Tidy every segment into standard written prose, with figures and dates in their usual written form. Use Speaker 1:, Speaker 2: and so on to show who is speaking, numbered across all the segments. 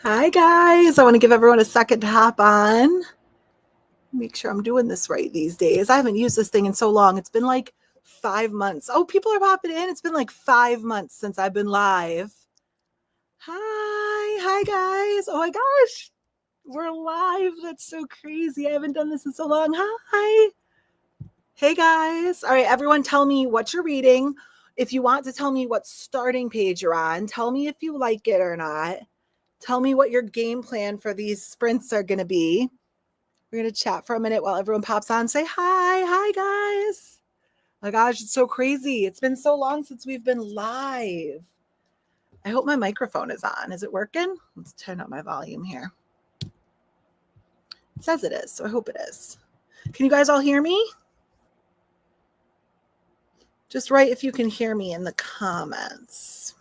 Speaker 1: Hi, guys. I want to give everyone a second to hop on. Make sure I'm doing this right these days. I haven't used this thing in so long. It's been like 5 months. Oh, people are popping in. It's been like 5 months since I've been live. Hi, guys. Oh my gosh. We're live. That's so crazy. I haven't done this in so long. Hi. Hey, guys. All right, everyone, tell me what you're reading. If you want to tell me what starting page you're on, tell me if you like it or not. Tell me what your game plan for these sprints are going to be. We're going to chat for a minute while everyone pops on. Say hi. Hi, guys. Oh my gosh, it's so crazy. It's been so long since we've been live. I hope my microphone is on. Is it working? Let's turn up my volume here. It says it is, so I hope it is. Can you guys all hear me? Just write if you can hear me in the comments.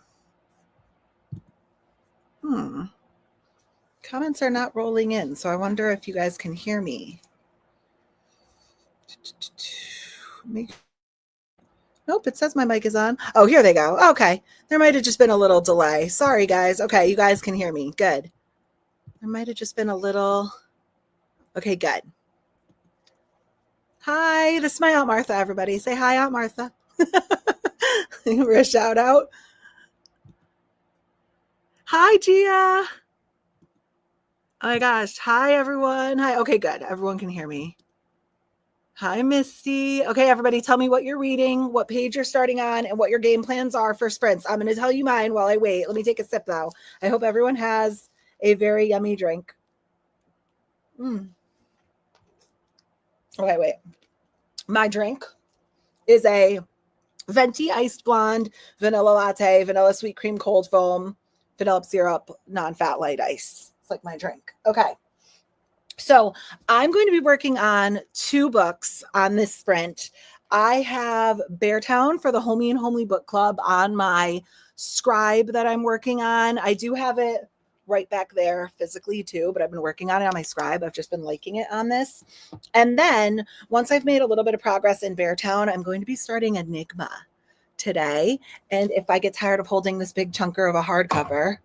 Speaker 1: Comments are not rolling in, so I wonder if you guys can hear me. Nope, it says my mic is on. Oh, here they go. Okay. There might have just been a little delay. Sorry, guys. Okay, you guys can hear me. Good. There might have just been a little. Okay, good. Hi, this is my Aunt Martha, everybody. Say hi, Aunt Martha. Give her a shout out. Hi, Gia. Oh my gosh. Hi, everyone. Hi. Okay, good. Everyone can hear me. Hi, Misty. Okay, everybody, tell me what you're reading, what page you're starting on, and what your game plans are for sprints. I'm going to tell you mine while I wait. Let me take a sip, though. I hope everyone has a very yummy drink. Okay, wait. My drink is a venti iced blonde, vanilla latte, vanilla sweet cream cold foam, vanilla syrup, non-fat light ice. It's like my drink. Okay. So I'm going to be working on 2 books on this sprint. I have Beartown for the Homey and Homely Book Club on my scribe that I'm working on. I do have it right back there physically too, but I've been working on it on my scribe. I've just been liking it on this. And then once I've made a little bit of progress in Beartown, I'm going to be starting Enigma today. And if I get tired of holding this big chunker of a hardcover,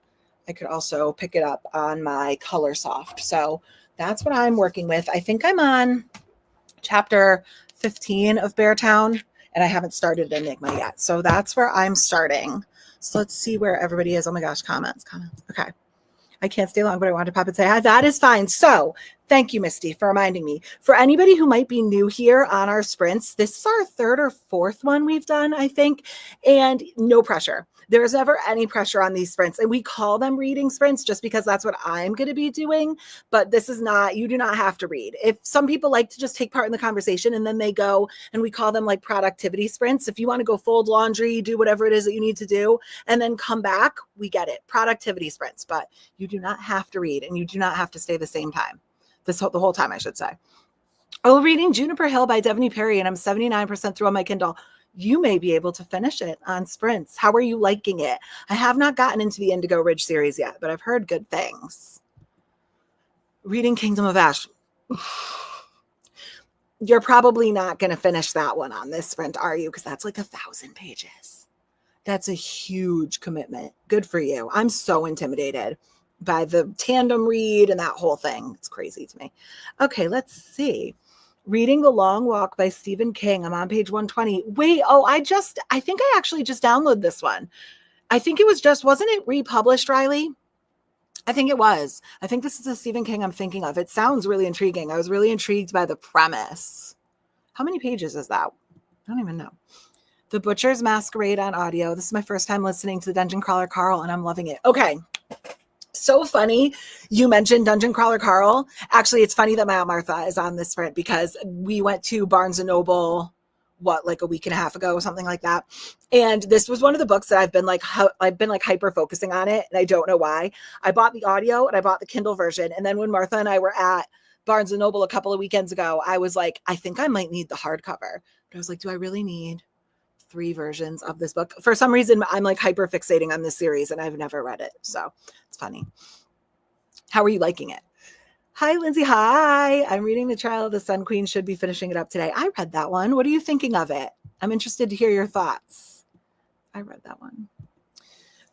Speaker 1: I could also pick it up on my Colorsoft. So that's what I'm working with. I think I'm on chapter 15 of Beartown, and I haven't started Enigma yet. So that's where I'm starting. So let's see where everybody is. Oh my gosh, comments. Okay. I can't stay long, but I wanted to pop and say hi. That is fine. So thank you, Misty, for reminding me. For anybody who might be new here on our sprints, this is our 3rd or 4th one we've done, I think, and no pressure. There's never any pressure on these sprints. And we call them reading sprints just because that's what I'm going to be doing. But this is not, you do not have to read. If some people like to just take part in the conversation and then they go, and we call them like productivity sprints. If you want to go fold laundry, do whatever it is that you need to do, and then come back, we get it. Productivity sprints. But you do not have to read, and you do not have to stay the same time. The whole time, I should say. Oh, reading Juniper Hill by Devney Perry, and I'm 79% through on my Kindle. You may be able to finish it on sprints. How are you liking it? I have not gotten into the Indigo Ridge series yet, but I've heard good things. Reading Kingdom of Ash. You're probably not going to finish that one on this sprint, are you? Because that's like 1,000 pages. That's a huge commitment. Good for you. I'm so intimidated by the tandem read and that whole thing. It's crazy to me. Okay, let's see. Reading The Long Walk by Stephen King. I'm on page 120. Wait, I think I actually just downloaded this one. I think it was wasn't it republished, Riley? I think it was. I think this is the Stephen King I'm thinking of. It sounds really intriguing. I was really intrigued by the premise. How many pages is that? I don't even know. The Butcher's Masquerade on audio. This is my first time listening to the Dungeon Crawler Carl, and I'm loving it. Okay. So funny you mentioned Dungeon Crawler Carl. Actually, it's funny that my Aunt Martha is on this sprint because we went to Barnes & Noble, like a week and a half ago or something like that. And this was one of the books that I've been hyper focusing on it, and I don't know why. I bought the audio and I bought the Kindle version. And then when Martha and I were at Barnes & Noble a couple of weekends ago, I was like, I think I might need the hardcover. But I was like, do I really need 3 versions of this book? For some reason, I'm like hyper fixating on this series and I've never read it. So it's funny. How are you liking it? Hi, Lindsay. Hi. I'm reading The Trial of the Sun Queen. Should be finishing it up today. I read that one. What are you thinking of it? I'm interested to hear your thoughts. I read that one.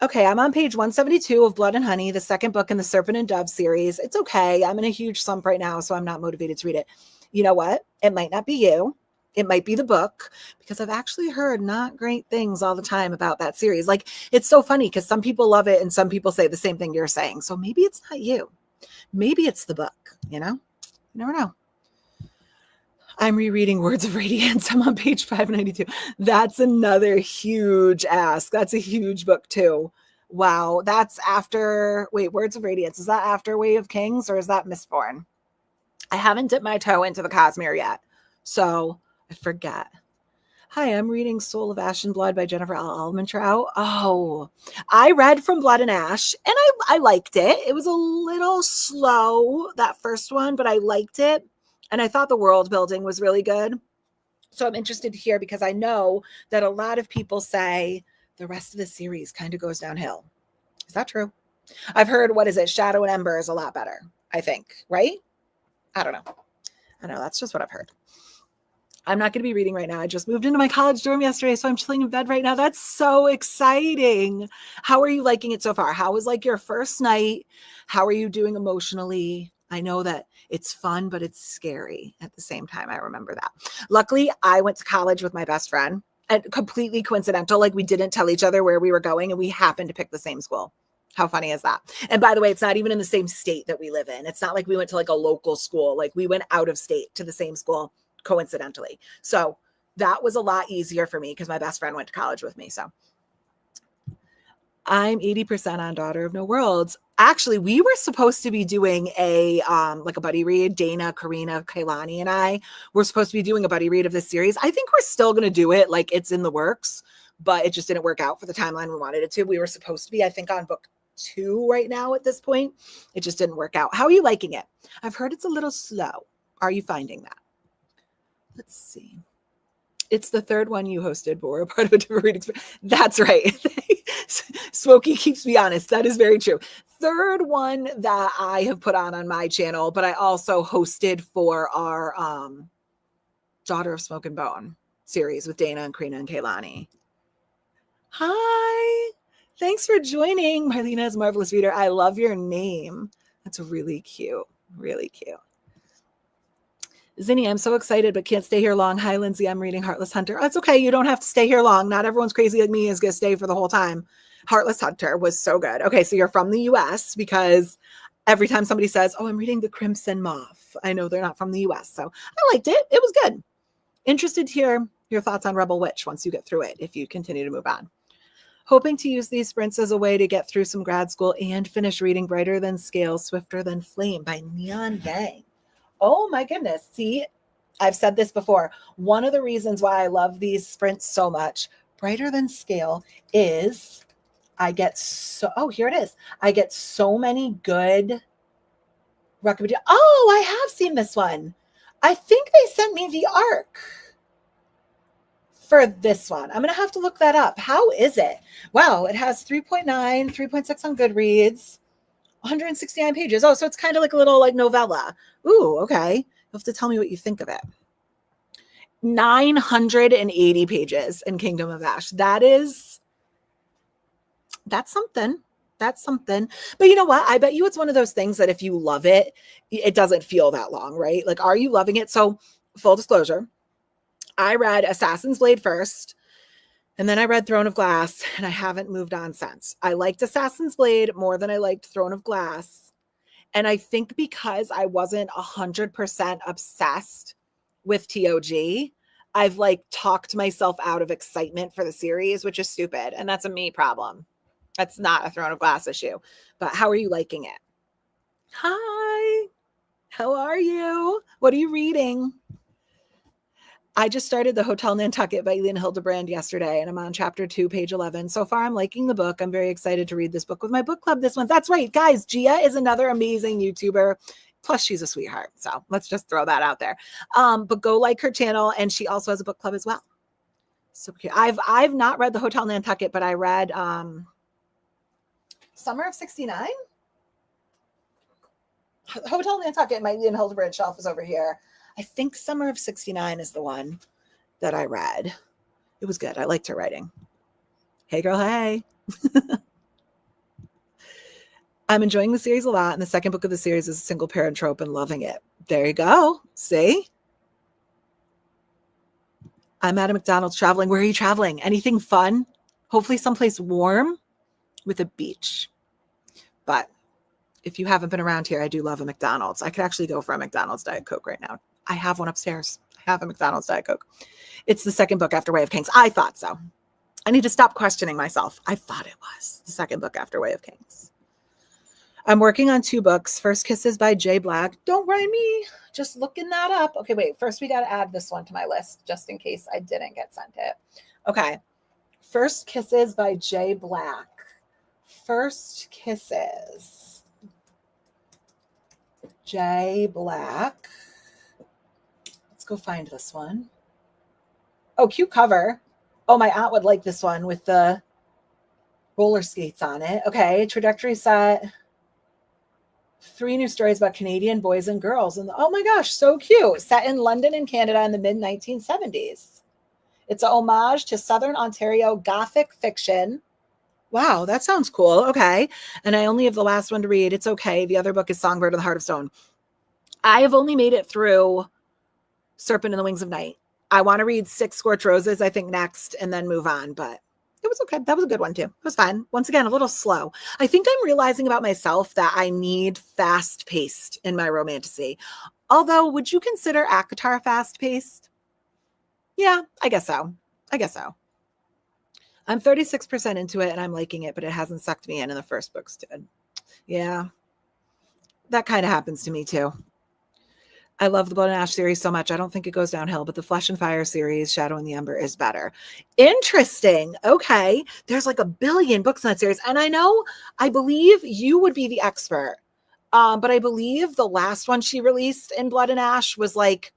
Speaker 1: Okay, I'm on page 172 of Blood and Honey, the second book in the Serpent and Dove series. It's okay. I'm in a huge slump right now, so I'm not motivated to read it. You know what? It might not be you. It might be the book, because I've actually heard not great things all the time about that series. Like, it's so funny because some people love it and some people say the same thing you're saying. So maybe it's not you. Maybe it's the book, you know? You never know. I'm rereading Words of Radiance. I'm on page 592. That's another huge ask. That's a huge book too. Wow. That's after, wait, Words of Radiance. Is that after Way of Kings or is that Mistborn? I haven't dipped my toe into the Cosmere yet, so I forget. Hi, I'm reading Soul of Ash and Blood by Jennifer L. Almentrout. Oh, I read From Blood and Ash, and I liked it. It was a little slow, that first one, but I liked it. And I thought the world building was really good. So I'm interested to hear, because I know that a lot of people say the rest of the series kind of goes downhill. Is that true? I've heard, what is it? Shadow and Ember is a lot better, I think, right? I don't know. That's just what I've heard. I'm not going to be reading right now. I just moved into my college dorm yesterday, so I'm chilling in bed right now. That's so exciting. How are you liking it so far? How was like your first night? How are you doing emotionally? I know that it's fun, but it's scary at the same time. I remember that. Luckily, I went to college with my best friend, and completely coincidental. Like, we didn't tell each other where we were going, and we happened to pick the same school. How funny is that? And by the way, it's not even in the same state that we live in. It's not like we went to like a local school. Like, we went out of state to the same school coincidentally. So that was a lot easier for me because my best friend went to college with me. So I'm 80% on Daughter of No Worlds. Actually, we were supposed to be doing a like a buddy read. Dana, Karina, Kailani, and I were supposed to be doing a buddy read of this series. I think we're still going to do it. Like, it's in the works, but it just didn't work out for the timeline we wanted it to. We were supposed to be, I think, on book 2 right now at this point. It just didn't work out. How are you liking it? I've heard it's a little slow. Are you finding that? Let's see. It's the third one you hosted, but we're a part of a different reading experience. That's right. Smokey keeps me honest. That is very true. Third one that I have put on my channel, but I also hosted for our Daughter of Smoke and Bone series with Dana and Karina and Kailani. Hi. Thanks for joining. Marlena's Marvelous Reader. I love your name. That's really cute. Really cute. Zinni, I'm so excited, but can't stay here long. Hi, Lindsay. I'm reading Heartless Hunter. That's okay. You don't have to stay here long. Not everyone's crazy like me is going to stay for the whole time. Heartless Hunter was so good. Okay, so you're from the US, because every time somebody says, oh, I'm reading The Crimson Moth, I know they're not from the US. So I liked it. It was good. Interested to hear your thoughts on Rebel Witch once you get through it, if you continue to move on. Hoping to use these sprints as a way to get through some grad school and finish reading Brighter Than Scale, Swifter Than Flame by Neon Yang. Oh my goodness. See, I've said this before. One of the reasons why I love these sprints so much, Brighter Than Scale, is I get here it is. I get so many good recommendations. Oh, I have seen this one. I think they sent me the ARC for this one. I'm going to have to look that up. How is it? Wow, it has 3.9, 3.6 on Goodreads. 169 pages. Oh, so it's kind of like a little like novella. Ooh, okay. You'll have to tell me what you think of it. 980 pages in Kingdom of Ash. That's something. That's something. But you know what? I bet you it's one of those things that if you love it, it doesn't feel that long, right? Like, are you loving it? So, full disclosure, I read Assassin's Blade first. And then I read Throne of Glass, and I haven't moved on since. I liked Assassin's Blade more than I liked Throne of Glass. And I think because I wasn't 100% obsessed with TOG, I've like talked myself out of excitement for the series, which is stupid. And that's a me problem. That's not a Throne of Glass issue. But how are you liking it? Hi. How are you? What are you reading? I just started The Hotel Nantucket by Elin Hildebrand yesterday, and I'm on chapter 2, page 11. So far, I'm liking the book. I'm very excited to read this book with my book club this month. That's right, guys. Gia is another amazing YouTuber. Plus, she's a sweetheart. So let's just throw that out there. But go like her channel, and she also has a book club as well. So cute. I've not read The Hotel Nantucket, but I read Summer of '69. Hotel Nantucket, my Elin Hildebrand shelf is over here. I think Summer of '69 is the one that I read. It was good. I liked her writing. Hey, girl. Hey. I'm enjoying the series a lot, and the second book of the series is a single parent trope and loving it. There you go. See? I'm at a McDonald's traveling. Where are you traveling? Anything fun? Hopefully someplace warm with a beach. But if you haven't been around here, I do love a McDonald's. I could actually go for a McDonald's Diet Coke right now. I have one upstairs. I have a McDonald's Diet Coke. It's the second book after Way of Kings. I thought so. I need to stop questioning myself. I thought it was the second book after Way of Kings. I'm working on 2 books. First Kisses by Jay Black. Don't write me. Just looking that up. Okay, wait. First, we got to add this one to my list just in case I didn't get sent it. Okay. First Kisses by Jay Black. First Kisses. Jay Black. Let's go find this one. Oh, cute cover. Oh, my aunt would like this one with the roller skates on it. Okay, trajectory set. 3 new stories about Canadian boys and girls. And oh my gosh, so cute. Set in London and Canada in the mid-1970s. It's an homage to Southern Ontario Gothic fiction. Wow, that sounds cool. Okay. And I only have the last one to read. It's okay. The other book is Songbird of the Heart of Stone. I have only made it through Serpent and the Wings of Night. I want to read 6 Scorched Roses, I think, next, and then move on. But it was okay. That was a good one, too. It was fine. Once again, a little slow. I think I'm realizing about myself that I need fast-paced in my romantasy. Although, would you consider ACOTAR fast-paced? Yeah, I guess so. I'm 36% into it, and I'm liking it, but it hasn't sucked me in the first books did. Yeah, that kind of happens to me, too. I love the Blood and Ash series so much. I don't think it goes downhill, but the Flesh and Fire series, Shadow and the Ember, is better. Interesting. Okay. There's like a billion books in that series. And I believe you would be the expert. But I believe the last one she released in Blood and Ash was like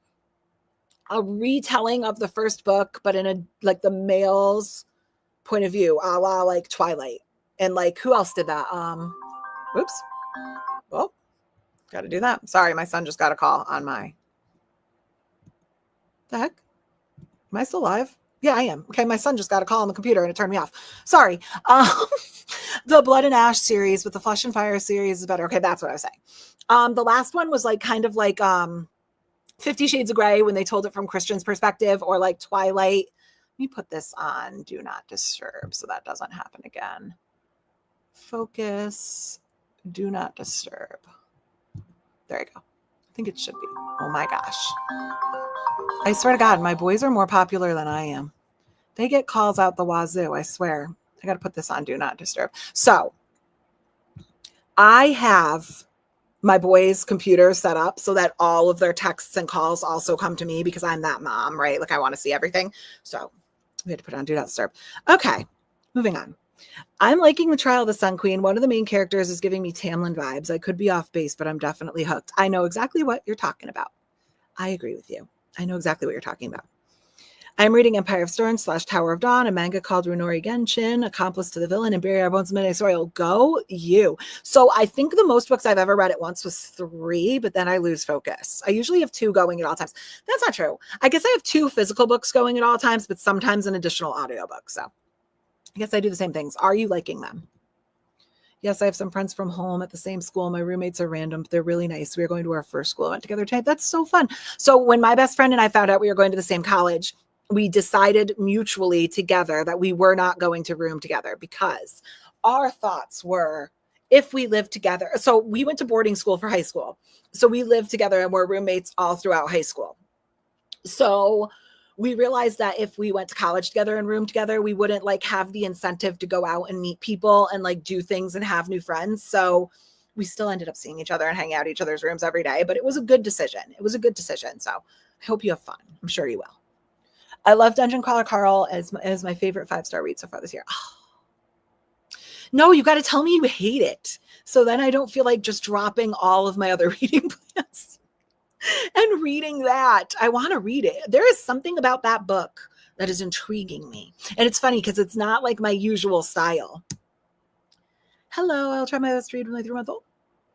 Speaker 1: a retelling of the first book, but in a like the male's point of view, a la like Twilight. And like, who else did that? Whoops. Well, got to do that. Sorry, my son just got a call on my. The heck? Am I still live? Yeah, I am. Okay, my son just got a call on the computer and it turned me off. Sorry. The Blood and Ash series with the Flesh and Fire series is better. Okay, that's what I was saying. The last one was like kind of like 50 Shades of Grey when they told it from Christian's perspective, or like Twilight. Let me put this on Do Not Disturb so that doesn't happen again. Focus. Do Not Disturb. There you go. I think it should be. Oh my gosh. I swear to God, my boys are more popular than I am. They get calls out the wazoo, I swear. I got to put this on Do Not Disturb. So I have my boys' computer set up so that all of their texts and calls also come to me because I'm that mom, right? Like I want to see everything. So we had to put it on Do Not Disturb. Okay, moving on. I'm liking The Trial of the Sun Queen. One of the main characters is giving me Tamlin vibes. I could be off base, but I'm definitely hooked. I know exactly what you're talking about. I agree with you. I know exactly what you're talking about. I'm reading Empire of Storms / Tower of Dawn, a manga called Runori Genshin, Accomplice to the Villain, and Bury Our Bones in Midnight Soil. Go you. So I think the most books I've ever read at once was 3, but then I lose focus. I usually have 2 going at all times. That's not true. I guess I have 2 physical books going at all times, but sometimes an additional audiobook. So I guess I do the same things. Are you liking them? Yes, I have some friends from home at the same school. My roommates are random, but they're really nice. We are going to our first school event together tonight. That's so fun. So when my best friend and I found out we were going to the same college, we decided mutually together that we were not going to room together because our thoughts were, if we lived together. So we went to boarding school for high school. So we lived together and were roommates all throughout high school. So we realized that if we went to college together and room together, we wouldn't like have the incentive to go out and meet people and like do things and have new friends. So we still ended up seeing each other and hanging out in each other's rooms every day, but it was a good decision. So I hope you have fun. I'm sure you will. I love Dungeon Crawler Carl as my favorite 5-star read so far this year. Oh. No, you got to tell me you hate it. So then I don't feel like just dropping all of my other reading plans and reading that. I want to read it. There is something about that book that is intriguing me. And it's funny because it's not like my usual style. Hello, I'll try my best to read with my 3-month-old.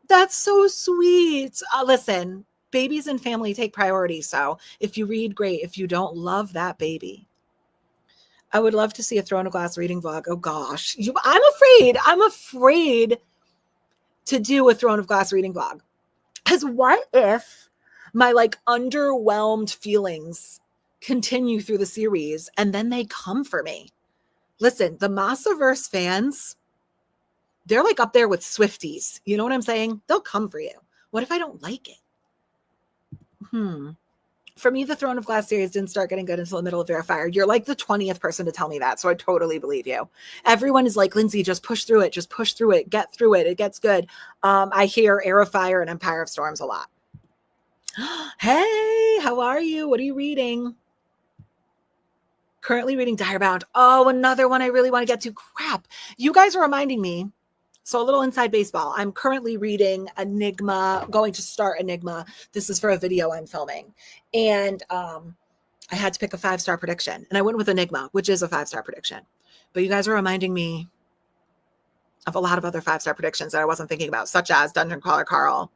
Speaker 1: That's so sweet. Listen, babies and family take priority. So if you read, great. If you don't, love that baby. I would love to see a Throne of Glass reading vlog. Oh gosh, I'm afraid to do a Throne of Glass reading vlog. Because what if my like underwhelmed feelings continue through the series and then they come for me? Listen, the Massaverse fans, they're like up there with Swifties. You know what I'm saying? They'll come for you. What if I don't like it? For me, the Throne of Glass series didn't start getting good until the middle of Heir of Fire. You're like the 20th person to tell me that, so I totally believe you. Everyone is like, Lindsay, just push through it. Just push through it. Get through it. It gets good. I hear Heir of Fire and Empire of Storms a lot. Hey, how are you? What are you reading? Currently reading Direbound. Oh, another one I really want to get to. Crap. You guys are reminding me. So a little inside baseball. I'm currently reading Enigma, going to start Enigma. This is for a video I'm filming. And I had to pick a 5-star prediction. And I went with Enigma, which is a 5-star prediction. But you guys are reminding me of a lot of other 5-star predictions that I wasn't thinking about, such as Dungeon Crawler Carl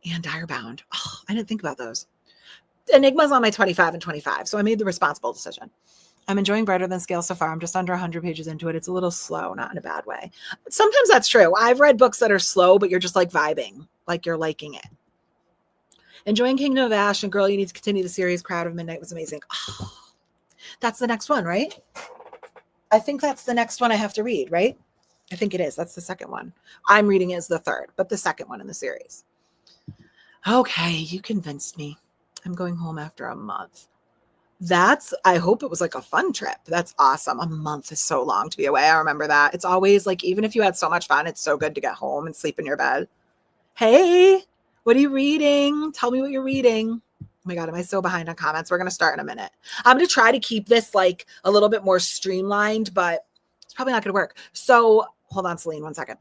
Speaker 1: and Direbound. Oh, I didn't think about those. Enigma's on my 25 and 25, so I made the responsible decision. I'm enjoying Brighter Than Scale so far. I'm just under 100 pages into it. It's a little slow, not in a bad way. Sometimes that's true. I've read books that are slow, but you're just like vibing, like you're liking it. Enjoying Kingdom of Ash and Girl, You Need to Continue the Series. Crowd of Midnight was amazing. Oh, that's the next one, right? I think that's the next one I have to read, right? I think it is. That's the second one. I'm reading it as the third, but the second one in the series. Okay, you convinced me. I'm going home after a month. I hope it was like a fun trip. That's awesome. A month is so long to be away. I remember that. It's always like, even if you had so much fun, it's so good to get home and sleep in your bed. Hey, what are you reading? Tell me what you're reading. Oh my God, am I so behind on comments? We're going to start in a minute. I'm going to try to keep this like a little bit more streamlined, but it's probably not going to work. So hold on, Celine, 1 second.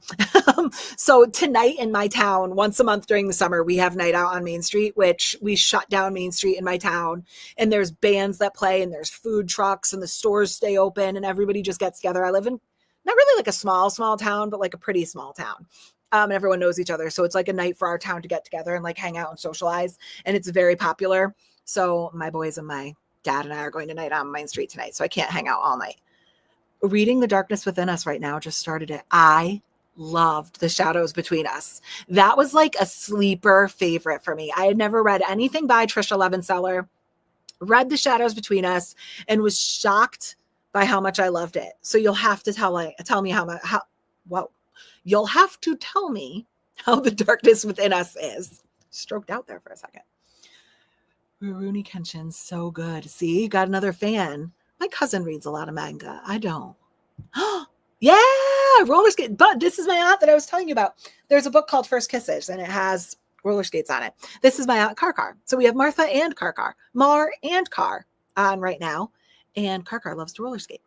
Speaker 1: So tonight in my town, once a month during the summer, we have Night Out on Main Street, which we shut down Main Street in my town. And there's bands that play and there's food trucks and the stores stay open and everybody just gets together. I live in not really like a small town, but like a pretty small town. And everyone knows each other. So it's like a night for our town to get together and like hang out and socialize. And it's very popular. So my boys and my dad and I are going to Night Out on Main Street tonight. So I can't hang out all night. Reading The Darkness Within Us right now, just started it. I loved The Shadows Between Us. That was like a sleeper favorite for me. I had never read anything by Trisha Levenseller, read The Shadows Between Us, and was shocked by how much I loved it. So you'll have to tell me you'll have to tell me how The Darkness Within Us is. Stroked out there for a second. Rurouni Kenshin, so good. See, you got another fan. My cousin reads a lot of manga. I don't. Yeah, roller skate. But this is my aunt that I was telling you about. There's a book called First Kisses, and it has roller skates on it. This is my aunt Karkar. So we have Martha and Karkar, Mar and Kar on right now. And Karkar loves to roller skate.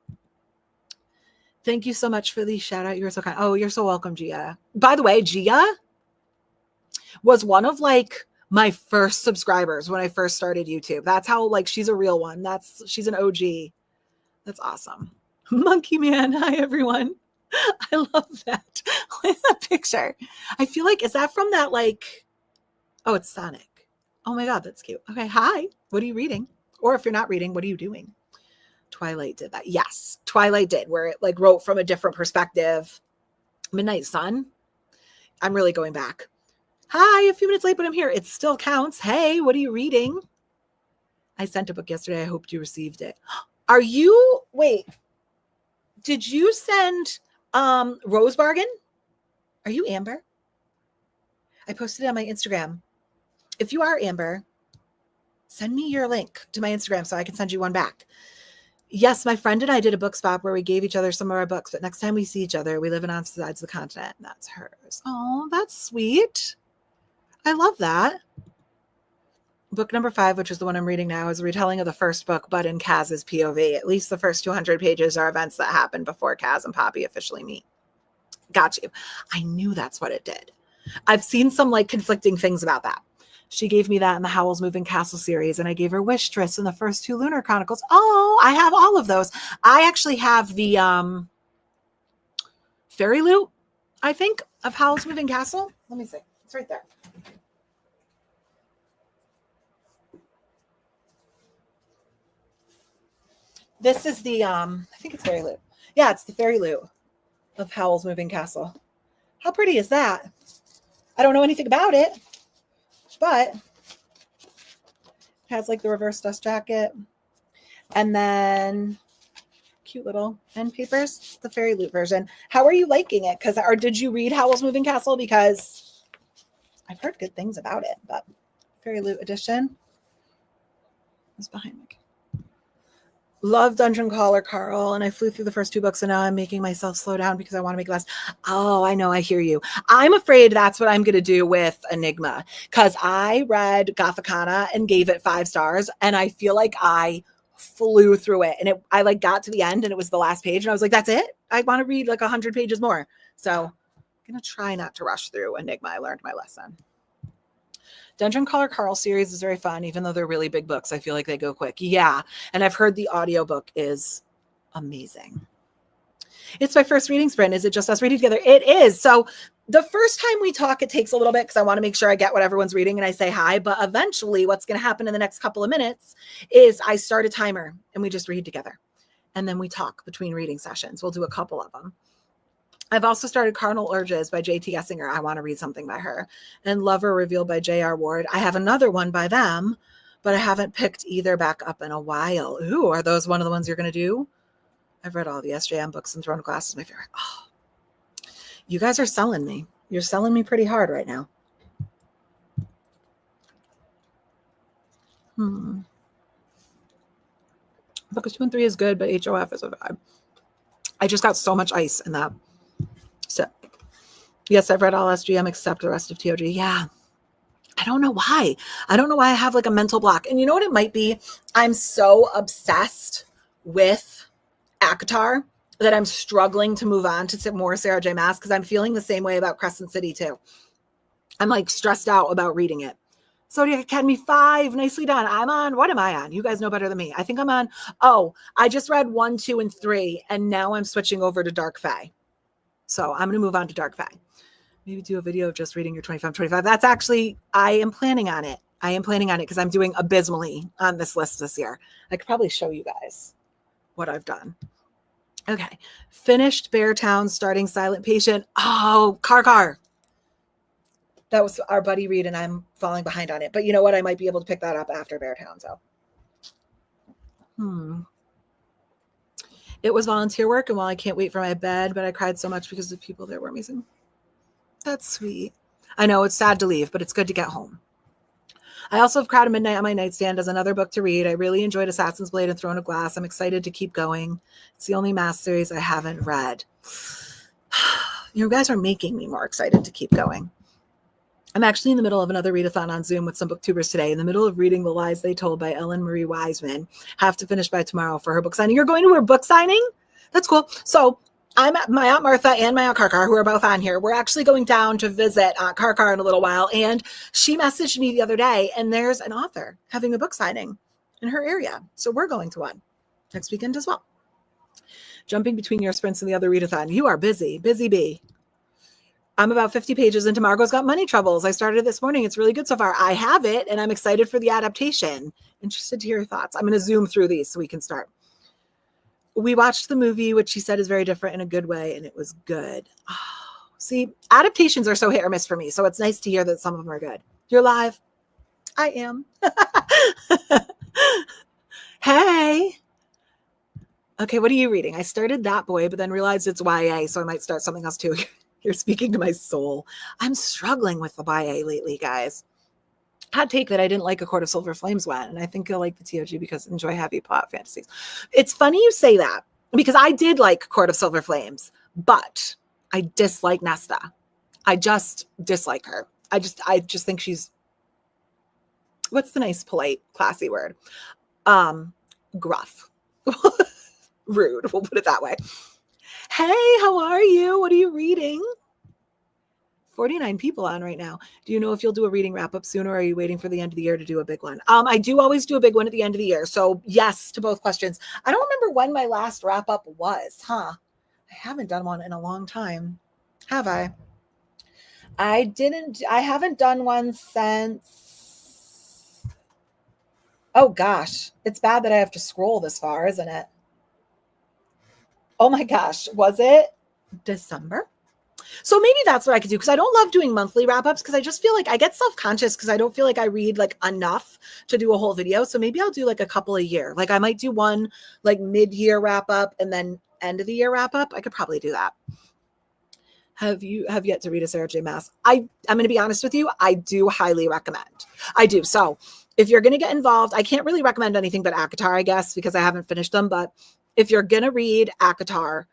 Speaker 1: Thank you so much for the shout out. You're so kind. Oh, you're so welcome, Gia. By the way, Gia was one of like my first subscribers when I first started YouTube. That's how like she's a real one. She's an OG. That's awesome. Monkey Man. Hi, everyone. I love that. Look at that picture. I feel like, is that from that like, oh, it's Sonic. Oh my God, that's cute. Okay. Hi. What are you reading? Or if you're not reading, what are you doing? Twilight did that. Yes. Twilight did, where it like wrote from a different perspective. Midnight Sun. I'm really going back. Hi, a few minutes late, but I'm here. It still counts. Hey, what are you reading? I sent a book yesterday. I hoped you received it. Did you send Rose Bargain? Are you Amber? I posted it on my Instagram. If you are Amber, send me your link to my Instagram so I can send you one back. Yes, my friend and I did a book swap where we gave each other some of our books, but next time we see each other, we live on opposite sides of the continent. And that's hers. Oh, that's sweet. I love that. Book number 5, which is the one I'm reading now, is a retelling of the first book, but in Kaz's POV. At least the first 200 pages are events that happened before Kaz and Poppy officially meet. Got you. I knew that's what it did. I've seen some like conflicting things about that. She gave me that in the Howl's Moving Castle series, and I gave her Wishtress in the first 2 Lunar Chronicles. Oh, I have all of those. I actually have the Fairy Loot, I think, of Howl's Moving Castle. Let me see. It's right there. This is the, I think it's Fairy Loot. Yeah, it's the Fairy Loot of Howl's Moving Castle. How pretty is that? I don't know anything about it, but it has like the reverse dust jacket. And then cute little end papers, the Fairy Loot version. How are you liking it? Or did you read Howl's Moving Castle? Because I've heard good things about it, but Fairy Loot edition is behind me. Love Dungeon Caller, Carl, and I flew through the first 2 books, and now I'm making myself slow down because I want to make less. Oh, I know. I hear you. I'm afraid that's what I'm going to do with Enigma, because I read Gothicana and gave it 5 stars, and I feel like I flew through it, and I like got to the end, and it was the last page, and I was like, that's it? I want to read like 100 pages more. So I'm going to try not to rush through Enigma. I learned my lesson. Dungeon Caller Carl series is very fun, even though they're really big books. I feel like they go quick. Yeah. And I've heard the audiobook is amazing. It's my first reading sprint. Is it just us reading together? It is. So the first time we talk, it takes a little bit because I want to make sure I get what everyone's reading and I say hi. But eventually what's going to happen in the next couple of minutes is I start a timer and we just read together. And then we talk between reading sessions. We'll do a couple of them. I've also started Carnal Urges by J.T. Gessinger. I want to read something by her. And Lover Revealed by J.R. Ward. I have another one by them, but I haven't picked either back up in a while. Ooh, are those one of the ones you're going to do? I've read all the SJM books, and Throne of Glass is my favorite. Oh, you guys are selling me. You're selling me pretty hard right now. Books 2 and 3 is good, but HOF is a vibe. I just got so much ice in that. So, yes, I've read all SGM except the rest of TOG. Yeah. I don't know why. I don't know why I have like a mental block. And you know what it might be? I'm so obsessed with ACOTAR that I'm struggling to move on to more Sarah J. Maas because I'm feeling the same way about Crescent City too. I'm like stressed out about reading it. Zodiac Academy 5, nicely done. I'm on, what am I on? You guys know better than me. I think I'm on, I just read 1, 2, and 3, and now I'm switching over to Dark Fae. So I'm going to move on to Dark Fae. Maybe do a video of just reading your 25. That's actually, I am planning on it because I'm doing abysmally on this list this year. I could probably show you guys what I've done. Okay. Finished Beartown, starting Silent Patient. Oh, Car. That was our buddy read, and I'm falling behind on it. But you know what? I might be able to pick that up after Beartown. So, It was volunteer work, and while I can't wait for my bed, but I cried so much because the people there were amazing. That's sweet. I know it's sad to leave, but it's good to get home. I also have Crowd of Midnight on my nightstand as another book to read. I really enjoyed Assassin's Blade and Throne of Glass. I'm excited to keep going. It's the only Maas series I haven't read. You guys are making me more excited to keep going. I'm actually in the middle of another readathon on Zoom with some booktubers today, in the middle of reading The Lies They Told by Ellen Marie Wiseman. Have to finish by tomorrow for her book signing. You're going to her book signing? That's cool. So I'm at my Aunt Martha and my Aunt Karkar, who are both on here. We're actually going down to visit Aunt Karkar in a little while. And she messaged me the other day, and there's an author having a book signing in her area. So we're going to one next weekend as well. Jumping between your sprints and the other readathon. You are busy bee. I'm about 50 pages into Margot's Got Money Troubles. I started it this morning. It's really good so far. I have it, and I'm excited for the adaptation. Interested to hear your thoughts. I'm going to zoom through these so we can start. We watched the movie, which she said is very different in a good way, and it was good. Oh, see, adaptations are so hit or miss for me, so it's nice to hear that some of them are good. You're live? I am. Hey. Okay, what are you reading? I started That Boy, but then realized it's YA, so I might start something else too. You're speaking to my soul. I'm struggling with the YA lately, guys. Hot take that I didn't like A Court of Silver Flames when, and I think you'll like the TOG because I enjoy heavy plot fantasies. It's funny you say that because I did like Court of Silver Flames, but I dislike Nesta. I just dislike her. I just think she's, what's the nice, polite, classy word? Gruff. Rude. We'll put it that way. Hey, how are you? What are you reading? 49 people on right now. Do you know if you'll do a reading wrap up soon, or are you waiting for the end of the year to do a big one? I do always do a big one at the end of the year. So yes to both questions. I don't remember when my last wrap up was, I haven't done one in a long time. Have I? I haven't done one since, oh gosh, it's bad that I have to scroll this far, isn't it? Oh my gosh, was it December? So maybe that's what I could do, because I don't love doing monthly wrap-ups, because I just feel like I get self-conscious because I don't feel like I read like enough to do a whole video. So maybe I'll do like a couple a year. Like I might do one like mid-year wrap-up and then end of the year wrap-up. I could probably do that. Have yet to read a Sarah J. Maas? I'm going to be honest with you. I do highly recommend. I do. So if you're going to get involved, I can't really recommend anything but ACOTAR, I guess, because I haven't finished them. But if you're going to read ACOTAR,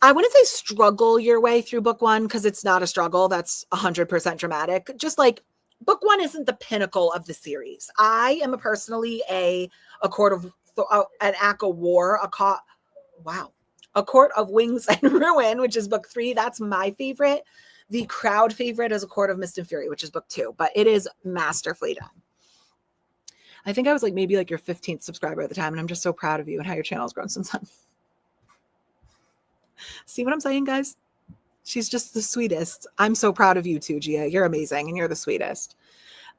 Speaker 1: I wouldn't say struggle your way through book one, because it's not a struggle. That's 100% dramatic. Just like book one isn't the pinnacle of the series. I am personally a Court of an Act of War, A Court of Wings and Ruin, which is book 3. That's my favorite. The crowd favorite is A Court of Mist and Fury, which is book 2, but it is masterfully done. I think I was like maybe like your 15th subscriber at the time, and I'm just so proud of you and how your channel has grown since then. See what I'm saying, guys? She's just the sweetest. I'm so proud of you too, Gia. You're amazing and you're the sweetest.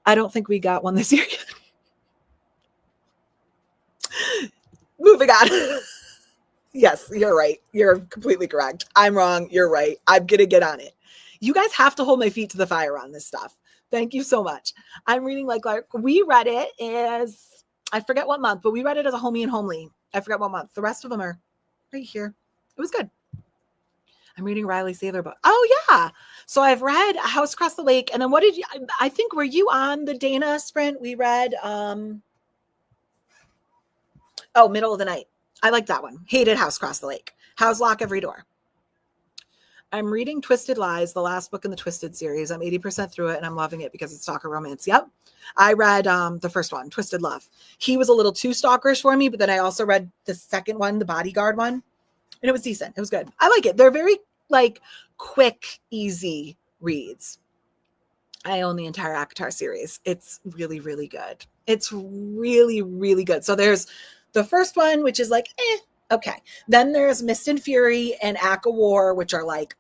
Speaker 1: I don't think we got one this year yet. Moving on. Yes, you're right. You're completely correct. I'm wrong. You're right. I'm going to get on it. You guys have to hold my feet to the fire on this stuff. Thank you so much. I'm reading like we read it as, I forget what month, but we read it as a homie and homely. I forget what month. The rest of them are right here. It was good. I'm reading Riley Saylor book. Oh yeah. So I've read A House Across the Lake. And then what did you, I think, were you on the Dana sprint? We read, Middle of the Night. I like that one. Hated House Across the Lake. House Lock Every Door. I'm reading Twisted Lies, the last book in the Twisted series. I'm 80% through it and I'm loving it because it's stalker romance. Yep. I read the first one, Twisted Love. He was a little too stalkerish for me, but then I also read the second one, the Bodyguard one, and it was decent. It was good. I like it. They're very like quick, easy reads. I own the entire ACOTAR series. It's really, really good. It's really, really good. So there's the first one, which is like, okay. Then there's Mist and Fury and Act of War, which are like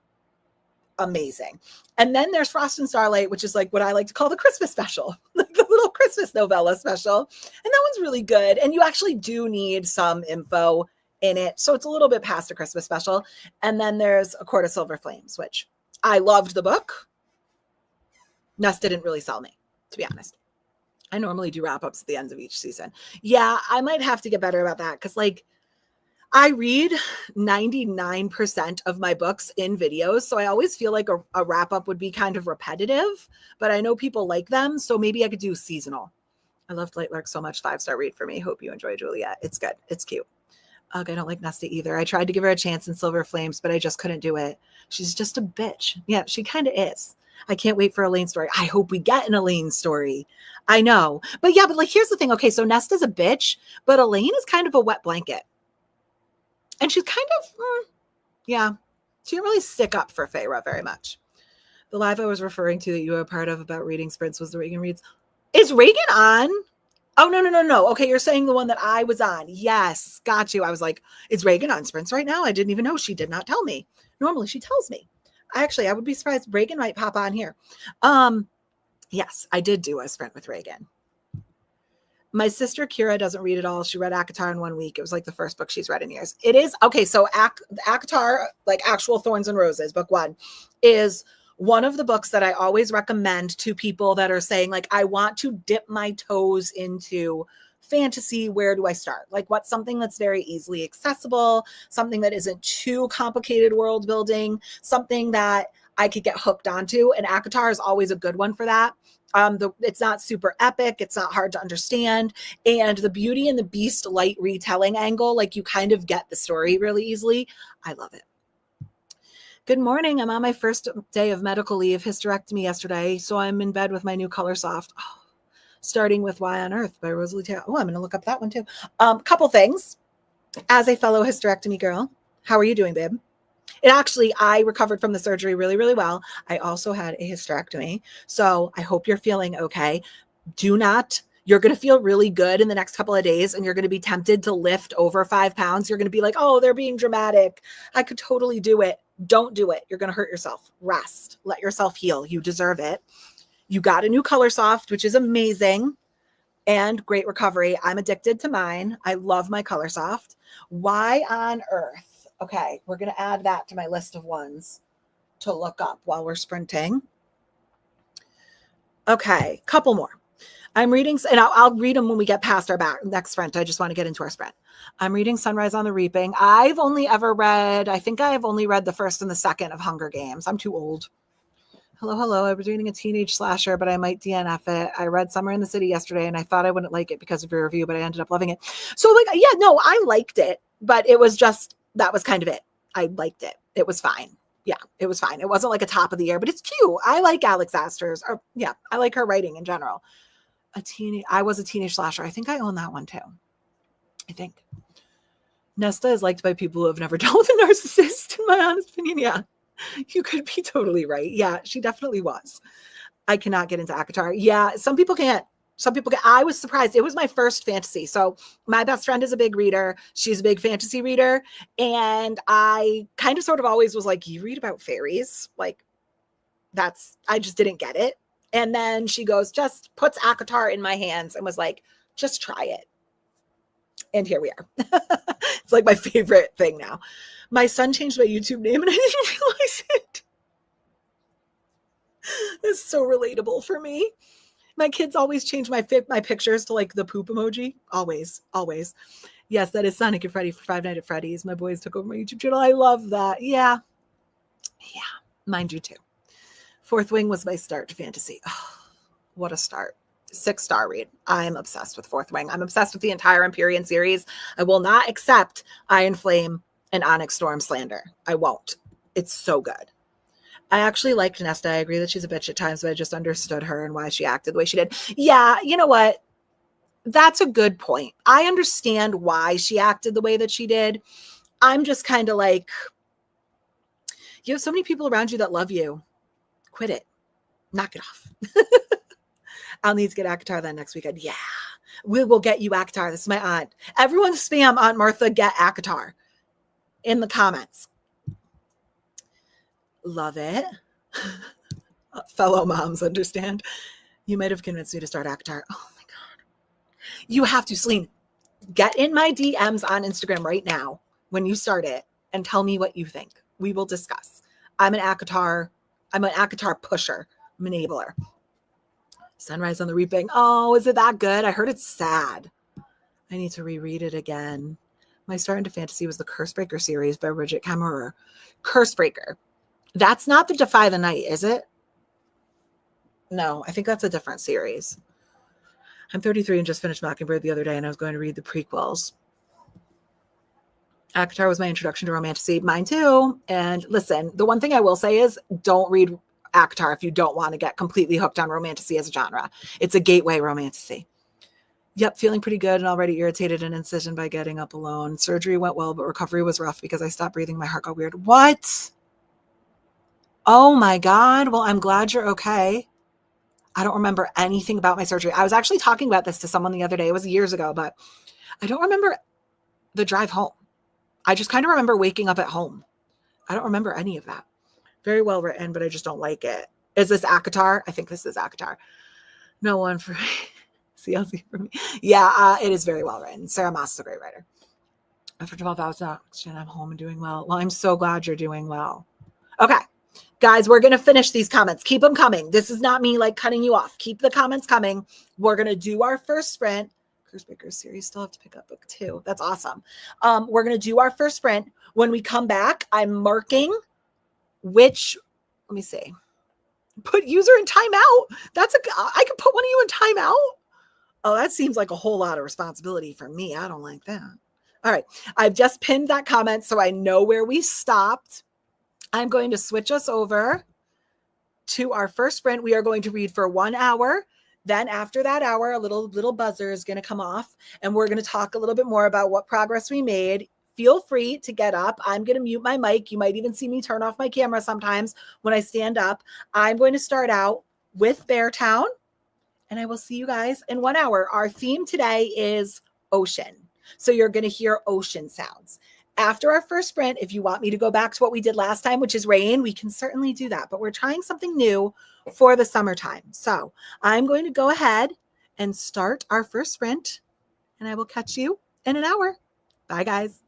Speaker 1: amazing. And then there's Frost and Starlight, which is like what I like to call the Christmas special, like the little Christmas novella special. And that one's really good. And you actually do need some info in it. So it's a little bit past a Christmas special. And then there's A Court of Silver Flames, which I loved the book. Nest didn't really sell me, to be honest. I normally do wrap-ups at the end of each season. Yeah, I might have to get better about that, because like I read 99% of my books in videos, so I always feel like a wrap-up would be kind of repetitive, but I know people like them, so maybe I could do seasonal. I loved Light Lark so much. 5-star read for me. Hope you enjoy Juliet. It's good. It's cute. Ugh, I don't like Nesta either. I tried to give her a chance in Silver Flames, but I just couldn't do it. She's just a bitch. Yeah, she kind of is. I can't wait for Elaine's story. I hope we get an Elaine story. I know. But yeah, but like, here's the thing. Okay, so Nesta's a bitch, but Elaine is kind of a wet blanket. And she's kind of, she didn't really stick up for Feyre very much. The live I was referring to that you were a part of about reading sprints was the Reagan Reads. Is Reagan on? Oh, no. Okay, you're saying the one that I was on. Yes, got you. I was like, is Reagan on sprints right now? I didn't even know. She did not tell me. Normally she tells me. Actually, I would be surprised. Reagan might pop on here. Yes, I did do a sprint with Reagan. My sister Kira doesn't read it all. She read ACOTAR in 1 week. It was like the first book she's read in years. It is okay. So ACOTAR, like Actual Thorns and Roses, book 1, is one of the books that I always recommend to people that are saying like, I want to dip my toes into fantasy. Where do I start? Like, what's something that's very easily accessible, something that isn't too complicated world building, something that I could get hooked onto. And ACOTAR is always a good one for that. It's not super epic. It's not hard to understand. And the Beauty and the Beast light retelling angle, like you kind of get the story really easily. I love it. Good morning. I'm on my first day of medical leave, hysterectomy yesterday. So I'm in bed with my new Coloursoft. Oh, starting with Why on Earth by Rosalie Taylor. Oh, I'm going to look up that one too. Couple things. As a fellow hysterectomy girl, how are you doing, babe? I recovered from the surgery really, really well. I also had a hysterectomy. So I hope you're feeling okay. You're going to feel really good in the next couple of days, and you're going to be tempted to lift over 5 pounds. You're going to be like, oh, they're being dramatic. I could totally do it. Don't do it. You're going to hurt yourself. Rest. Let yourself heal. You deserve it. You got a new Coloursoft, which is amazing, and great recovery. I'm addicted to mine. I love my Coloursoft. Why on Earth? Okay, we're going to add that to my list of ones to look up while we're sprinting. Okay, couple more. I'm reading, and I'll read them when we get past our next sprint. I just want to get into our sprint. I'm reading Sunrise on the Reaping. I think I've only read the first and the second of Hunger Games. I'm too old. Hello. I was reading a teenage slasher, but I might DNF it. I read Summer in the City yesterday, and I thought I wouldn't like it because of your review, but I ended up loving it. So, like, yeah, no, I liked it, but it was just, that was kind of it. I liked it. It was fine. Yeah, it was fine. It wasn't like a top of the year, but it's cute. I like Alex Astor's, I like her writing in general. I was a teenage slasher. I think I own that one too. I think. Nesta is liked by people who have never dealt with a narcissist, in my honest opinion. Yeah, you could be totally right. Yeah, she definitely was. I cannot get into ACOTAR. Yeah, some people can't. I was surprised. It was my first fantasy. So my best friend is a big reader. She's a big fantasy reader. And I kind of sort of always was like, you read about fairies? Like, I just didn't get it. And then she just puts ACOTAR in my hands and was like, just try it. And here we are. It's like my favorite thing now. My son changed my YouTube name and I didn't realize it. It's so relatable for me. My kids always change my pictures to like the poop emoji. Always. Yes, that is Sonic and Freddy for Five Nights at Freddy's. My boys took over my YouTube channel. I love that. Yeah. Mine do too. Fourth Wing was my start to fantasy. Oh, what a start. 6-star read. I'm obsessed with Fourth Wing. I'm obsessed with the entire Empyrean series. I will not accept Iron Flame and Onyx Storm slander. I won't. It's so good. I actually liked Nesta. I agree that she's a bitch at times, but I just understood her and why she acted the way she did. Yeah, you know what? That's a good point. I understand why she acted the way that she did. I'm just kind of like, you have so many people around you that love you. Quit it. Knock it off. I'll need to get ACOTAR then next weekend. Yeah, we will get you ACOTAR. This is my aunt. Everyone spam Aunt Martha get ACOTAR in the comments. Love it. Fellow moms understand. You might have convinced me to start ACOTAR. Oh my God. You have to, Celine, get in my DMs on Instagram right now when you start it and tell me what you think. We will discuss. I'm an ACOTAR pusher. I'm an enabler. Sunrise on the Reaping. Oh, is it that good? I heard it's sad. I need to reread it again. My start into fantasy was the Cursebreaker series by Bridget Kammerer. Cursebreaker. That's not the Defy the Night, is it? No, I think that's a different series. I'm 33 and just finished Mockingbird the other day, and I was going to read the prequels. ACOTAR was my introduction to romantasy. Mine too. And listen, the one thing I will say is don't read ACOTAR if you don't want to get completely hooked on romantasy as a genre. It's a gateway romantasy. Yep, feeling pretty good and already irritated and incision by getting up alone. Surgery went well, but recovery was rough because I stopped breathing. My heart got weird. What? Oh my God. Well, I'm glad you're okay. I don't remember anything about my surgery. I was actually talking about this to someone the other day. It was years ago, but I don't remember the drive home. I just kind of remember waking up at home. I don't remember any of that. Very well written, but I just don't like it. Is this ACOTAR? I think this is ACOTAR. No one for me. CLC for me. Yeah, it is very well written. Sarah Moss is a great writer. After 12 hours of oxygen, I'm home and doing well. Well, I'm so glad you're doing well. Okay. Guys, we're going to finish these comments. Keep them coming. This is not me like cutting you off. Keep the comments coming. We're going to do our first sprint. Cursebreaker series. Still have to pick up book 2. That's awesome. We're going to do our first sprint. When we come back, I'm marking which, let me see. Put user in timeout. I could put one of you in timeout. Oh, that seems like a whole lot of responsibility for me. I don't like that. All right. I've just pinned that comment so I know where we stopped. I'm going to switch us over to our first sprint. We are going to read for 1 hour. Then after that hour, a little buzzer is going to come off and we're going to talk a little bit more about what progress we made. Feel free to get up. I'm going to mute my mic. You might even see me turn off my camera sometimes when I stand up. I'm going to start out with Beartown and I will see you guys in 1 hour. Our theme today is ocean. So you're going to hear ocean sounds. After our first sprint, if you want me to go back to what we did last time, which is rain, we can certainly do that. But we're trying something new for the summertime. So I'm going to go ahead and start our first sprint, and I will catch you in an hour. Bye, guys.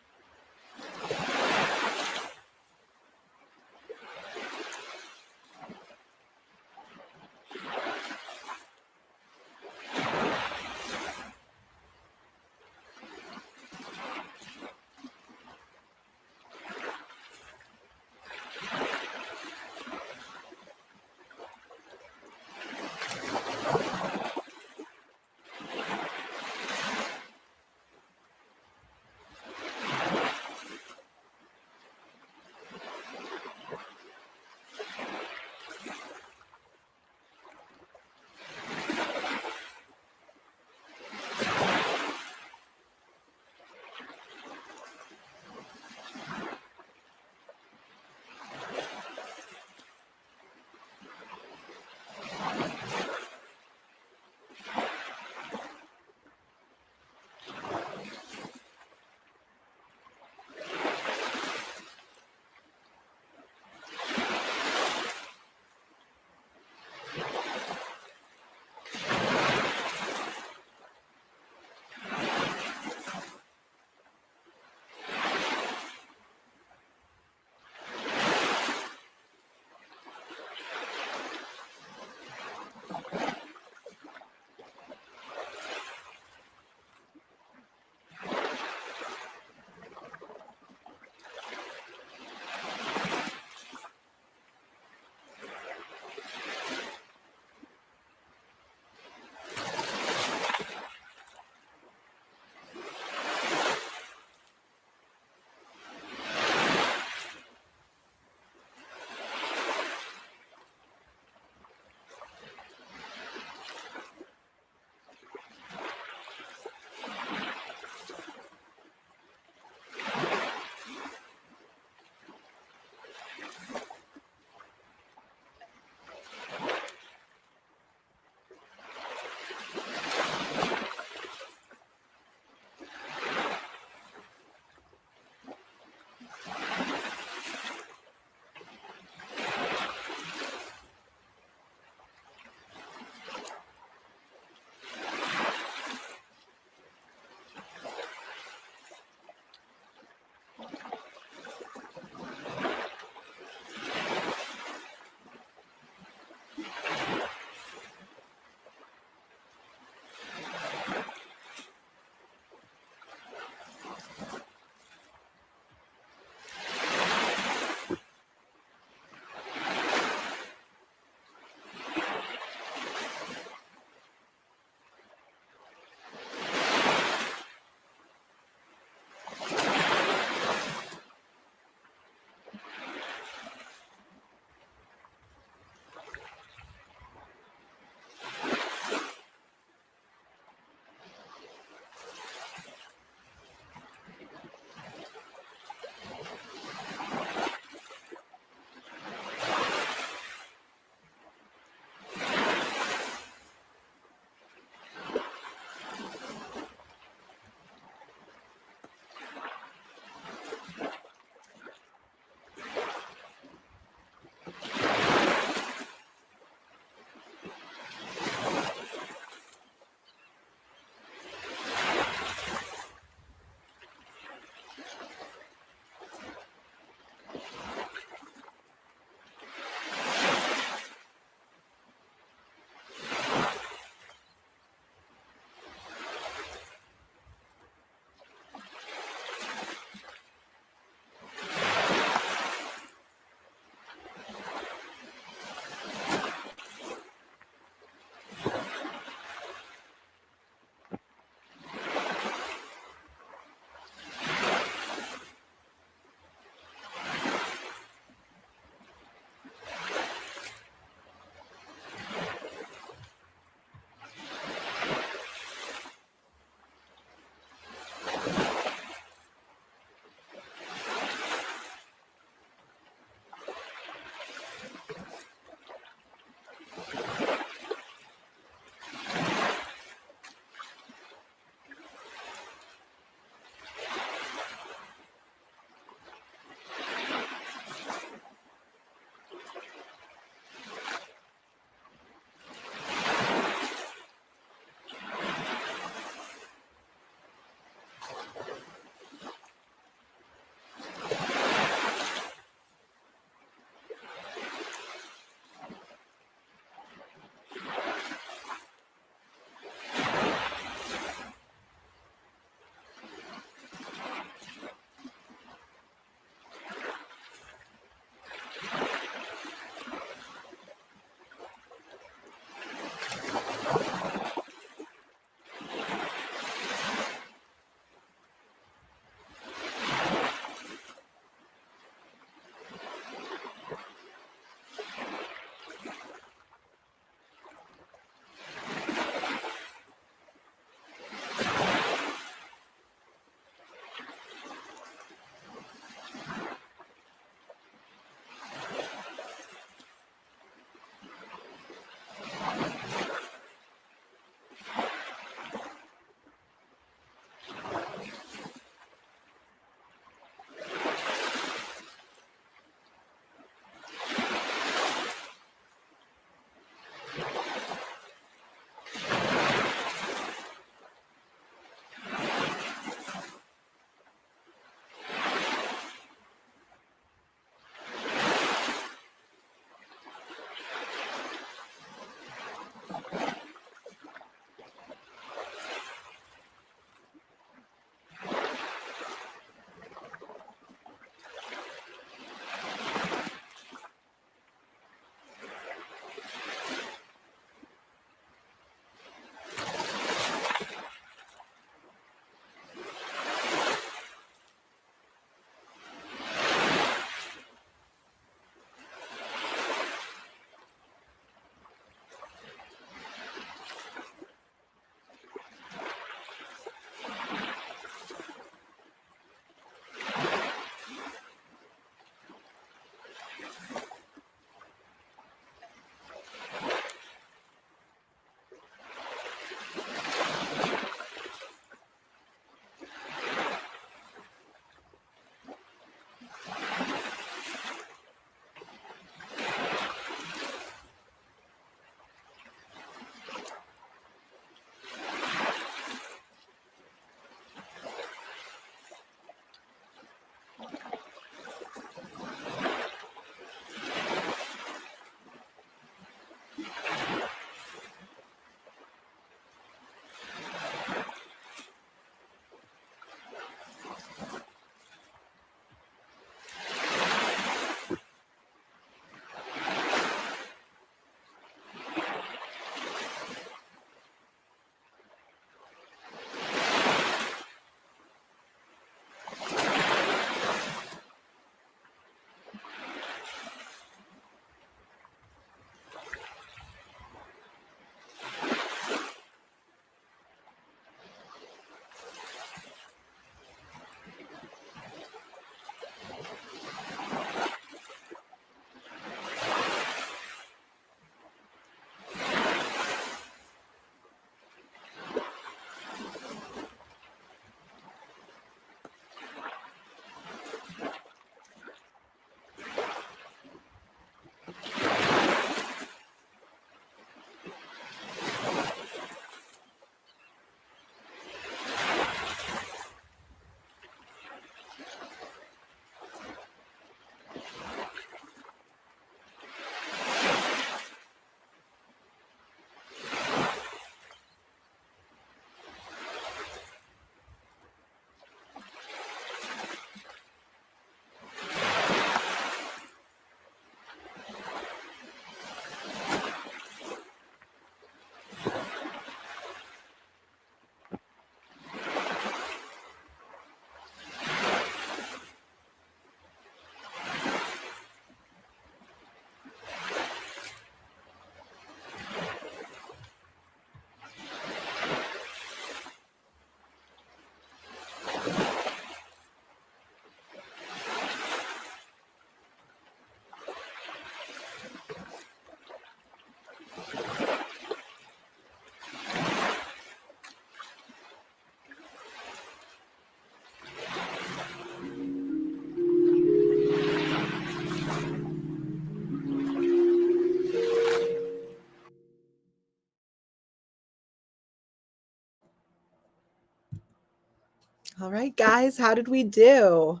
Speaker 1: All right, guys, how did we do?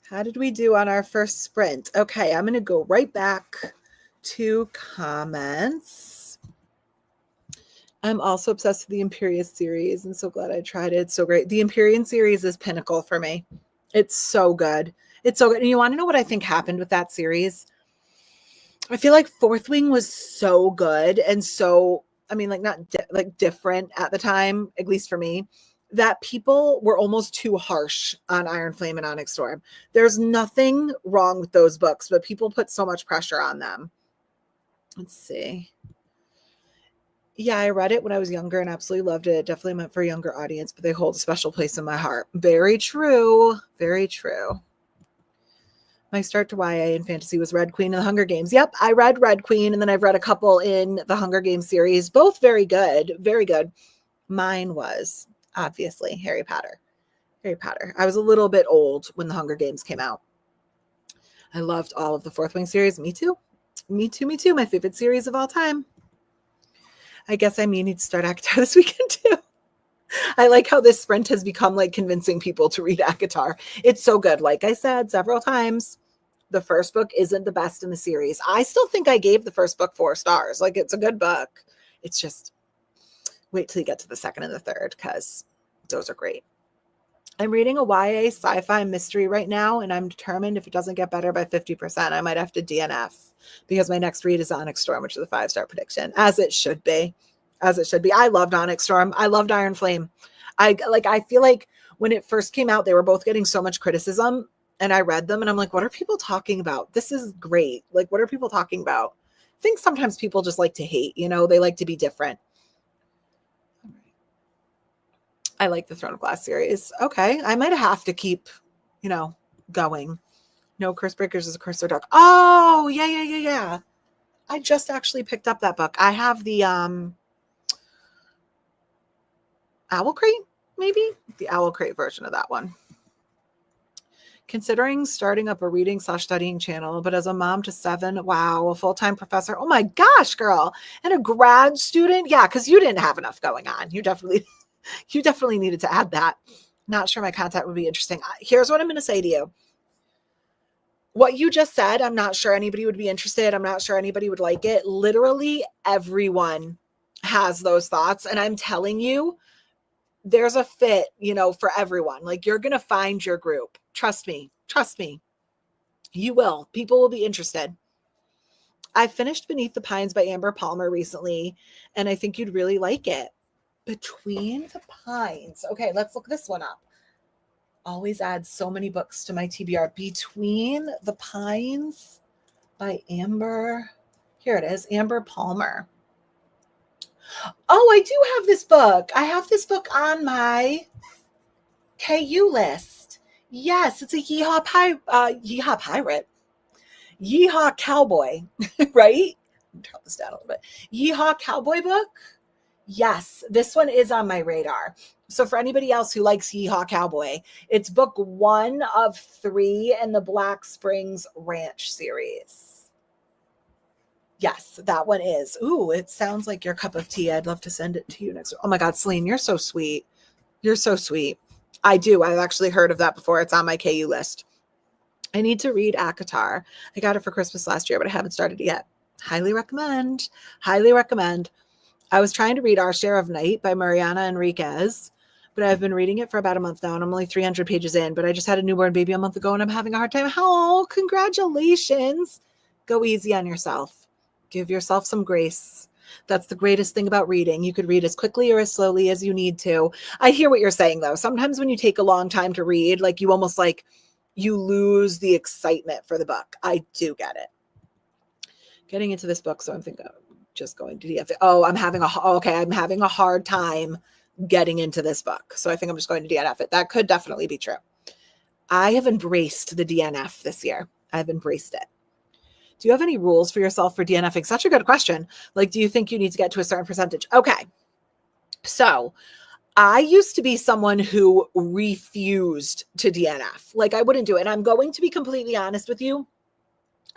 Speaker 1: How did we do on our first sprint? Okay, I'm going to go right back to comments. I'm also obsessed with the Empyrean series and so glad I tried it. It's so great. The Empyrean series is pinnacle for me. It's so good. It's so good. And you want to know what I think happened with that series? I feel like Fourth Wing was so good and so, I mean, like not like different at the time, at least for me, that people were almost too harsh on Iron Flame and Onyx Storm. There's nothing wrong with those books, but people put so much pressure on them. Let's see. Yeah, I read it when I was younger and absolutely loved it. It definitely meant for a younger audience, but they hold a special place in my heart. Very true. Very true. My start to YA and fantasy was Red Queen and the Hunger Games. Yep, I read Red Queen, and then I've read a couple in the Hunger Games series. Both very good. Very good. Mine was, obviously, Harry Potter. Harry Potter. I was a little bit old when the Hunger Games came out. I loved all of the Fourth Wing series. Me too. Me too, me too. My favorite series of all time. I guess I need to start ACOTAR this weekend too. I like how this sprint has become like convincing people to read ACOTAR. It's so good. Like I said several times, the first book isn't the best in the series. I still think I gave the first book 4 stars. Like it's a good book. It's just wait till you get to the second and the third because those are great. I'm reading a YA sci-fi mystery right now, and I'm determined if it doesn't get better by 50%, I might have to DNF because my next read is Onyx Storm, which is a 5-star prediction, as it should be. As it should be. I loved Onyx Storm. I loved Iron Flame. I feel like when it first came out, they were both getting so much criticism, and I read them, and I'm like, what are people talking about? This is great. Like, what are people talking about? I think sometimes people just like to hate, you know, they like to be different. I like the Throne of Glass series. Okay. I might have to keep, you know, going. No, Curse Breakers is a Curse of Dark. Oh, yeah. I just actually picked up that book. I have the Owl Crate, maybe? The Owl Crate version of that one. Considering starting up a reading/studying channel, but as a mom to 7, wow, a full-time professor. Oh my gosh, girl. And a grad student. Yeah, because you didn't have enough going on. You definitely needed to add that. Not sure my content would be interesting. Here's what I'm going to say to you. What you just said, I'm not sure anybody would be interested. I'm not sure anybody would like it. Literally everyone has those thoughts. And I'm telling you, there's a fit, you know, for everyone. Like you're going to find your group. Trust me. Trust me. You will. People will be interested. I finished Beneath the Pines by Amber Palmer recently, and I think you'd really like it. Between the Pines. Okay, let's look this one up. Always add so many books to my TBR. Between the Pines by Amber. Here it is, Amber Palmer. Oh, I do have this book. I have this book on my KU list. Yes, it's a Yeehaw Pirate. Yeehaw Cowboy, right? Turn this down a little bit. Yeehaw Cowboy book. Yes, this one is on my radar. So for anybody else who likes Yeehaw Cowboy, it's book 1 of 3 in the Black Springs Ranch series. Yes, that one is. Ooh, it sounds like your cup of tea. I'd love to send it to you next. Oh my God, Celine, you're so sweet. You're so sweet. I do. I've actually heard of that before. It's on my KU list. I need to read ACOTAR. I got it for Christmas last year, but I haven't started it yet. Highly recommend. Highly recommend. I was trying to read Our Share of Night by Mariana Enriquez, but I've been reading it for about a month now, and I'm only 300 pages in, but I just had a newborn baby a month ago, and I'm having a hard time. Oh, congratulations. Go easy on yourself. Give yourself some grace. That's the greatest thing about reading. You could read as quickly or as slowly as you need to. I hear what you're saying, though. Sometimes when you take a long time to read, like you almost like you lose the excitement for the book. I do get it. Getting into this book, so I'm thinking just going to DNF. Oh, I'm having a hard time getting into this book. So I think I'm just going to DNF it. That could definitely be true. I have embraced the DNF this year. I've embraced it. Do you have any rules for yourself for DNFing? Such a good question. Like, do you think you need to get to a certain percentage? Okay. So I used to be someone who refused to DNF. Like I wouldn't do it. And I'm going to be completely honest with you.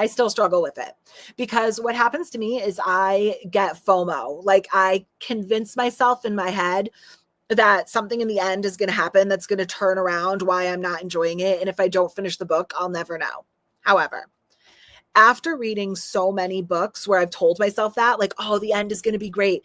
Speaker 1: I still struggle with it because what happens to me is I get FOMO. Like I convince myself in my head, that something in the end is going to happen that's going to turn around why I'm not enjoying it. And if I don't finish the book, I'll never know. However, after reading so many books where I've told myself that, like, oh, the end is going to be great,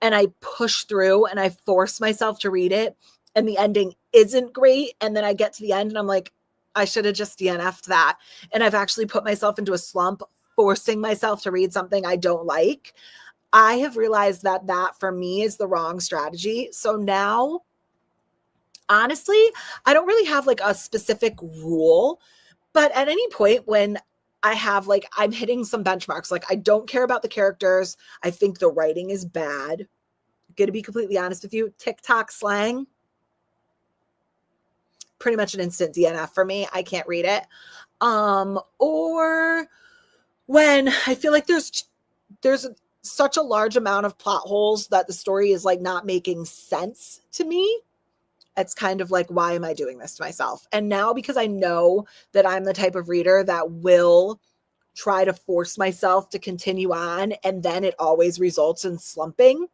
Speaker 1: and I push through and I force myself to read it, and the ending isn't great, and then I get to the end and I'm like, I should have just DNF'd that. And I've actually put myself into a slump forcing myself to read something I don't like. I have realized that that for me is the wrong strategy. So now, honestly, I don't really have like a specific rule, but at any point when I have like, I'm hitting some benchmarks, like I don't care about the characters. I think the writing is bad. Gonna be completely honest with you, TikTok slang, pretty much an instant DNF for me. I can't read it. Or when I feel like there's such a large amount of plot holes that the story is like not making sense to me. It's kind of like, why am I doing this to myself? And now, because I know that I'm the type of reader that will try to force myself to continue on, and then it always results in slumping,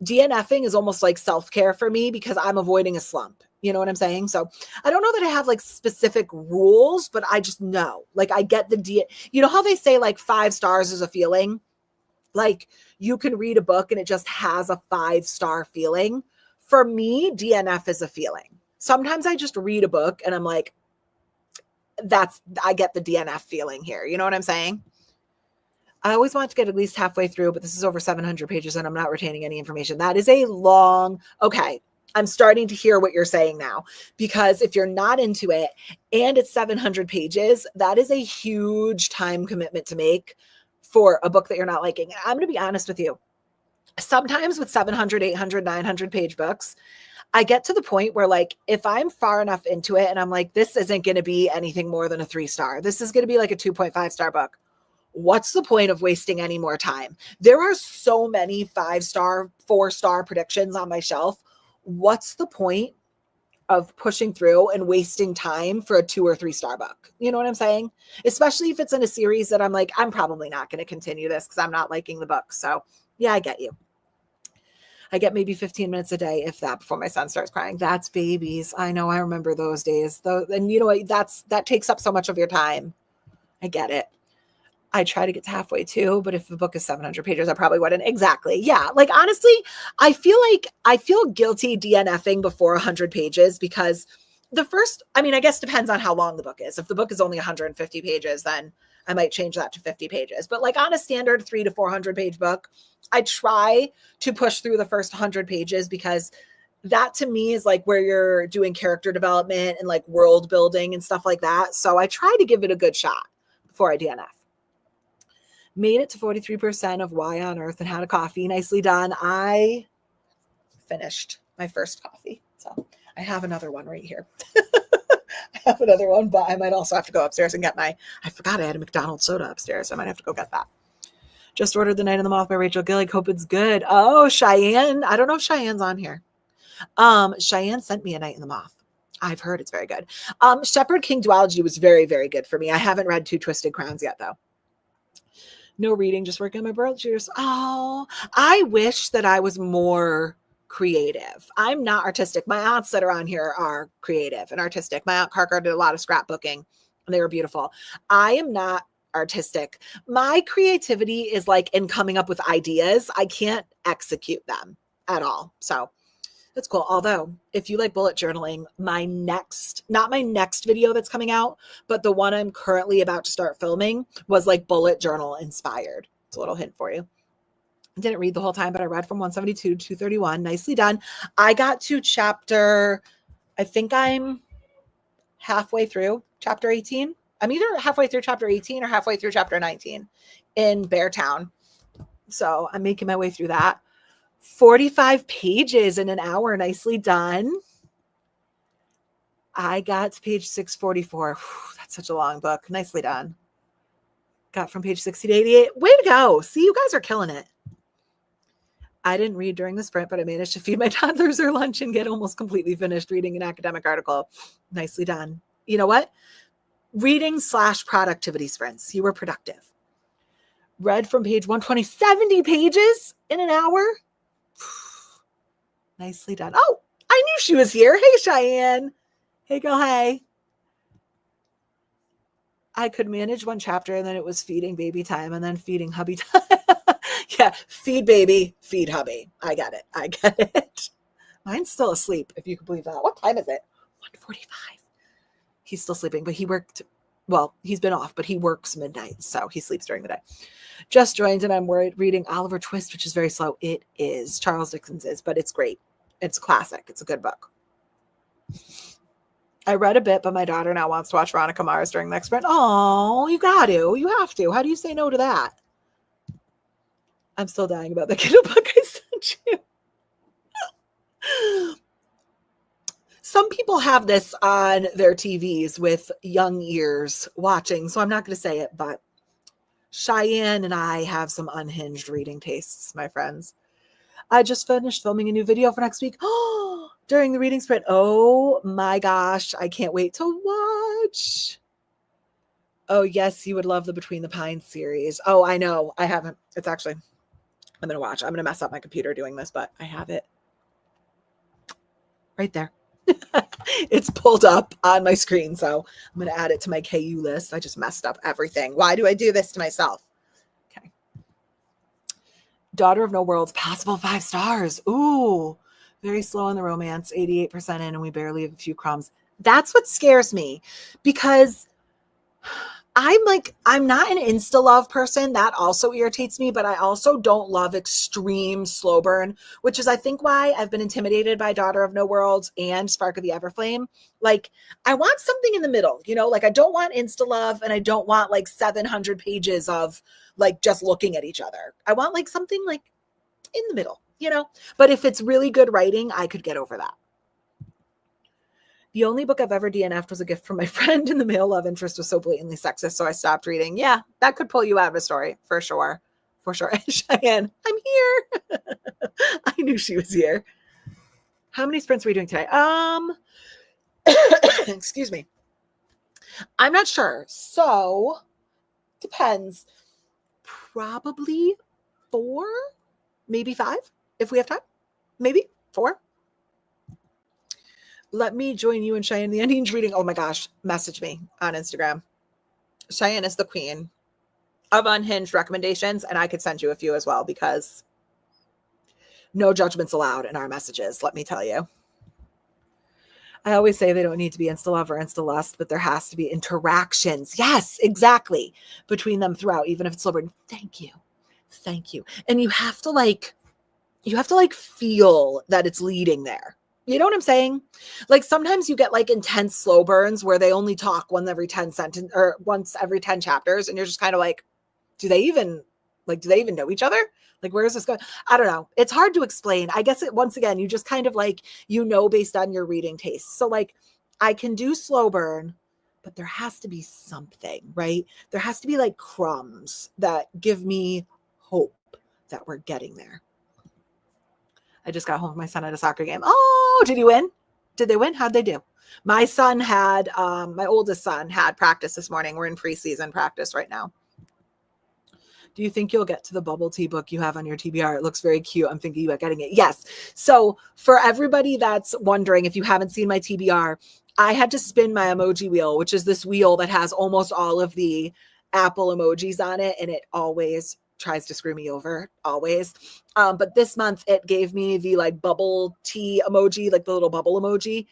Speaker 1: DNFing is almost like self-care for me because I'm avoiding a slump. You know what I'm saying? So I don't know that I have like specific rules, but I just know, like, I get you know how they say like 5 stars is a feeling? Like, you can read a book and it just has a 5-star feeling. For me, DNF is a feeling. Sometimes I just read a book and I'm like, I get the DNF feeling here. You know what I'm saying? I always want to get at least halfway through, but this is over 700 pages and I'm not retaining any information. That is a long, okay. I'm starting to hear what you're saying now, because if you're not into it and it's 700 pages, that is a huge time commitment to make for a book that you're not liking. I'm going to be honest with you. Sometimes with 700, 800, 900 page books, I get to the point where, like, if I'm far enough into it and I'm like, this isn't going to be anything more than a 3-star, this is going to be like a 2.5-star book. What's the point of wasting any more time? There are so many 5-star, 4-star predictions on my shelf. What's the point of pushing through and wasting time for a 2 or 3-star book? You know what I'm saying? Especially if it's in a series that I'm like, I'm probably not going to continue this because I'm not liking the book. So yeah, I get you. I get maybe 15 minutes a day, if that, before my son starts crying. That's babies. I know. I remember those days though. And you know what? That takes up so much of your time. I get it. I try to get to halfway too, but if the book is 700 pages, I probably wouldn't. Exactly. Yeah. Like, honestly, I feel guilty DNFing before 100 pages because I guess depends on how long the book is. If the book is only 150 pages, then I might change that to 50 pages. But like on a standard 300 to 400 page book, I try to push through the first 100 pages because that to me is like where you're doing character development and like world building and stuff like that. So I try to give it a good shot before I DNF. Made it to 43% of Why on Earth and had a coffee. Nicely done. I finished my first coffee. So I have another one right here. I have another one, but I might also have to go upstairs and get I forgot I had a McDonald's soda upstairs. I might have to go get that. Just ordered The Night of the Moth by Rachel Gillig. Hope it's good. Oh, Cheyenne. I don't know if Cheyenne's on here. Cheyenne sent me A Night in the Moth. I've heard it's very good. Shepherd King Duology was very, very good for me. I haven't read Two Twisted Crowns yet, though. No reading, just working on my brochures. Oh, I wish that I was more creative. I'm not artistic. My aunts that are on here are creative and artistic. My Aunt Carker did a lot of scrapbooking and they were beautiful. I am not artistic. My creativity is like in coming up with ideas. I can't execute them at all. So that's cool. Although if you like bullet journaling, not my next video that's coming out, but the one I'm currently about to start filming was like bullet journal inspired. It's a little hint for you. I didn't read the whole time, but I read from 172 to 231. Nicely done. I got to I think I'm halfway through chapter 18. I'm either halfway through chapter 18 or halfway through chapter 19 in Beartown. So I'm making my way through that. 45 pages in an hour. Nicely done. I got to page 644. That's such a long book. Nicely done. Got from page 60 to 88. Way to go. See, you guys are killing it. I didn't read during the sprint, but I managed to feed my toddlers their lunch and get almost completely finished reading an academic article. Nicely done. You know what? Reading / productivity sprints. You were productive. Read from page 120, 70 pages in an hour. Nicely done. Oh, I knew she was here. Hey, Cheyenne. Hey, girl. Hey. I could manage one chapter and then it was feeding baby time and then feeding hubby time. Yeah, feed baby, feed hubby. I get it. I get it. Mine's still asleep, if you can believe that. What time is it? 1:45. He's still sleeping, but he worked, well, he's been off, but he works midnight, so he sleeps during the day. Just joined and I'm reading Oliver Twist, which is very slow. It is. Charles Dickens is, but it's great. It's classic. It's a good book. I read a bit, but my daughter now wants to watch Veronica Mars during next sprint. Oh, you got to. You have to. How do you say no to that? I'm still dying about the Kindle book I sent you. Some people have this on their TVs with young ears watching, so I'm not going to say it, but Cheyenne and I have some unhinged reading tastes, my friends. I just finished filming a new video for next week. Oh, during the reading sprint. Oh my gosh. I can't wait to watch. Oh yes, you would love the Between the Pines series. Oh, I know. I haven't. It's actually, I'm going to watch. I'm going to mess up my computer doing this, but I have it right there. It's pulled up on my screen. So I'm going to add it to my KU list. I just messed up everything. Why do I do this to myself? Okay. Daughter of No Worlds, passable 5 stars. Ooh, very slow in the romance, 88% in, and we barely have a few crumbs. That's what scares me because I'm not an insta love person. That also irritates me, but I also don't love extreme slow burn, which is, I think, why I've been intimidated by Daughter of No Worlds and Spark of the Everflame. Like, I want something in the middle, like I don't want insta love and I don't want like 700 pages of like just looking at each other. I want like something like in the middle, but if it's really good writing, I could get over that. The only book I've ever DNF'd was a gift from my friend, and the male love interest was so blatantly sexist, so I stopped reading. Yeah, that could pull you out of a story, for sure. For sure. Cheyenne, I'm here. I knew she was here. How many sprints are we doing today? Excuse me. I'm not sure. So, depends. Probably 4, maybe 5, if we have time. Maybe 4. Let me join you and Cheyenne in the Unhinged reading. Oh my gosh, message me on Instagram. Cheyenne is the queen of unhinged recommendations, and I could send you a few as well because no judgments allowed in our messages, let me tell you. I always say they don't need to be insta love or insta lust, but there has to be interactions. Yes, exactly. Between them throughout, even if it's slow burn. Thank you. Thank you. And you have to feel that it's leading there. You know what I'm saying? Like sometimes you get like intense slow burns where they only talk once every 10 chapters. And you're just kind of like, do they even know each other? Like, where is this going? I don't know. It's hard to explain. I guess once again, you just kind of like, based on your reading tastes. So like I can do slow burn, but there has to be something, right? There has to be like crumbs that give me hope that we're getting there. I just got home with my son at a soccer game. Oh, did he win? Did they win? How'd they do? My son had, my oldest son had practice this morning. We're in preseason practice right now. Do you think you'll get to the bubble tea book you have on your TBR? It looks very cute. I'm thinking about getting it. Yes. So for everybody that's wondering, if you haven't seen my TBR, I had to spin my emoji wheel, which is this wheel that has almost all of the Apple emojis on it. And it always tries to screw me over, always. But this month it gave me the like bubble tea emoji, like the little bubble emoji.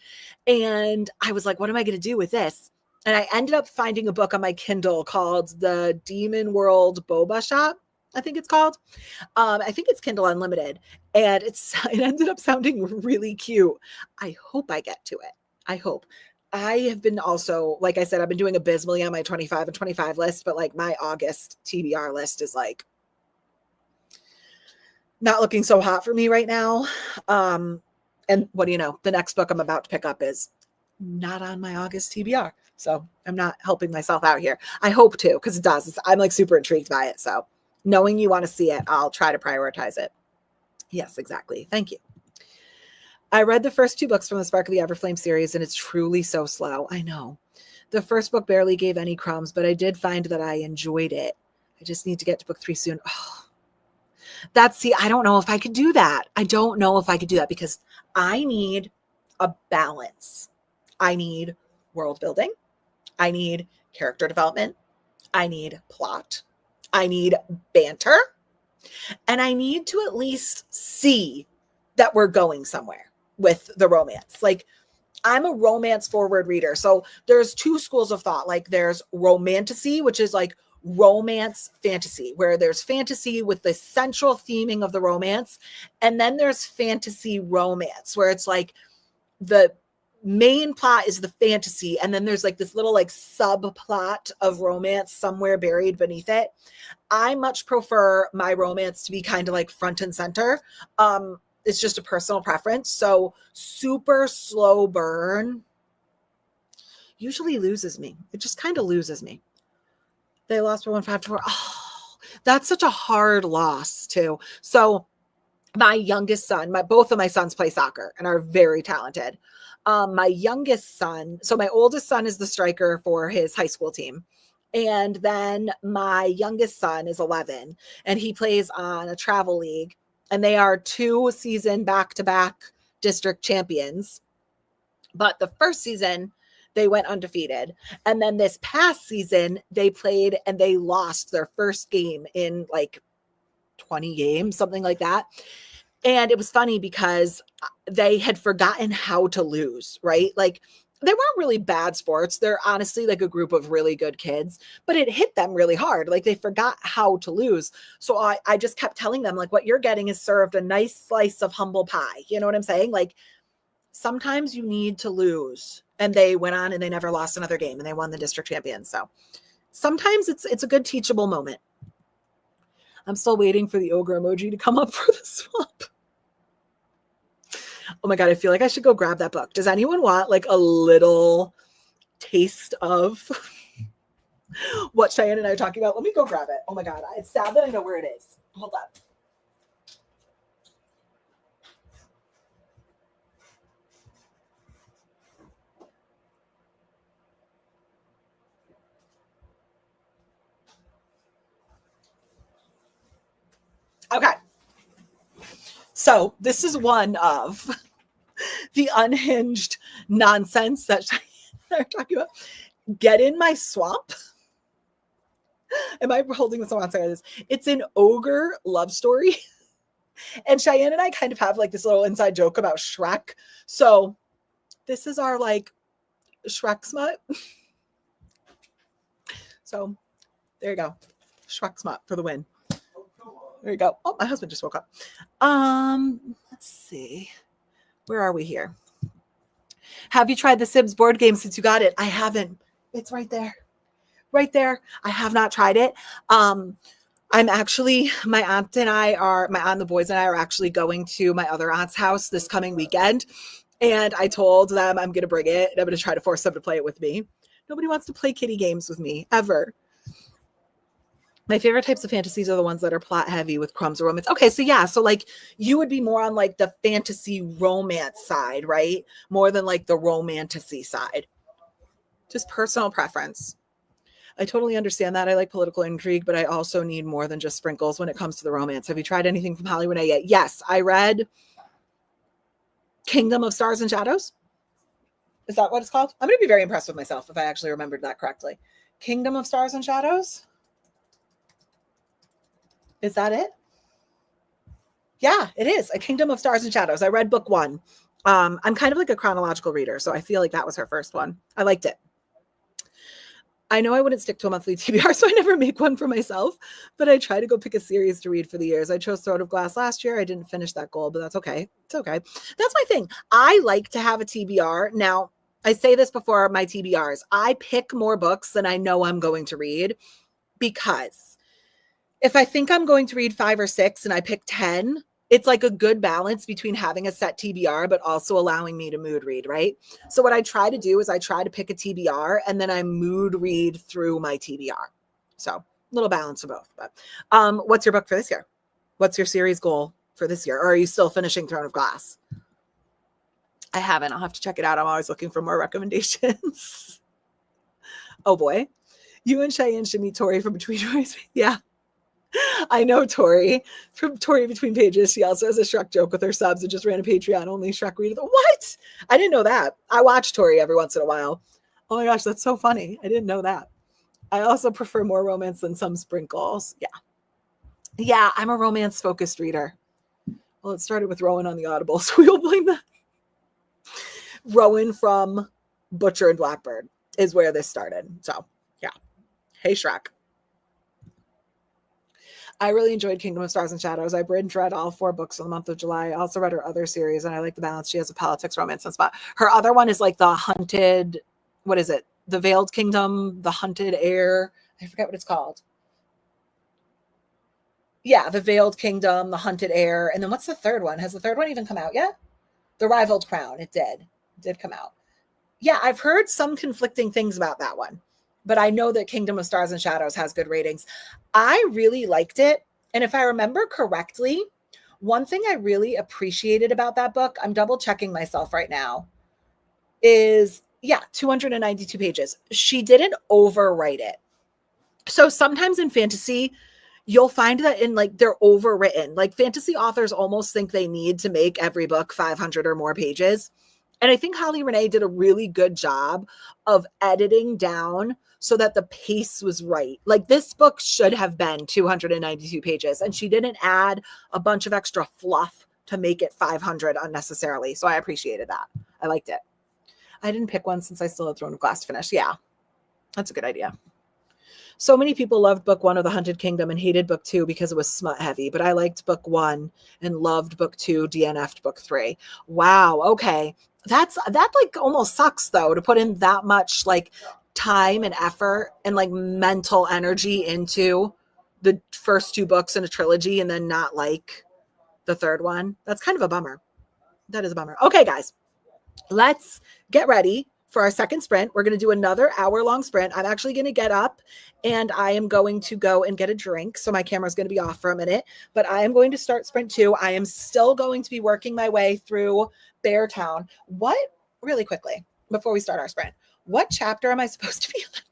Speaker 1: And I was like, what am I going to do with this? And I ended up finding a book on my Kindle called The Demon World Boba Shop, I think it's called. I think it's Kindle Unlimited. And it ended up sounding really cute. I hope I get to it. I hope. I have been also, like I said, I've been doing abysmally on my 25 and 25 list, but like my August TBR list is like not looking so hot for me right now. And what do you know? The next book I'm about to pick up is not on my August TBR. So I'm not helping myself out here. I hope to, because it does. I'm like super intrigued by it. So knowing you want to see it, I'll try to prioritize it. Yes, exactly. Thank you. I read the first 2 books from the Spark of the Everflame series, and it's truly so slow. I know. The first book barely gave any crumbs, but I did find that I enjoyed it. I just need to get to book 3 soon. Oh. I don't know if I could do that. I don't know if I could do that because I need a balance. I need world building. I need character development. I need plot. I need banter. And I need to at least see that we're going somewhere with the romance. Like, I'm a romance forward reader. So there's two schools of thought. Like, there's romantasy, which is like romance fantasy, where there's fantasy with the central theming of the romance. And then there's fantasy romance, where it's like the main plot is the fantasy, and then there's like this little like subplot of romance somewhere buried beneath it. I much prefer my romance to be kind of like front and center. It's just a personal preference. So super slow burn usually loses me. It just kind of loses me. They lost by 1-5-4. Oh, that's such a hard loss too. So my youngest son, both of my sons play soccer and are very talented. My youngest son, so my oldest son is the striker for his high school team. And then my youngest son is 11 and he plays on a travel league, and they are 2-season back-to-back district champions. But the first season they went undefeated. And then this past season they played and they lost their first game in like 20 games, something like that. And it was funny because they had forgotten how to lose, right? Like, they weren't really bad sports. They're honestly like a group of really good kids, but it hit them really hard. Like, they forgot how to lose. So I just kept telling them, like, what you're getting is served a nice slice of humble pie. You know what I'm saying? Like, sometimes you need to lose. And they went on and they never lost another game and they won the district champions. So sometimes it's a good teachable moment. I'm still waiting for the ogre emoji to come up for the swap. Oh my God, I feel like I should go grab that book. Does anyone want like a little taste of what Cheyenne and I are talking about? Let me go grab it. Oh my God, it's sad that I know where it is. Hold on. Okay. So this is one of the unhinged nonsense that Cheyenne and I are talking about. Get in my swamp. Am I holding this on? It's an ogre love story. And Cheyenne and I kind of have like this little inside joke about Shrek. So this is our like Shrek smut. So there you go. Shrek smut for the win. There you go. Oh, my husband just woke up. Let's see. Where are we here? Have you tried the Sims board game since you got it? I haven't. It's right there. Right there. I have not tried it. I'm actually, my aunt, the boys and I are actually going to my other aunt's house this coming weekend. And I told them I'm going to bring it and I'm going to try to force them to play it with me. Nobody wants to play kitty games with me ever. My favorite types of fantasies are the ones that are plot heavy with crumbs of romance. Okay, so yeah, so like you would be more on like the fantasy romance side, right? More than like the romantasy side. Just personal preference. I totally understand that. I like political intrigue, but I also need more than just sprinkles when it comes to the romance. Have you tried anything from Holly Renee yet? Yes, I read Kingdom of Stars and Shadows. Is that what it's called? I'm going to be very impressed with myself if I actually remembered that correctly. Kingdom of Stars and Shadows? Is that it? Yeah, it is. A Kingdom of Stars and Shadows. I read book 1. I'm kind of like a chronological reader, so I feel like that was her first one. I liked it. I know I wouldn't stick to a monthly TBR, so I never make one for myself, but I try to go pick a series to read for the years. I chose Throne of Glass last year. I didn't finish that goal, but that's okay. It's okay. That's my thing. I like to have a TBR. Now, I say this before my TBRs. I pick more books than I know I'm going to read, because if I think I'm going to read 5 or 6 and I pick 10, it's like a good balance between having a set TBR, but also allowing me to mood read, right? So what I try to do is I try to pick a TBR and then I mood read through my TBR. So a little balance of both. But what's your book for this year? What's your series goal for this year? Or are you still finishing Throne of Glass? I haven't. I'll have to check it out. I'm always looking for more recommendations. Oh boy. You and Cheyenne should meet Tori from Between Joys. Yeah. I know Tori from Tori Between Pages. She also has a Shrek joke with her subs and just ran a Patreon only Shrek read. What? I didn't know that. I watch Tori every once in a while. Oh my gosh, that's so funny. I didn't know that. I also prefer more romance than some sprinkles. Yeah. Yeah, I'm a romance focused reader. Well, it started with Rowan on the Audible, so we'll blame that. Rowan from Butcher and Blackbird is where this started. So, yeah. Hey, Shrek. I really enjoyed Kingdom of Stars and Shadows. I read all 4 books in the month of July. I also read her other series, and I like the balance. She has a politics, romance, and spot. Her other one is like the Hunted, what is it? The Veiled Kingdom, the Hunted Heir. I forget what it's called. Yeah, the Veiled Kingdom, the Hunted Heir. And then what's the third one? Has the third one even come out yet? The Rivaled Crown. It did come out. Yeah, I've heard some conflicting things about that one, but I know that Kingdom of Stars and Shadows has good ratings. I really liked it. And if I remember correctly, one thing I really appreciated about that book, I'm double checking myself right now, is 292 pages. She didn't overwrite it. So sometimes in fantasy, you'll find that in like they're overwritten. Like fantasy authors almost think they need to make every book 500 or more pages. And I think Holly Renee did a really good job of editing down so that the pace was right. Like this book should have been 292 pages, and she didn't add a bunch of extra fluff to make it 500 unnecessarily. So I appreciated that. I liked it. I didn't pick one since I still had Throne of Glass to finish. Yeah, that's a good idea. So many people loved book 1 of The Hunted Kingdom and hated book 2 because it was smut heavy, but I liked book 1 and loved book 2, DNF'd book 3. Wow. Okay. That like almost sucks though, to put in that much like time and effort and like mental energy into the first 2 books in a trilogy and then not like the third one. That's kind of a bummer. That is a bummer. Okay, guys, let's get ready for our second sprint. We're going to do another hour-long sprint. I'm actually going to get up and I am going to go and get a drink. So my camera is going to be off for a minute, but I am going to start sprint 2. I am still going to be working my way through Beartown. Really quickly, before we start our sprint, what chapter am I supposed to be on?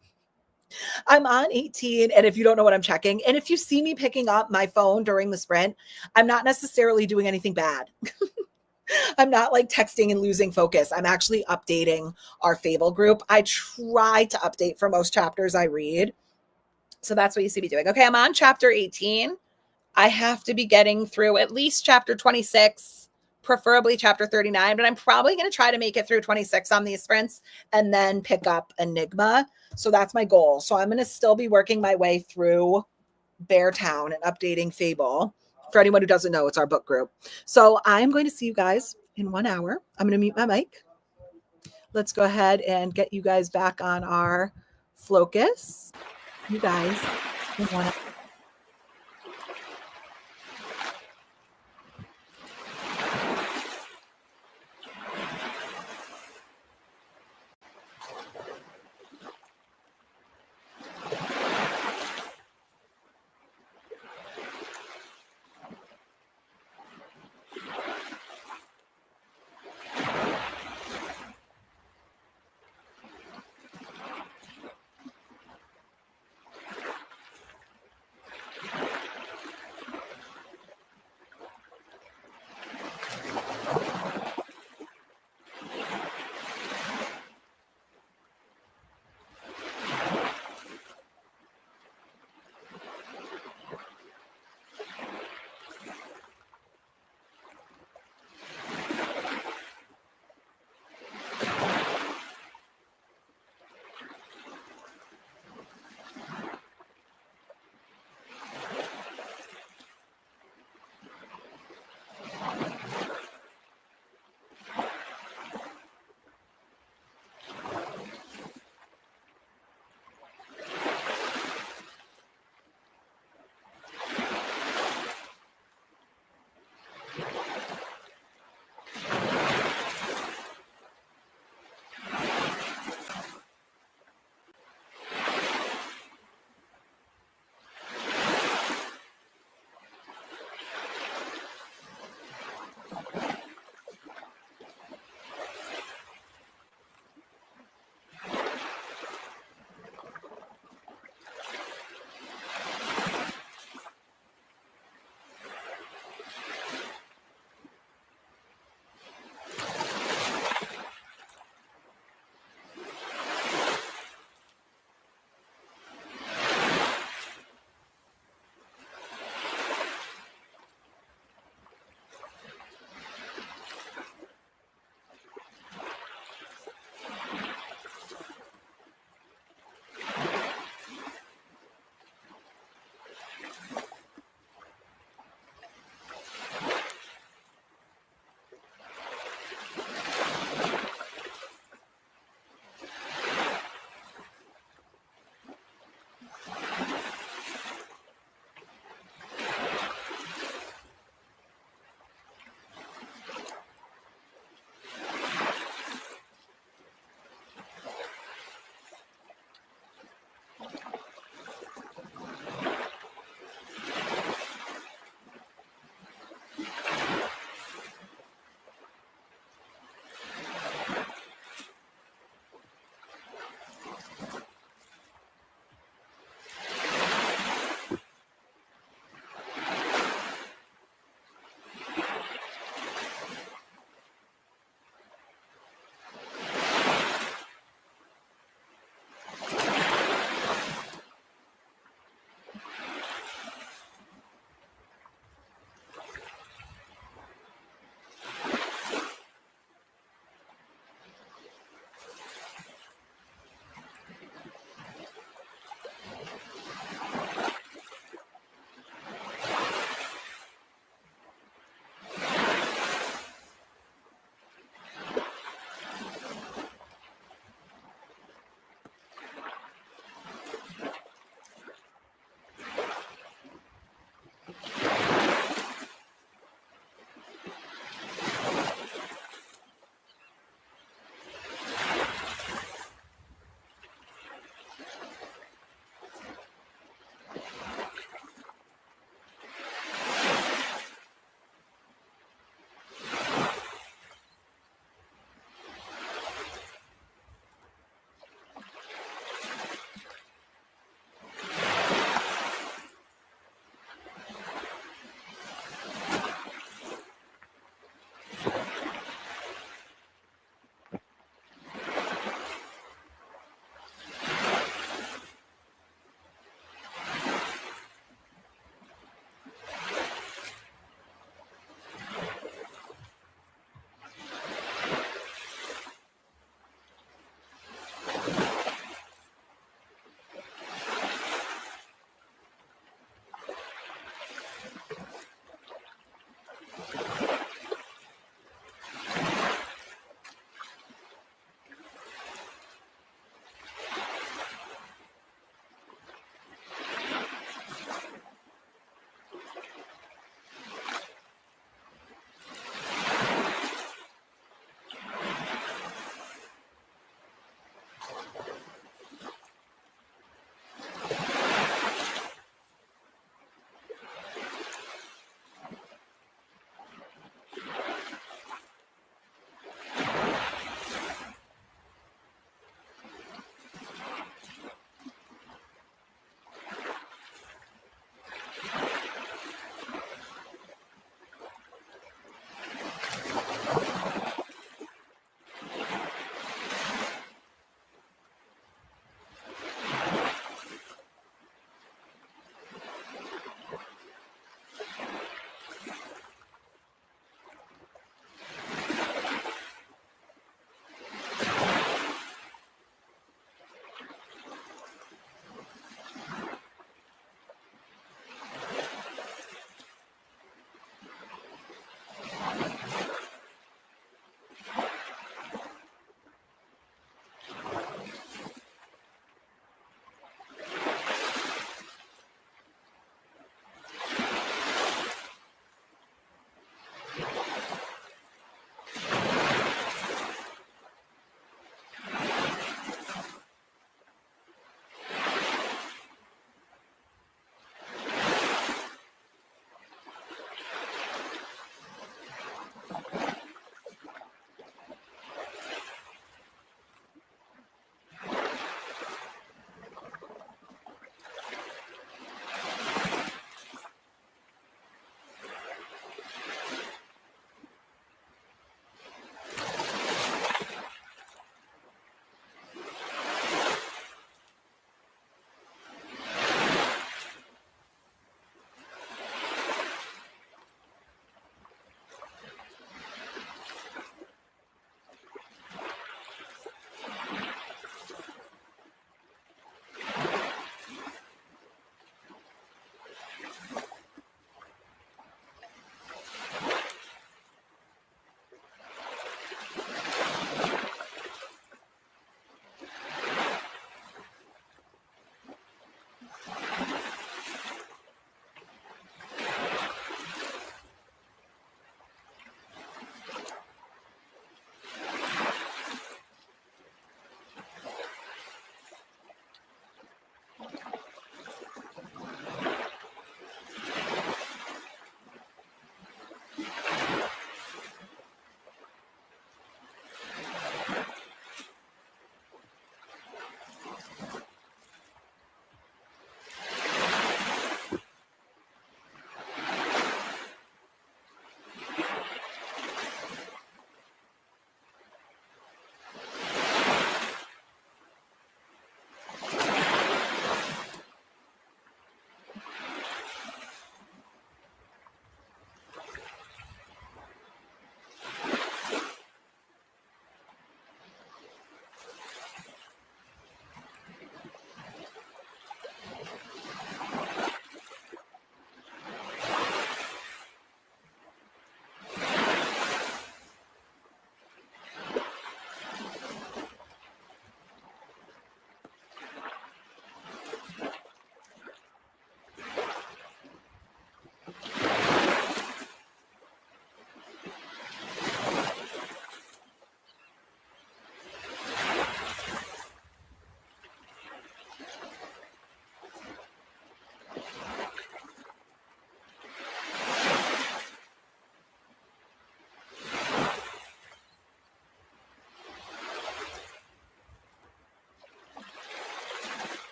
Speaker 1: I'm on 18. And if you don't know what I'm checking, and if you see me picking up my phone during the sprint, I'm not necessarily doing anything bad. I'm not like texting and losing focus. I'm actually updating our Fable group. I try to update for most chapters I read. So that's what you see me doing. Okay, I'm on chapter 18. I have to be getting through at least chapter 26, preferably chapter 39, but I'm probably going to try to make it through 26 on these sprints and then pick up Enigma. So that's my goal. So I'm going to still be working my way through Beartown and updating Fable. For anyone who doesn't know, it's our book group. So I'm going to see you guys in 1 hour. I'm going to mute my mic. Let's go ahead and get you guys back on our Flocus. You guys in 1 hour.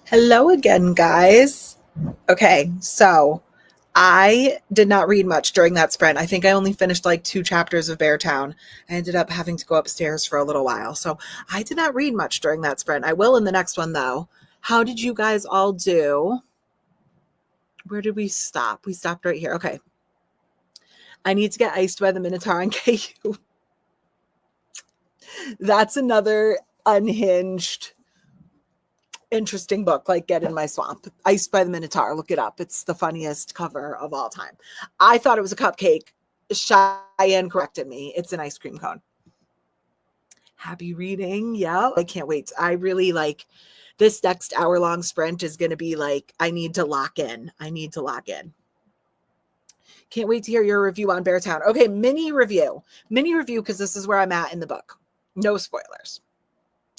Speaker 1: Hello again, guys. Okay, so I did not read much during that sprint. I think I only finished like 2 chapters of Beartown. I ended up having to go upstairs for a little while. So I did not read much during that sprint. I will in the next one, though. How did you guys all do? Where did we stop? We stopped right here. Okay. I need to get iced by the Minotaur on KU. That's another unhinged, interesting book, like Get in My Swamp. Iced by the Minotaur. Look it up. It's the funniest cover of all time. I thought it was a cupcake. Cheyenne corrected me. It's an ice cream cone. Happy reading. Yeah, I can't wait. I really like this next hour-long sprint is going to be like, I need to lock in. Can't wait to hear your review on Beartown. Okay, mini review because this is where I'm at in the book. No spoilers.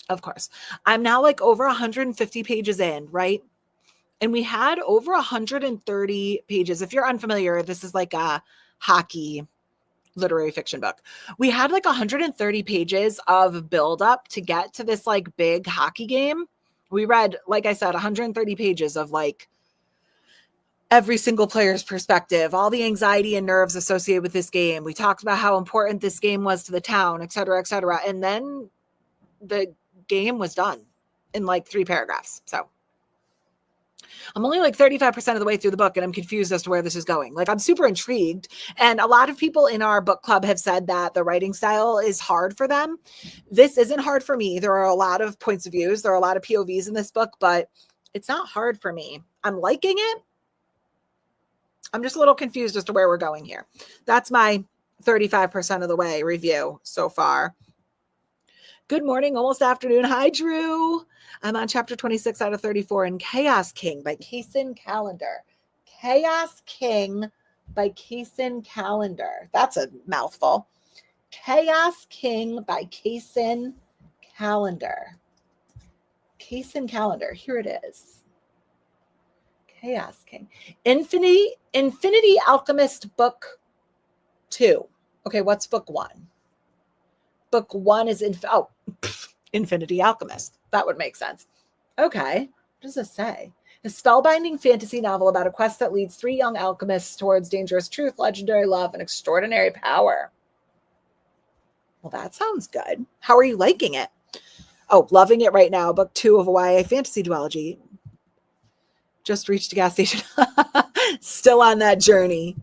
Speaker 1: Of course. I'm now like over 150 pages in, right? And we had over 130 pages. If you're unfamiliar, this is like a hockey literary fiction book. We had like 130 pages of buildup to get to this like big hockey game. We read, like I said, 130 pages of like every single player's perspective, all the anxiety and nerves associated with this game. We talked about how important this game was to the town, et cetera, et cetera. And then the game was done in like 3 paragraphs. So I'm only like 35% of the way through the book and I'm confused as to where this is going. Like I'm super intrigued. And a lot of people in our book club have said that the writing style is hard for them. This isn't hard for me. There are a lot of points of views. There are a lot of POVs in this book, but it's not hard for me. I'm liking it. I'm just a little confused as to where we're going here. That's my 35% of the way review so far. Good morning, almost afternoon. Hi, Drew. I'm on chapter 26 out of 34 in Chaos King by Kaysen Callender. Chaos King by Kaysen Callender. That's a mouthful. Chaos King by Kaysen Callender. Kaysen Callender. Here it is. Chaos King. Infinity Alchemist Book 2. Okay, what's book 1? Book 1 is Infinity Alchemist. That would make sense. Okay. What does this say? A spellbinding fantasy novel about a quest that leads 3 young alchemists towards dangerous truth, legendary love, and extraordinary power. Well, that sounds good. How are you liking it? Oh, loving it right now. Book 2 of a YA fantasy duology. Just reached a gas station. Still on that journey.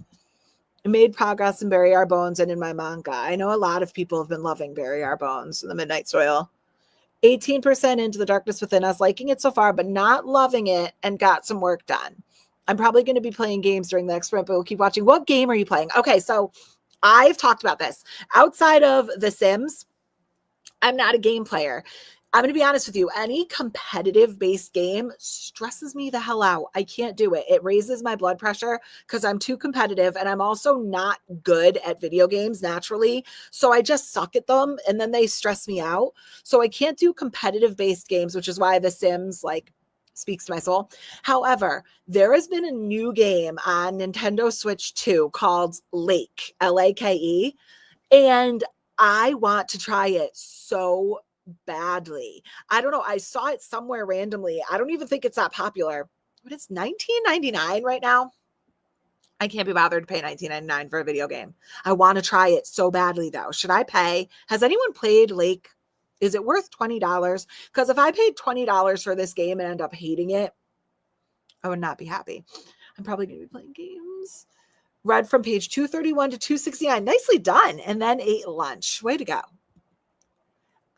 Speaker 1: I made progress in Bury Our Bones and in my manga. I know a lot of people have been loving Bury Our Bones and the Midnight Soil. 18% into The Darkness Within Us, liking it so far, but not loving it and got some work done. I'm probably going to be playing games during the next sprint, but we'll keep watching. What game are you playing? Okay, so I've talked about this. Outside of The Sims, I'm not a game player. I'm going to be honest with you. Any competitive-based game stresses me the hell out. I can't do it. It raises my blood pressure because I'm too competitive, and I'm also not good at video games naturally. So I just suck at them, and then they stress me out. So I can't do competitive-based games, which is why The Sims, like, speaks to my soul. However, there has been a new game on Nintendo Switch 2 called Lake, Lake, and I want to try it so badly. I don't know. I saw it somewhere randomly. I don't even think it's that popular, but it's $19.99 right now. I can't be bothered to pay $19.99 for a video game. I want to try it so badly though. Should I pay? Has anyone played Lake? Is it worth $20? Because if I paid $20 for this game and end up hating it, I would not be happy. I'm probably going to be playing games. Read from page 231 to 269. Nicely done. And then ate lunch. Way to go.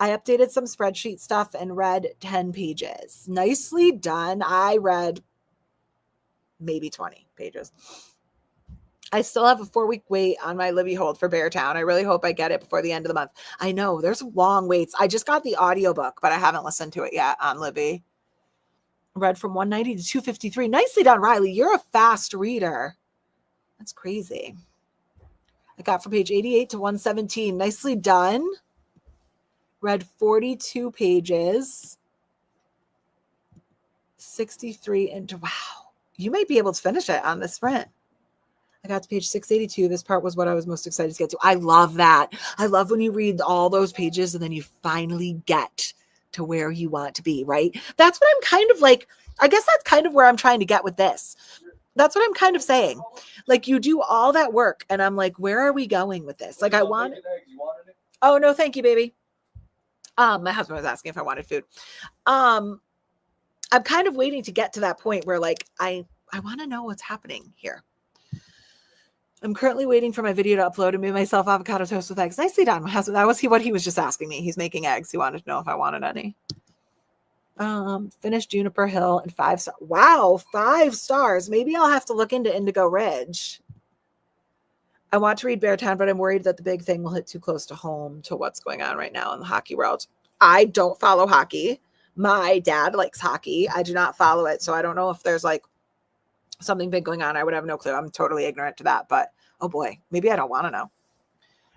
Speaker 1: I updated some spreadsheet stuff and read 10 pages. Nicely done. I read maybe 20 pages. I still have a 4-week wait on my Libby hold for Beartown. I really hope I get it before the end of the month. I know there's long waits. I just got the audiobook, but I haven't listened to it yet on Libby. Read from 190 to 253. Nicely done, Riley. You're a fast reader. That's crazy. I got from page 88 to 117. Nicely done. Read 42 pages. 63 into, wow. You might be able to finish it on the sprint. I got to page 682. This part was what I was most excited to get to. I love that. I love when you read all those pages and then you finally get to where you want to be, right? That's what I'm kind of like. I guess that's kind of where I'm trying to get with this. That's what I'm kind of saying. Like, you do all that work, and I'm like, where are we going with this? Like, I want. Oh no, thank you, baby. My husband was asking if I wanted food. I'm kind of waiting to get to that point where, like, I want to know what's happening here. I'm currently waiting for my video to upload and made myself avocado toast with eggs. Nicely done, my husband. That was what he was just asking me. He's making eggs. He wanted to know if I wanted any. Finished Juniper Hill and 5 stars. Wow, 5 stars. Maybe I'll have to look into Indigo Ridge. I want to read Beartown, but I'm worried that the big thing will hit too close to home to what's going on right now in the hockey world. I don't follow hockey. My dad likes hockey. I do not follow it, so I don't know if there's like something big going on. I would have no clue. I'm totally ignorant to that, but oh boy, maybe I don't want to know.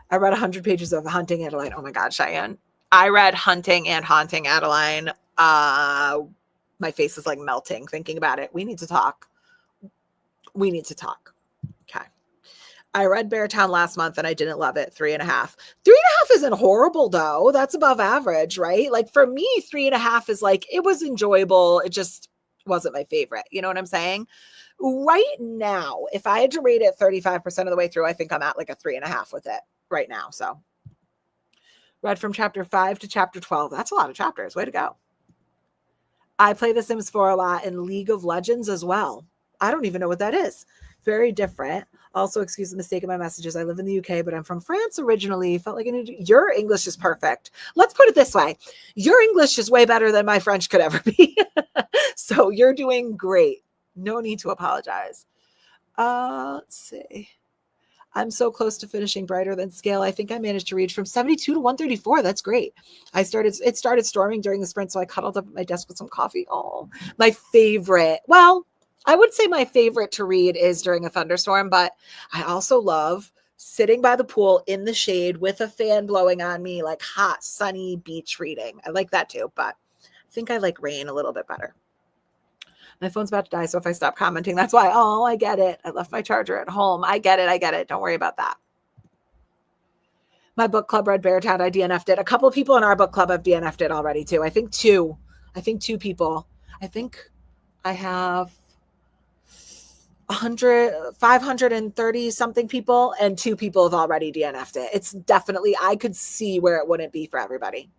Speaker 1: I read 100 pages of Hunting Adeline. Oh my God, Cheyenne. I read Hunting and Haunting Adeline. My face is like melting thinking about it. We need to talk. Okay. I read Beartown last month and I didn't love it. 3.5. 3.5 isn't horrible though. That's above average, right? Like for me, 3.5 is like, it was enjoyable. It just wasn't my favorite. You know what I'm saying? Right now, if I had to rate it 35% of the way through, I think I'm at like a 3.5 with it right now. So read from chapter 5 to chapter 12. That's a lot of chapters. Way to go. I play The Sims 4 a lot and League of Legends as well. I don't even know what that is. Very different. Also, excuse the mistake in my messages. I live in the UK, but I'm from France originally. Felt like your English is perfect. Let's put it this way. Your English is way better than my French could ever be. So you're doing great. No need to apologize. Let's see. I'm so close to finishing Brighter Than Scale. I think I managed to reach from 72 to 134. That's great. It started storming during the sprint, so I cuddled up at my desk with some coffee. Oh, my favorite. Well, I would say my favorite to read is during a thunderstorm, but I also love sitting by the pool in the shade with a fan blowing on me, like hot, sunny beach reading. I like that too, but I think I like rain a little bit better. My phone's about to die, so if I stop commenting, that's why. Oh, I get it. I left my charger at home. I get it. Don't worry about that. My book club read Beartown. I DNF'd it. A couple of people in our book club have DNF'd it already too. I think two people. I think I have 530 something people, and 2 people have already DNF'd it. It's definitely, I could see where it wouldn't be for everybody.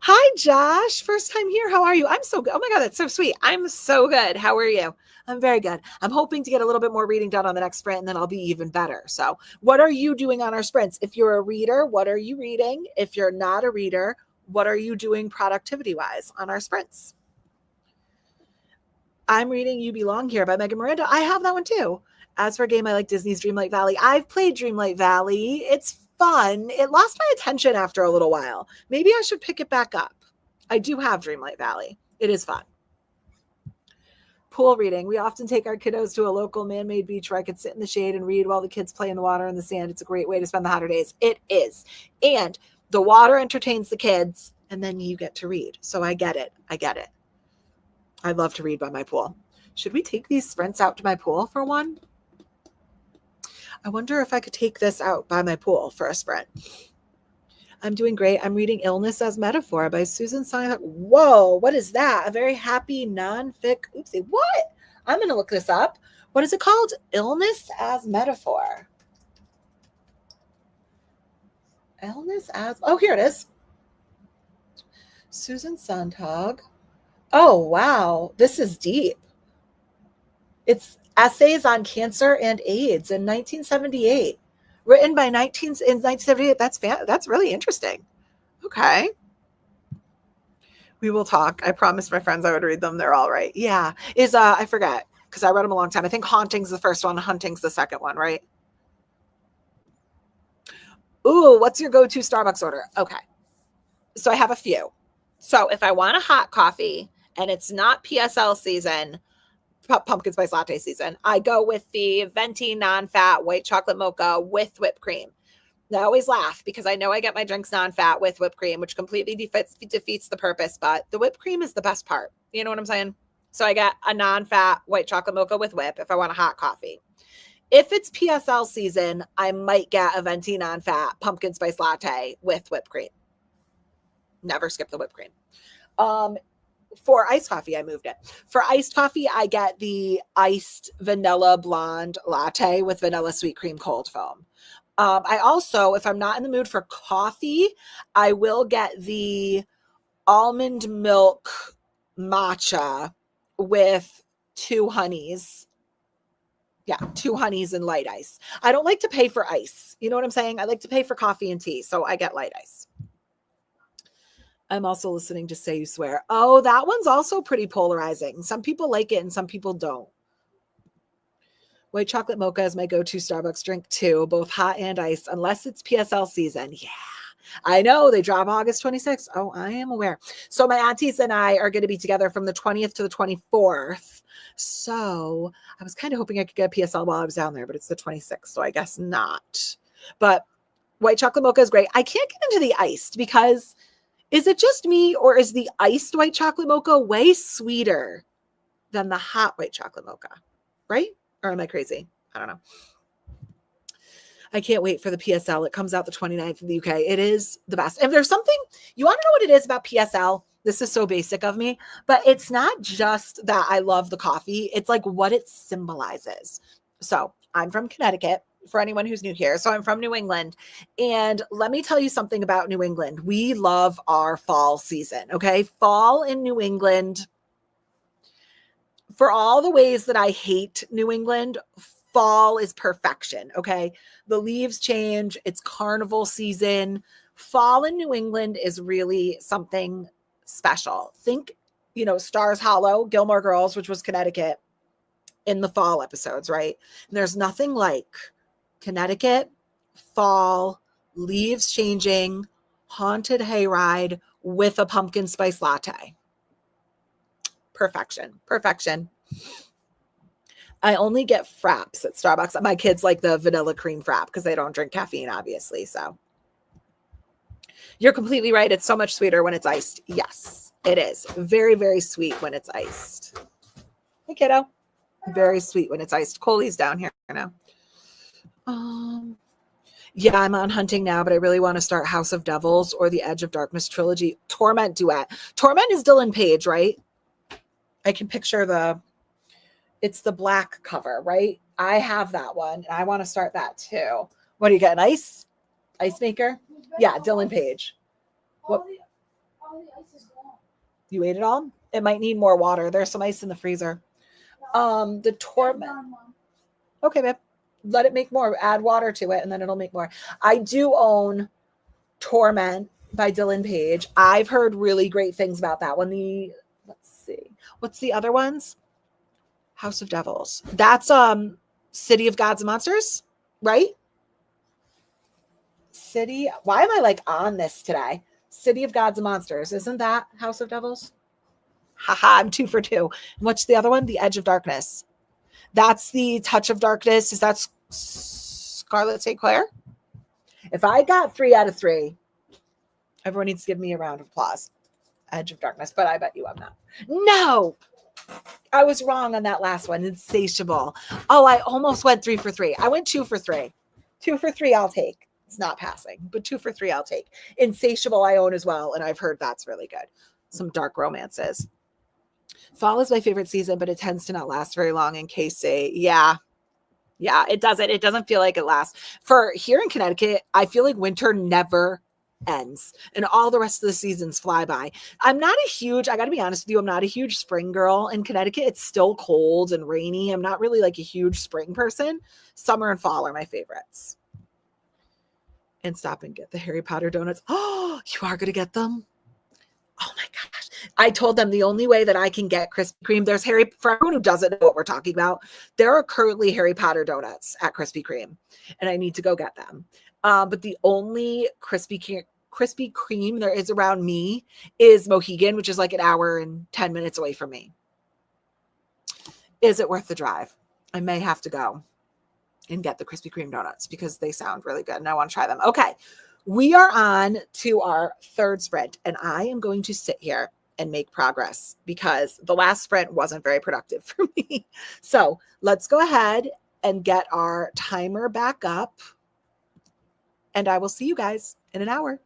Speaker 1: Hi, Josh. First time here. How are you? I'm so good. Oh my God, that's so sweet. I'm so good. How are you? I'm very good. I'm hoping to get a little bit more reading done on the next sprint, and then I'll be even better. So what are you doing on our sprints? If you're a reader, what are you reading? If you're not a reader, what are you doing productivity-wise on our sprints? I'm reading You Belong Here by Megan Miranda. I have that one too. As for a game, I like Disney's Dreamlight Valley. I've played Dreamlight Valley. It's fun. It lost my attention after a little while. Maybe I should pick it back up. I do have Dreamlight Valley. It is fun. Pool reading. We often take our kiddos to a local man-made beach where I could sit in the shade and read while the kids play in the water and the sand. It's a great way to spend the hotter days. It is. And the water entertains the kids, and then you get to read. So I get it. I love to read by my pool. Should we take these sprints out to my pool for one? I wonder if I could take this out by my pool for a sprint. I'm doing great. I'm reading Illness as Metaphor by Susan Sontag. Whoa, what is that? A very happy non-fic. Oopsie, what? I'm going to look this up. What is it called? Illness as Metaphor. Illness as, oh, here it is. Susan Sontag. Oh, wow. This is deep. It's Essays on Cancer and AIDS in 1978. Written by in 1978. That's really interesting. Okay. We will talk. I promised my friends I would read them. They're all right. Yeah. I forget because I read them a long time. I think Haunting's the first one. Hunting's the second one, right? Ooh, what's your go-to Starbucks order? Okay. So I have a few. So if I want a hot coffee and it's not PSL season, pumpkin spice latte season, I go with the venti non-fat white chocolate mocha with whipped cream. I always laugh because I know I get my drinks non-fat with whipped cream, which completely defeats the purpose, but the whipped cream is the best part. You know what I'm saying? So I get a non-fat white chocolate mocha with whip if I want a hot coffee. If it's PSL season, I might get a venti non-fat pumpkin spice latte with whipped cream. Never skip the whipped cream. For iced coffee, I moved it. For iced coffee, I get the iced vanilla blonde latte with vanilla sweet cream cold foam. I also, if I'm not in the mood for coffee, I will get the almond milk matcha with 2 honeys. Yeah, 2 honeys and light ice. I don't like to pay for ice. You know what I'm saying? I like to pay for coffee and tea, so I get light ice. I'm also listening to Say You Swear. Oh, that one's also pretty polarizing. Some people like it and some people don't. White chocolate mocha is my go-to Starbucks drink too, both hot and iced, unless it's PSL season. Yeah, I know they drop August 26th. Oh, I am aware. So my aunties and I are going to be together from the 20th to the 24th. So I was kind of hoping I could get a PSL while I was down there, but it's the 26th, so I guess not. But white chocolate mocha is great. I can't get into the iced because is it just me or is the iced white chocolate mocha way sweeter than the hot white chocolate mocha? Right? Or am I crazy? I don't know. I can't wait for the PSL. It comes out the 29th in the UK. It is the best. If there's something, you want to know what it is about PSL? This is so basic of me, but it's not just that I love the coffee. It's like what it symbolizes. So I'm from Connecticut, for anyone who's new here. So I'm from New England. And let me tell you something about New England. We love our fall season, okay? Fall in New England, for all the ways that I hate New England, fall is perfection, okay? The leaves change. It's carnival season. Fall in New England is really something special. Think, Stars Hollow, Gilmore Girls, which was Connecticut in the fall episodes, right? And there's nothing like Connecticut, fall, leaves changing, haunted hayride with a pumpkin spice latte. Perfection. I only get fraps at Starbucks. My kids like the vanilla cream frap because they don't drink caffeine, obviously. So you're completely right. It's so much sweeter when it's iced. Yes, it is. Very, very sweet when it's iced. Hey, kiddo. Very sweet when it's iced. Coley's down here now. Yeah, I'm on hunting now, but I really want to start House of Devils or the Edge of Darkness trilogy. Torment duet. Torment is Dylan Page, right? I can picture it's the black cover, right? I have that one, and I want to start that too. What do you get? An ice maker? Yeah, Dylan Page. What? All the ice is gone. You ate it all? It might need more water. There's some ice in the freezer. The Torment. Okay, babe. Let it make more. Add water to it, and then it'll make more. I do own Torment by Dylan Page. I've heard really great things about that one. Let's see. What's the other ones? House of Devils. That's City of Gods and Monsters, right? Why am I like on this today? City of Gods and Monsters. Isn't that House of Devils? Haha, I'm 2 for 2. And what's the other one? The Edge of Darkness. That's the Touch of Darkness. Is that Scarlet St. Clair? If I got 3 out of 3, everyone needs to give me a round of applause. Edge of Darkness, but I bet you I'm not. No, I was wrong on that last one. Insatiable. Oh, I almost went 3 for 3. I went 2 for 3. 2 for 3 I'll take. It's not passing, but 2 for 3 I'll take. Insatiable I own as well, and I've heard that's really good. Some dark romances. Fall is my favorite season, but it tends to not last very long in KC. Yeah, it doesn't. It doesn't feel like it lasts. For here in Connecticut, I feel like winter never ends and all the rest of the seasons fly by. I got to be honest with you, I'm not a huge spring girl in Connecticut. It's still cold and rainy. I'm not really like a huge spring person. Summer and fall are my favorites. And stop and get the Harry Potter donuts. Oh, you are going to get them? Oh my gosh. I told them the only way that I can get Krispy Kreme, for everyone who doesn't know what we're talking about, there are currently Harry Potter donuts at Krispy Kreme, and I need to go get them. But the only Krispy Kreme there is around me is Mohegan, which is like an hour and 10 minutes away from me. Is it worth the drive? I may have to go and get the Krispy Kreme donuts because they sound really good and I want to try them. Okay. We are on to our third sprint, and I am going to sit here and make progress because the last sprint wasn't very productive for me. So let's go ahead and get our timer back up, and I will see you guys in an hour.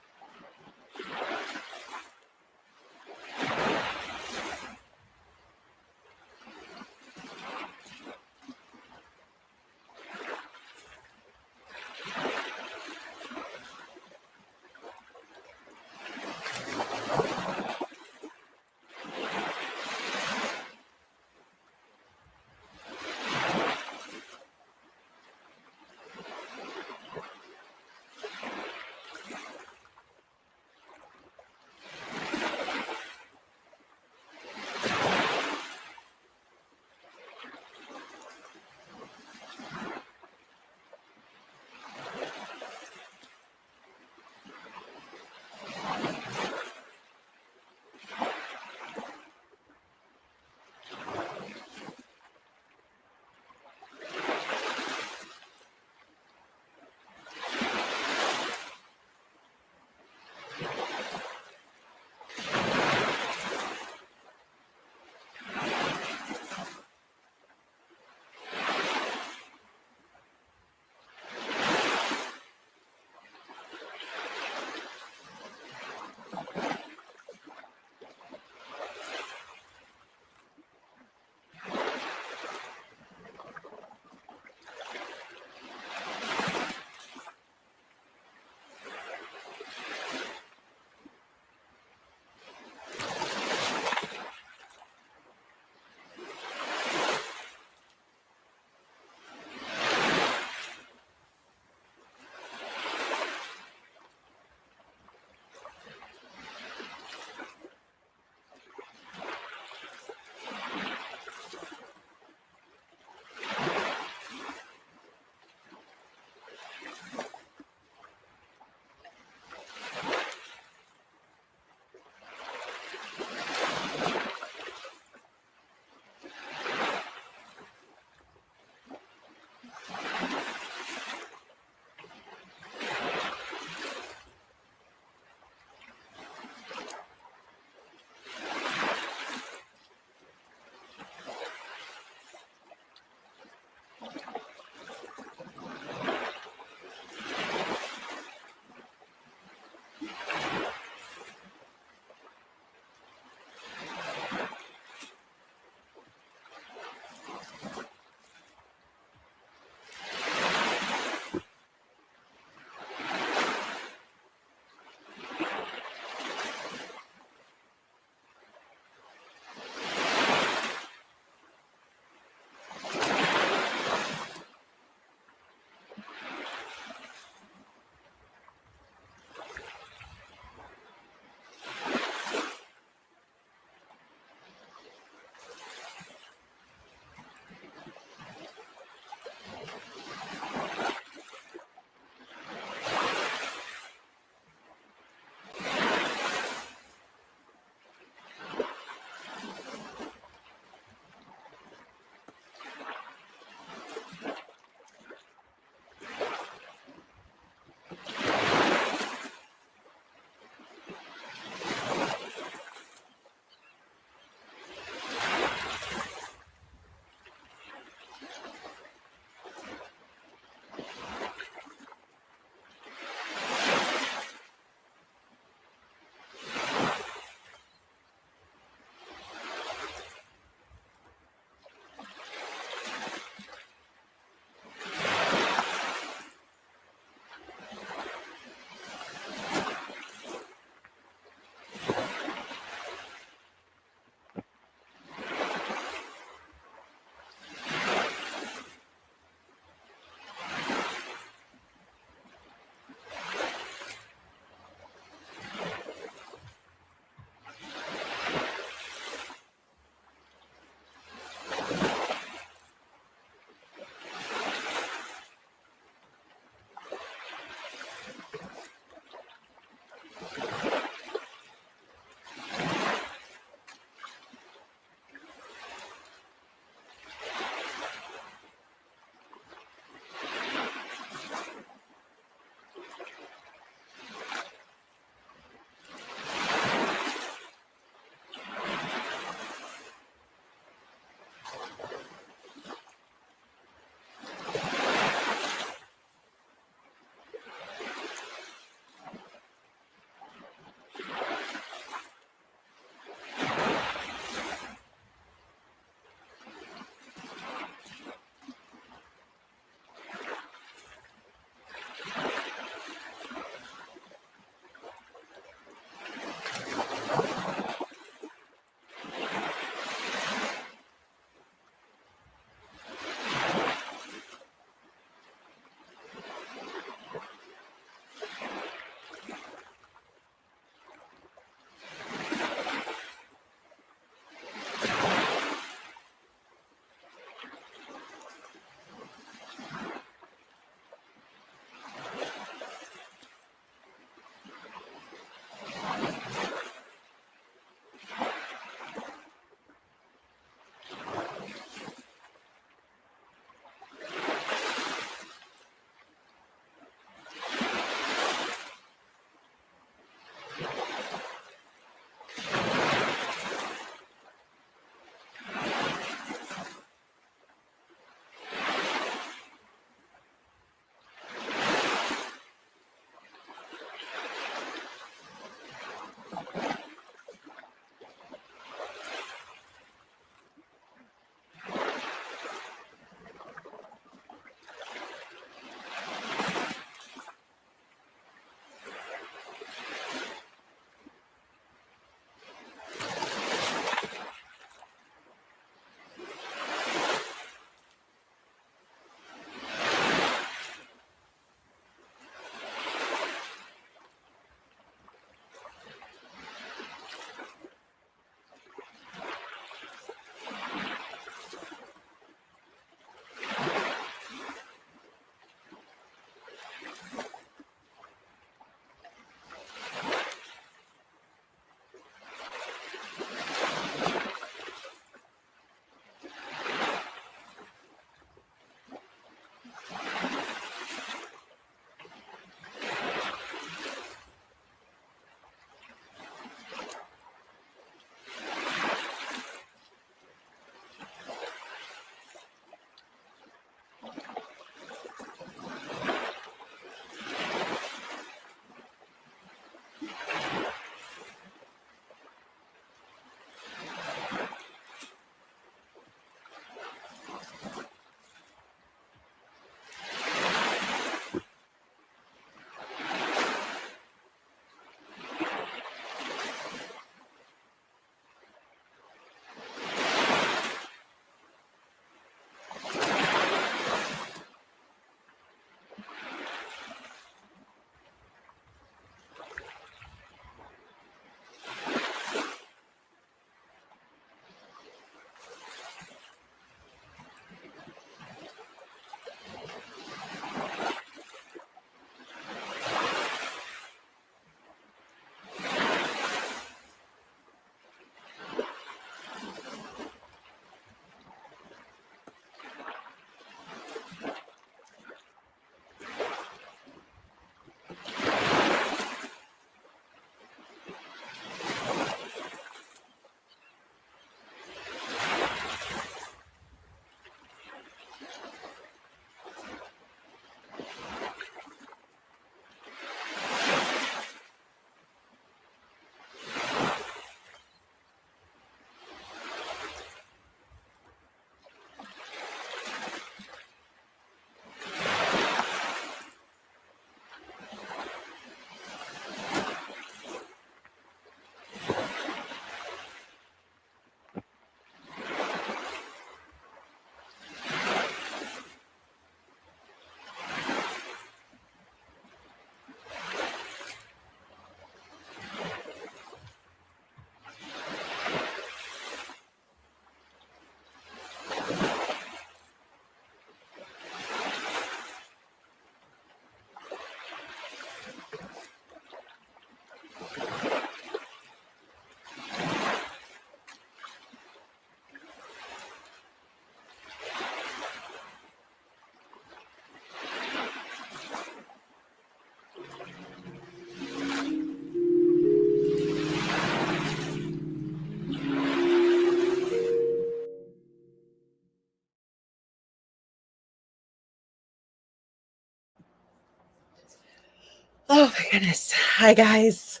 Speaker 1: Oh my goodness. Hi guys.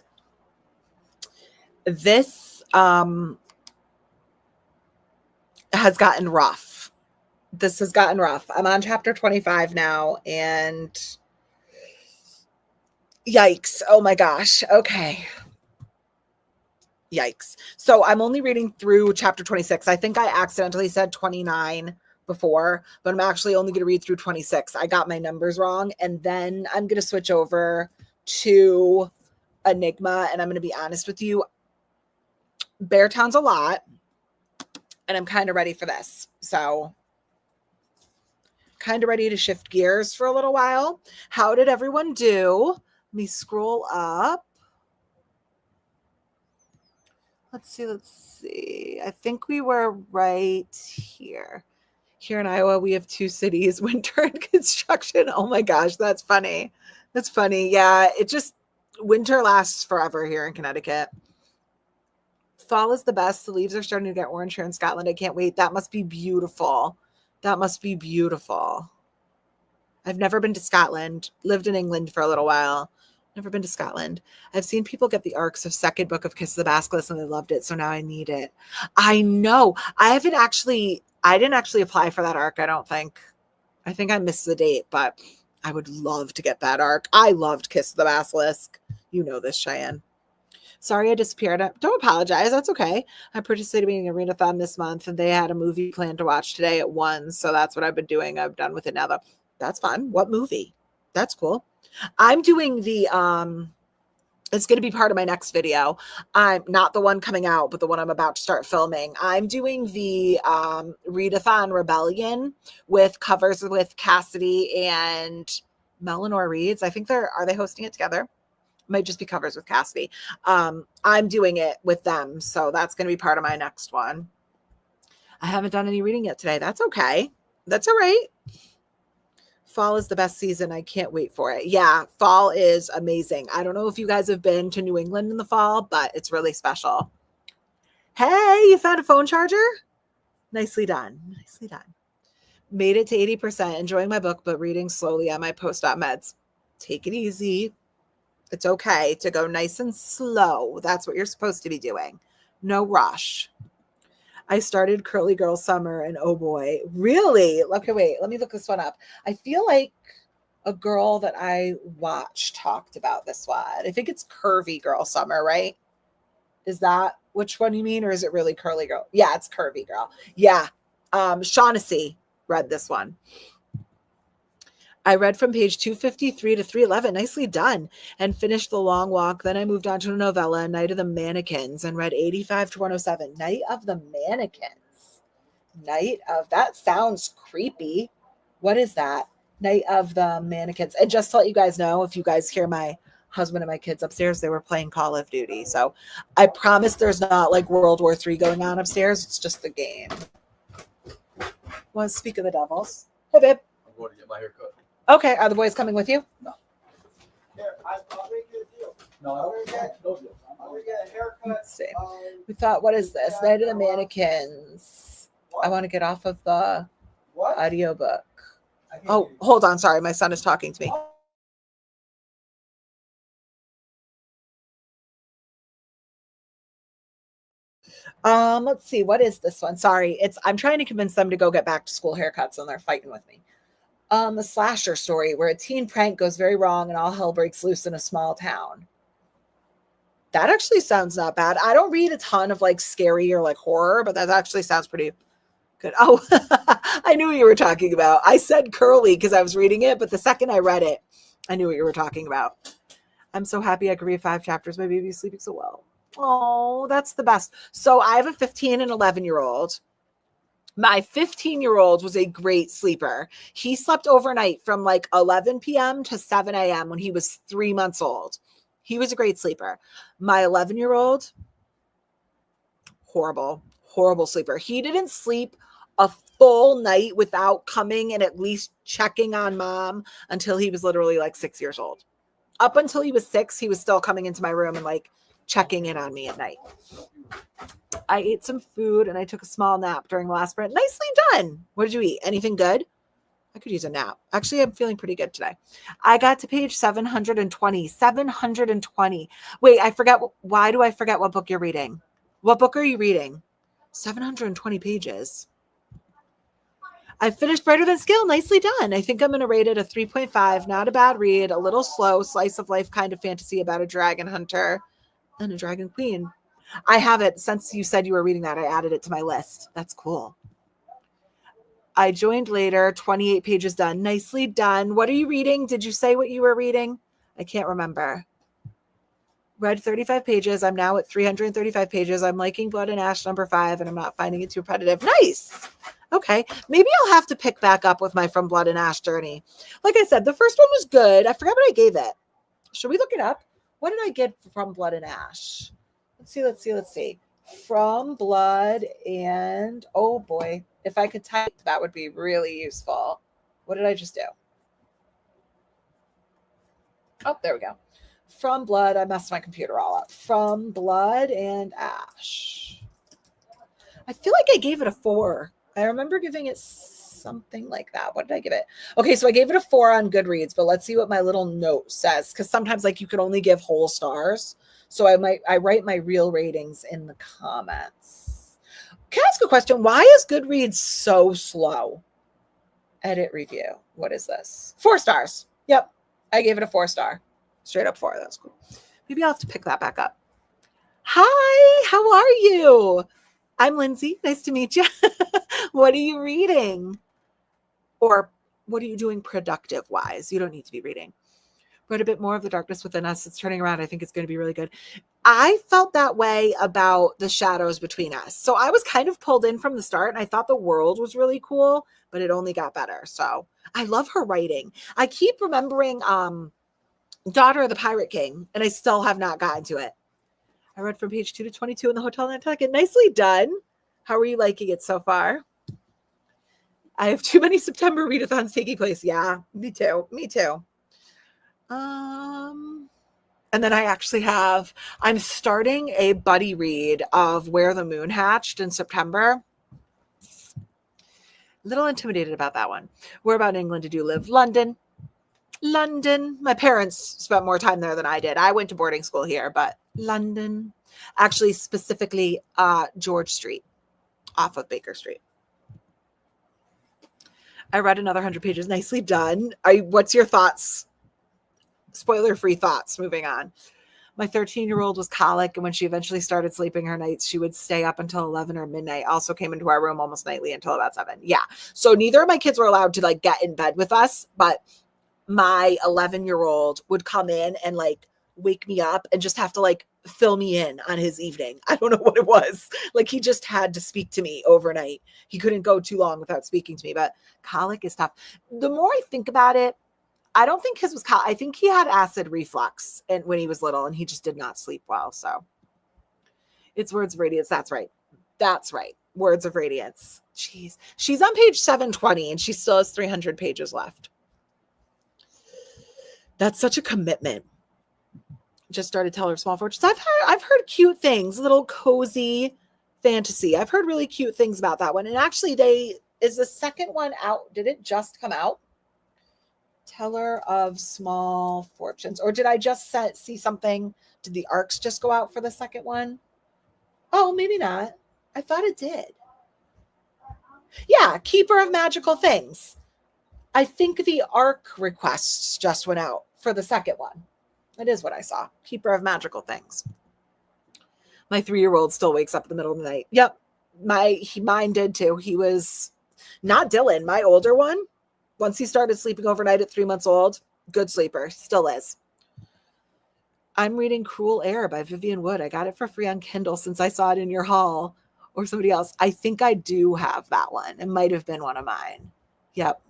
Speaker 1: This has gotten rough. This has gotten rough. I'm on chapter 25 now and yikes. Oh my gosh. Okay. Yikes. So I'm only reading through chapter 26. I think I accidentally said 29 before, but I'm actually only going to read through 26. I got my numbers wrong. And then I'm going to switch over to Enigma. And I'm going to be honest with you, Beartown's a lot. And I'm kind of ready for this. So kind of ready to shift gears for a little while. How did everyone do? Let me scroll up. Let's see. I think we were right here. Here in Iowa, we have 2 cities, winter and construction. Oh my gosh, that's funny. That's funny. Yeah, winter lasts forever here in Connecticut. Fall is the best. The leaves are starting to get orange here in Scotland. I can't wait. That must be beautiful. That must be beautiful. I've never been to Scotland. Lived in England for a little while. Never been to Scotland. I've seen people get the ARCs of second book of Kiss of the Basilisk and they loved it. So now I need it. I know. I didn't actually apply for that ARC, I don't think. I think I missed the date, but I would love to get that ARC. I loved Kiss of the Basilisk. You know this, Cheyenne. Sorry I disappeared. Don't apologize. That's okay. I participated in a readathon this month and they had a movie planned to watch today at 1. So that's what I've been doing. I've done with it now though. That's fun. What movie? That's cool. I'm doing the it's going to be part of my next video. I'm not the one coming out, but the one I'm about to start filming. I'm doing the Readathon Rebellion with covers with Cassidy and Eleanor Reads. I think are they hosting it together? Might just be covers with Cassidy. I'm doing it with them, so that's going to be part of my next one. I haven't done any reading yet today. That's okay. That's all right. Fall is the best season. I can't wait for it. Yeah, fall is amazing. I don't know if you guys have been to New England in the fall, but it's really special. Hey, you found a phone charger? Nicely done. Nicely done. Made it to 80%. Enjoying my book, but reading slowly on my post-op meds. Take it easy. It's okay to go nice and slow. That's what you're supposed to be doing. No rush. I started Curly Girl Summer and oh boy, really? Okay, wait, let me look this one up. I feel like a girl that I watched talked about this one. I think it's Curvy Girl Summer, right? Is that which one you mean, or is it really Curly Girl? Yeah, it's Curvy Girl. Yeah. Shaughnessy read this one. I read from page 253 to 311. Nicely done. And finished The Long Walk. Then I moved on to a novella, Night of the Mannequins, and read 85 to 107. Night of the Mannequins. That sounds creepy. What is that? Night of the Mannequins. And just to let you guys know, if you guys hear my husband and my kids upstairs, they were playing Call of Duty. So I promise there's not like World War III going on upstairs. It's just the game. Want to speak of the devils? Hey, babe.
Speaker 2: I'm going to get my hair cut.
Speaker 1: Okay, are the boys coming with you?
Speaker 2: No. Here, I'll make you a deal. No, I'm going to get a haircut.
Speaker 1: Let's see. We thought, what is this? Night of the Mannequins. What? I want to get off of the audiobook. Oh, hold on. Sorry, my son is talking to me. Let's see. What is this one? Sorry. I'm trying to convince them to go get back to school haircuts and they're fighting with me. The slasher story where a teen prank goes very wrong and all hell breaks loose in a small town. That actually sounds not bad. I don't read a ton of like scary or like horror, but that actually sounds pretty good. Oh, I knew what you were talking about. I said Curly because I was reading it, but the second I read it, I knew what you were talking about. I'm so happy I could read 5 chapters. My baby's sleeping so well. Oh, that's the best. So I have a 15 and 11-year-old. My 15-year-old was a great sleeper. He slept overnight from like 11 p.m. to 7 a.m. when he was 3 months old. He was a great sleeper. My 11-year-old, horrible sleeper. He didn't sleep a full night without coming and at least checking on mom until he was literally like 6 years old. Up until he was 6, he was still coming into my room and like checking in on me at night. I ate some food and I took a small nap during the last sprint. Nicely done. What did you eat? Anything good? I could use a nap. Actually, I'm feeling pretty good today. I got to page 720. 720. Wait, I forgot. Why do I forget what book you're reading? What book are you reading? 720 pages. I finished Brighter Than Skill. Nicely done. I think I'm going to rate it a 3.5. Not a bad read. A little slow. Slice of life kind of fantasy about a dragon hunter and a dragon queen. I have it. Since you said you were reading that, I added it to my list. That's cool. I joined later. 28 pages done. Nicely done. What are you reading? Did you say what you were reading? I can't remember. Read 35 pages. I'm now at 335 pages. I'm liking Blood and Ash number 5, and I'm not finding it too repetitive. Nice. Okay. Maybe I'll have to pick back up with my From Blood and Ash journey. Like I said, the first one was good. I forgot what I gave it. Should we look it up? What did I get from Blood and Ash? Let's see. From Blood and, oh boy, if I could type, that would be really useful. What did I just do? Oh, there we go. From Blood, I messed my computer all up. From Blood and Ash. I feel like I gave it a 4. I remember giving it something like that. What did I give it? Okay, so I gave it a 4 on Goodreads, but let's see what my little note says, because sometimes like you can only give whole stars. So I write my real ratings in the comments. Can I ask a question? Why is Goodreads so slow? Edit review. What is this? 4 stars. Yep. I gave it a 4 star. Straight up 4. That's cool. Maybe I'll have to pick that back up. Hi, how are you? I'm Lindsay. Nice to meet you. What are you reading? Or what are you doing productive wise? You don't need to be reading. Read a bit more of The Darkness Within Us. It's turning around. I think it's going to be really good. I felt that way about The Shadows Between Us. So I was kind of pulled in from the start, and I thought the world was really cool, but it only got better. So I love her writing. I keep remembering Daughter of the Pirate King, and I still have not gotten to it. I read from page 2 to 22 in the Hotel Nantucket. Nicely done. How are you liking it so far? I have too many September readathons taking place. Yeah, me too. And then I'm starting a buddy read of Where the Moon Hatched in September. A little intimidated about that one. Where about England did you live? London. My parents spent more time there than I did. I went to boarding school here, but London. Actually, specifically George Street off of Baker Street. I read another 100 pages. Nicely done. What's your thoughts? Spoiler-free thoughts. Moving on. My 13-year-old was colic, and when she eventually started sleeping her nights, she would stay up until 11 or midnight. Also came into our room almost nightly until about 7. Yeah. So neither of my kids were allowed to like get in bed with us, but my 11-year-old would come in and like wake me up and just have to like fill me in on his evening. I don't know what it was. Like he just had to speak to me overnight. He couldn't go too long without speaking to me, but colic is tough. The more I think about it, I don't think his was colic. I think he had acid reflux and when he was little and he just did not sleep well. So it's Words of Radiance. That's right. Words of Radiance. Jeez. She's on page 720 and she still has 300 pages left. That's such a commitment. Just started Teller of Small Fortunes. I've heard cute things, little cozy fantasy. I've heard really cute things about that one. And actually is the second one out? Did it just come out? Teller of Small Fortunes. Or did I just see something? Did the ARCs just go out for the second one? Oh, maybe not. I thought it did. Yeah, Keeper of Magical Things. I think the ARC requests just went out for the second one. It is what I saw. Keeper of Magical Things. My 3-year-old still wakes up in the middle of the night. Yep. Mine did too. He was not Dylan, my older one. Once he started sleeping overnight at 3 months old, good sleeper. Still is. I'm reading Cruel Air by Vivian Wood. I got it for free on Kindle since I saw it in your haul or somebody else. I think I do have that one. It might have been one of mine. Yep.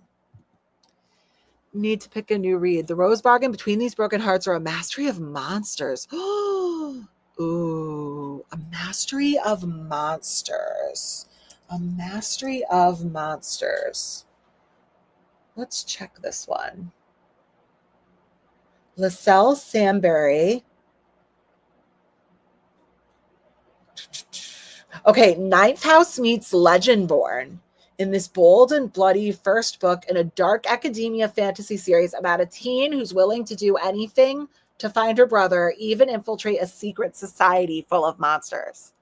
Speaker 1: Need to pick a new read. The Rose Bargain, Between These Broken Hearts, or A Mastery of Monsters. Ooh, A Mastery of Monsters. A Mastery of Monsters. Let's check this one. Lascelles Sambury. Okay, Ninth House meets Legendborn in this bold and bloody first book in a dark academia fantasy series about a teen who's willing to do anything to find her brother, even infiltrate a secret society full of monsters.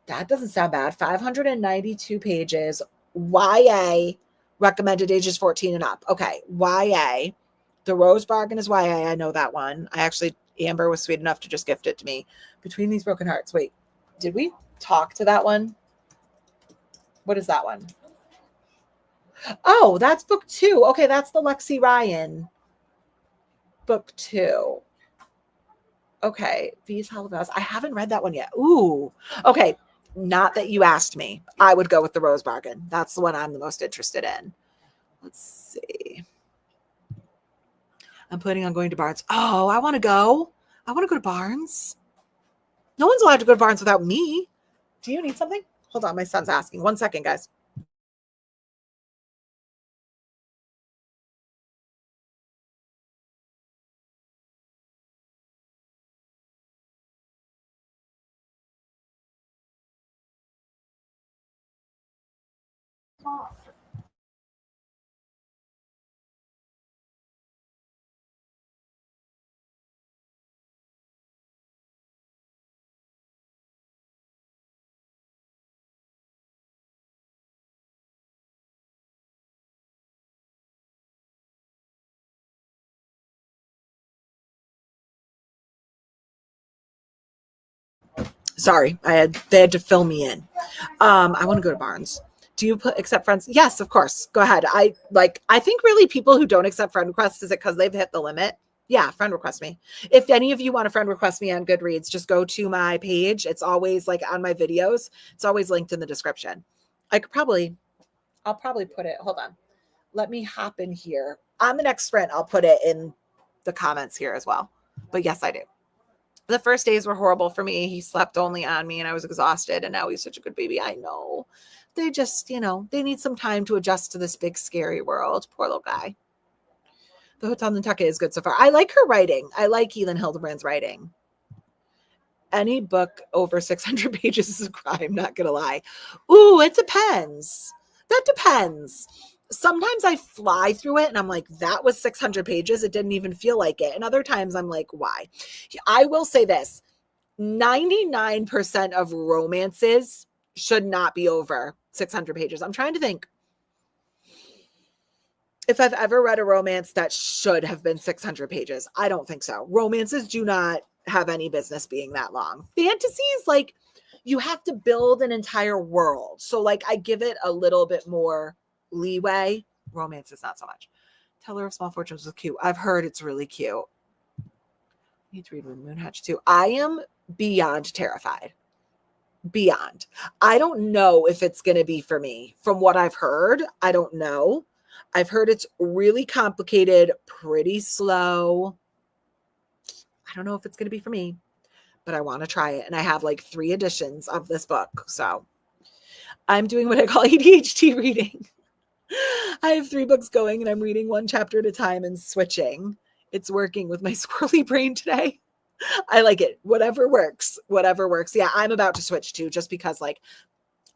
Speaker 1: That doesn't sound bad. 592 pages. YA, recommended ages 14 and up. Okay, YA. The Rose Bargain is YA. I know that one. Amber was sweet enough to just gift it to me. Between These Broken Hearts. Wait, did we talk to that one? What is that one? Oh, that's book 2. Okay, that's the Lexi Ryan book 2. Okay, V's Holocaust. I haven't read that one yet. Ooh, okay. Not that you asked me. I would go with The Rose Bargain. That's the one I'm the most interested in. Let's see. I'm planning on going to Barnes. Oh, I want to go. I want to go to Barnes. No one's allowed to go to Barnes without me. Do you need something? Hold on, my son's asking. 1 second, guys. Sorry, they had to fill me in. I want to go to Barnes. Do you accept friends? Yes, of course. Go ahead. I think really people who don't accept friend requests, is it because they've hit the limit? Yeah, friend request me. If any of you want to friend request me on Goodreads, just go to my page. It's always like on my videos. It's always linked in the description. I'll probably put it. Hold on. Let me hop in here. On the next sprint, I'll put it in the comments here as well. But yes, I do. The first days were horrible for me. He slept only on me and I was exhausted. And now he's such a good baby. I know. They just, they need some time to adjust to this big, scary world. Poor little guy. The Hotel Nantucket is good so far. I like her writing. I like Elin Hildebrand's writing. Any book over 600 pages is a crime, not going to lie. Ooh, it depends. That depends. Sometimes I fly through it and I'm like, that was 600 pages. It didn't even feel like it. And other times I'm like, why? I will say this. 99% of romances should not be over 600 pages. I'm trying to think if I've ever read a romance that should have been 600 pages. I don't think so. Romances do not have any business being that long. Fantasy is like, you have to build an entire world. So like I give it a little bit more leeway. Romance is not so much. Teller of Small Fortunes is cute. I've heard it's really cute. I need to read Moonhatch too. I am beyond terrified. Beyond. I don't know if it's going to be for me. From what I've heard, I don't know. I've heard it's really complicated, pretty slow. I don't know if it's going to be for me, but I want to try it. And I have like 3 editions of this book. So I'm doing what I call ADHD reading. I have 3 books going and I'm reading 1 chapter at a time and switching. It's working with my squirrely brain today. I like it. Whatever works. Yeah, I'm about to switch too, just because like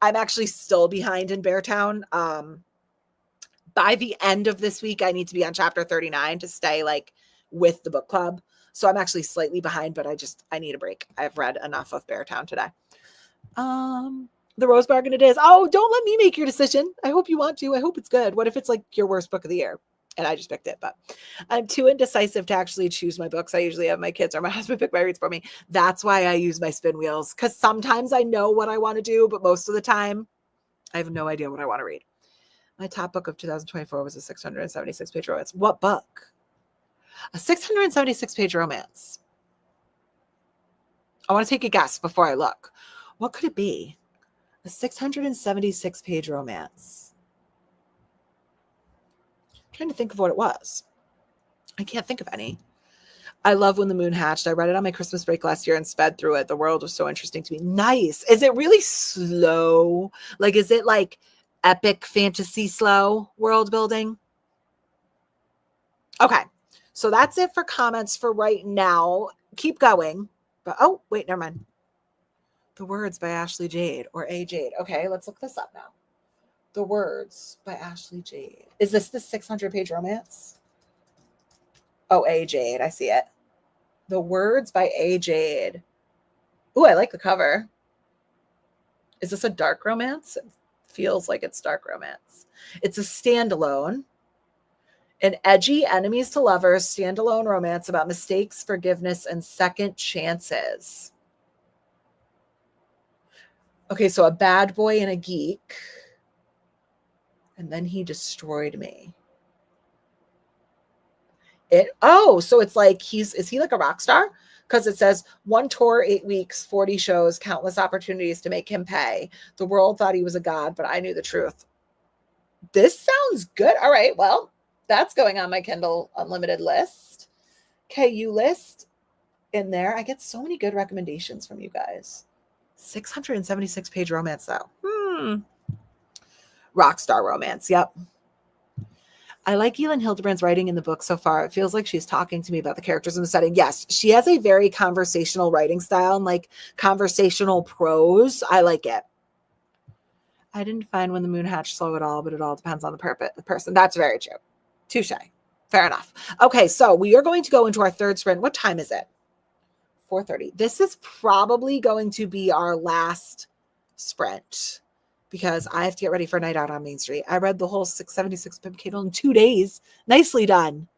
Speaker 1: I'm actually still behind in Beartown. By the end of this week, I need to be on chapter 39 to stay like with the book club. So I'm actually slightly behind, but I need a break. I've read enough of Beartown today. The Rose Bargain it is. Oh, don't let me make your decision. I hope you want to. I hope it's good. What if it's like your worst book of the year? And I just picked it, but I'm too indecisive to actually choose my books. I usually have my kids or my husband pick my reads for me. That's why I use my spin wheels, because sometimes I know what I want to do, but most of the time I have no idea what I want to read. My top book of 2024 was a 676-page romance. What book? A 676-page romance. I want to take a guess before I look. What could it be? A 676-page romance. I'm trying to think of what it was. I can't think of any. I love When the Moon Hatched. I read it on my Christmas break last year and sped through it. The world was so interesting to me. Nice. Is it really slow? Like, is it like epic fantasy slow world building? Okay. So that's it for comments for right now. Keep going. But oh, wait, never mind. The Words by Ashley Jade or A. Jade. Okay, let's look this up now. The Words by Ashley Jade. Is this the 600-page romance? Oh, A. Jade. I see it. The Words by A. Jade. Ooh, I like the cover. Is this a dark romance? It feels like it's dark romance. It's a standalone. An edgy enemies to lovers standalone romance about mistakes, forgiveness, and second chances. Okay, so a bad boy and a geek. And then he destroyed me. So it's like is he like a rock star? Because it says 1 tour, 8 weeks, 40 shows, countless opportunities to make him pay. The world thought he was a god, but I knew the truth. This sounds good. All right, well, that's going on my Kindle Unlimited list. KU list in there. I get so many good recommendations from you guys. 676-page romance, though. Rockstar romance. Yep. I like Elin Hilderbrand's writing in the book so far. It feels like she's talking to me about the characters in the setting. Yes, she has a very conversational writing style and like conversational prose. I like it. I didn't find When the Moon Hatched slow at all, but it all depends on the person. That's very true. Touche. Fair enough. Okay, so we are going to go into our third sprint. What time is it? 4:30. This is probably going to be our last sprint because I have to get ready for Night Out on Main Street. I read the whole 676 Pimp Candle in 2 days. Nicely done.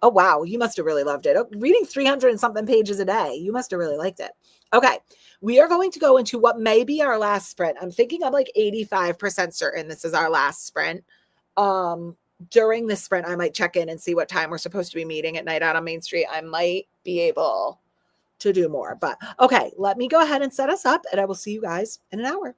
Speaker 1: Oh, wow. You must have really loved it. Reading 300 and something pages a day. You must have really liked it. Okay. We are going to go into what may be our last sprint. I'm thinking I'm like 85% certain this is our last sprint. During this sprint, I might check in and see what time we're supposed to be meeting at Night Out on Main Street. I might be able to do more, but okay, let me go ahead and set us up and I will see you guys in an hour.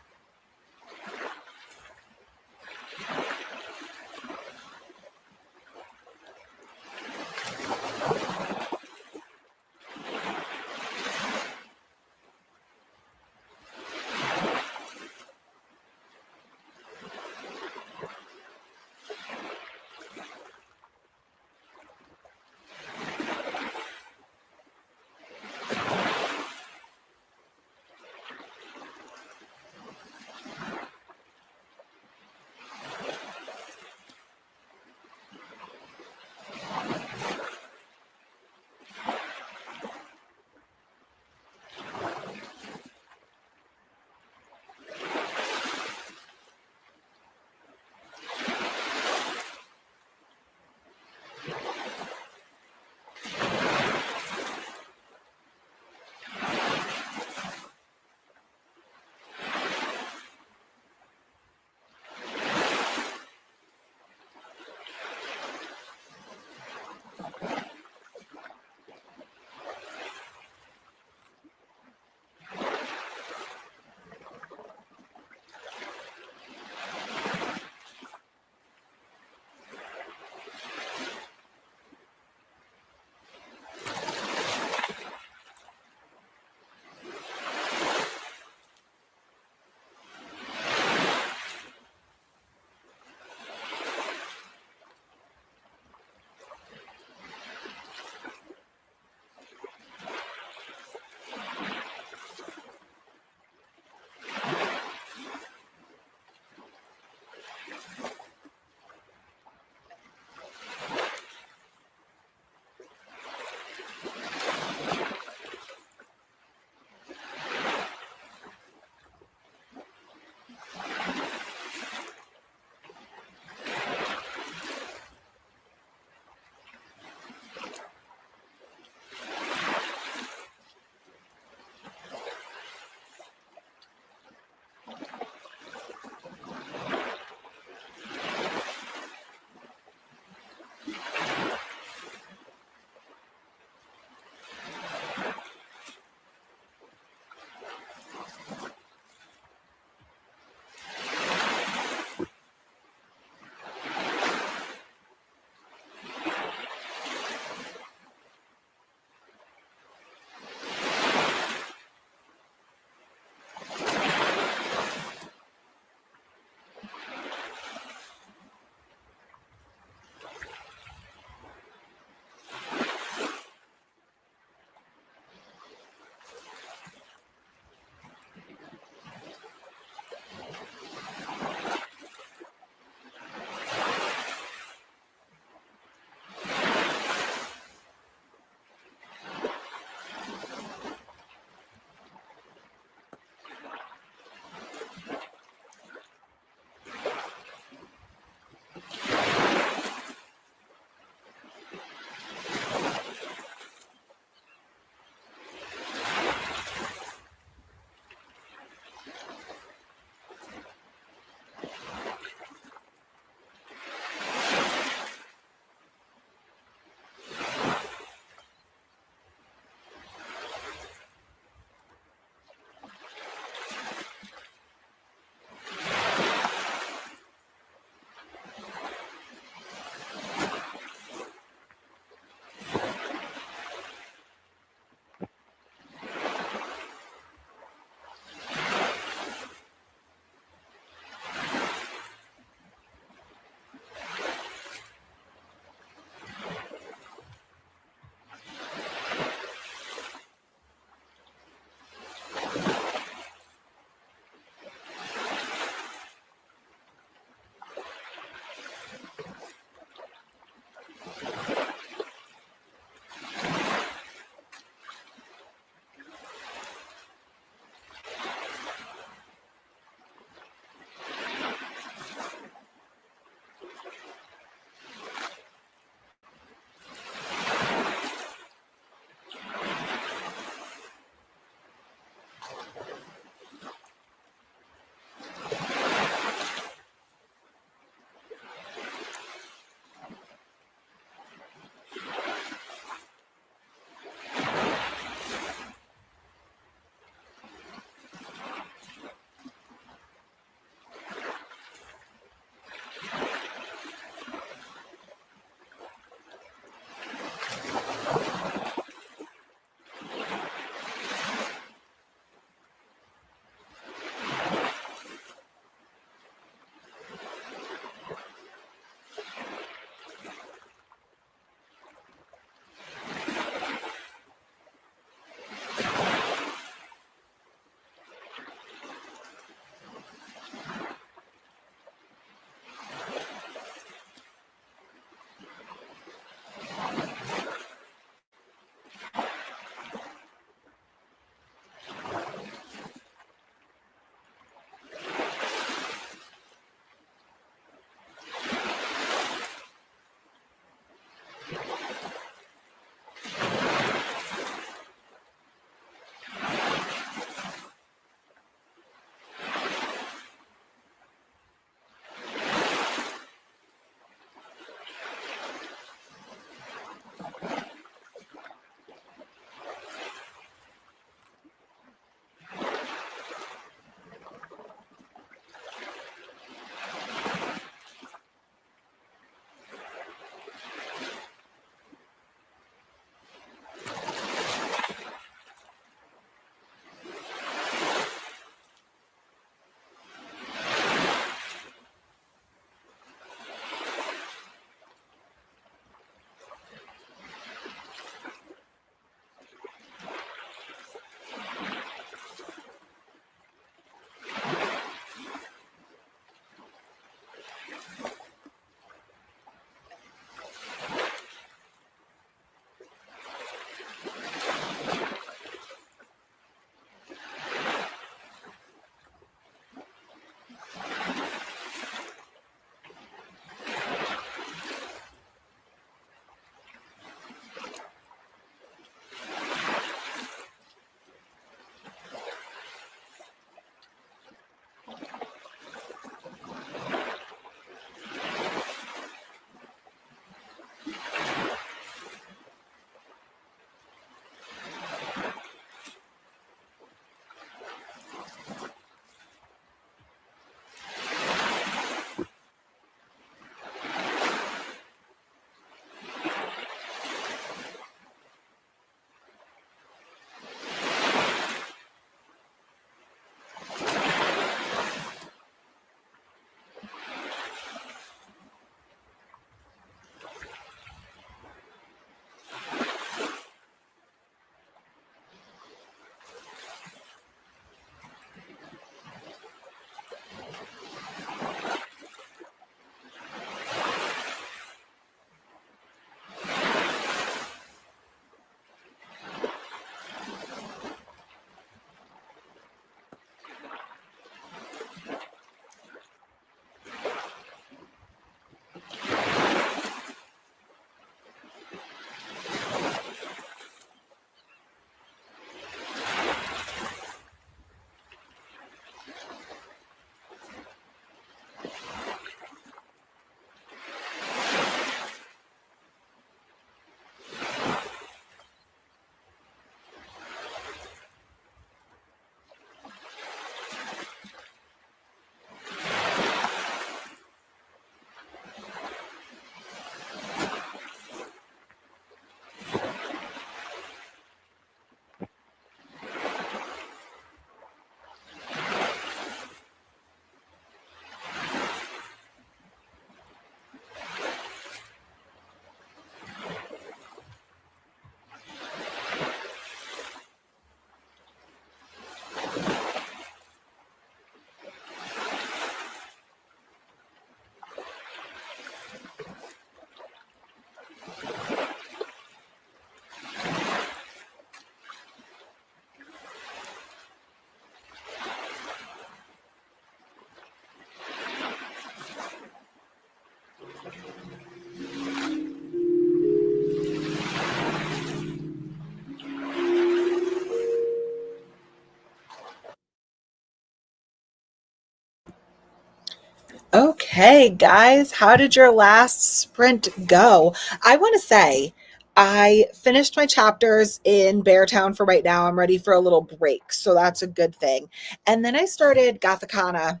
Speaker 1: Hey guys, how did your last sprint go? I want to say I finished my chapters in Beartown for right now. I'm ready for a little break, so that's a good thing. And then I started Gothicana.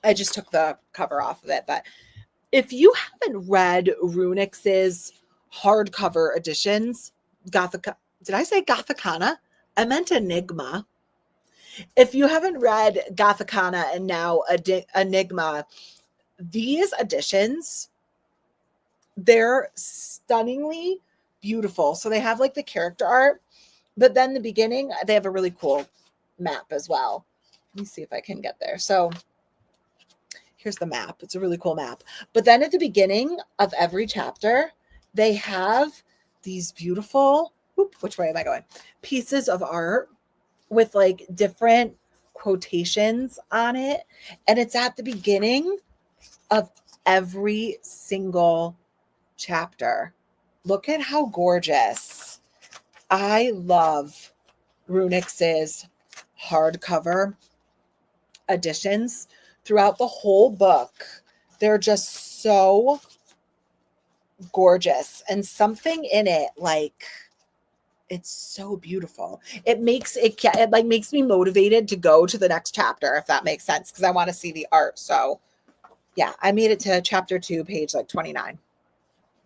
Speaker 1: I just took the cover off of it, but if you haven't read Runix's hardcover editions, did I say Gothicana? I meant Enigma. If you haven't read Gothicana and now Enigma, these editions, they're stunningly beautiful. So they have like the character art, but then the beginning, they have a really cool map as well. Let me see if I can get there. So here's the map. It's a really cool map. But then at the beginning of every chapter, they have these beautiful, which way am I going? Pieces of art with like different quotations on it. And it's at the beginning of every single chapter. Look at how gorgeous. I love Runix's hardcover editions throughout the whole book. They're just so gorgeous, and something in it, like, it's so beautiful. It makes me motivated to go to the next chapter, if that makes sense, because I want to see the art. So yeah, I made it to chapter 2, page like 29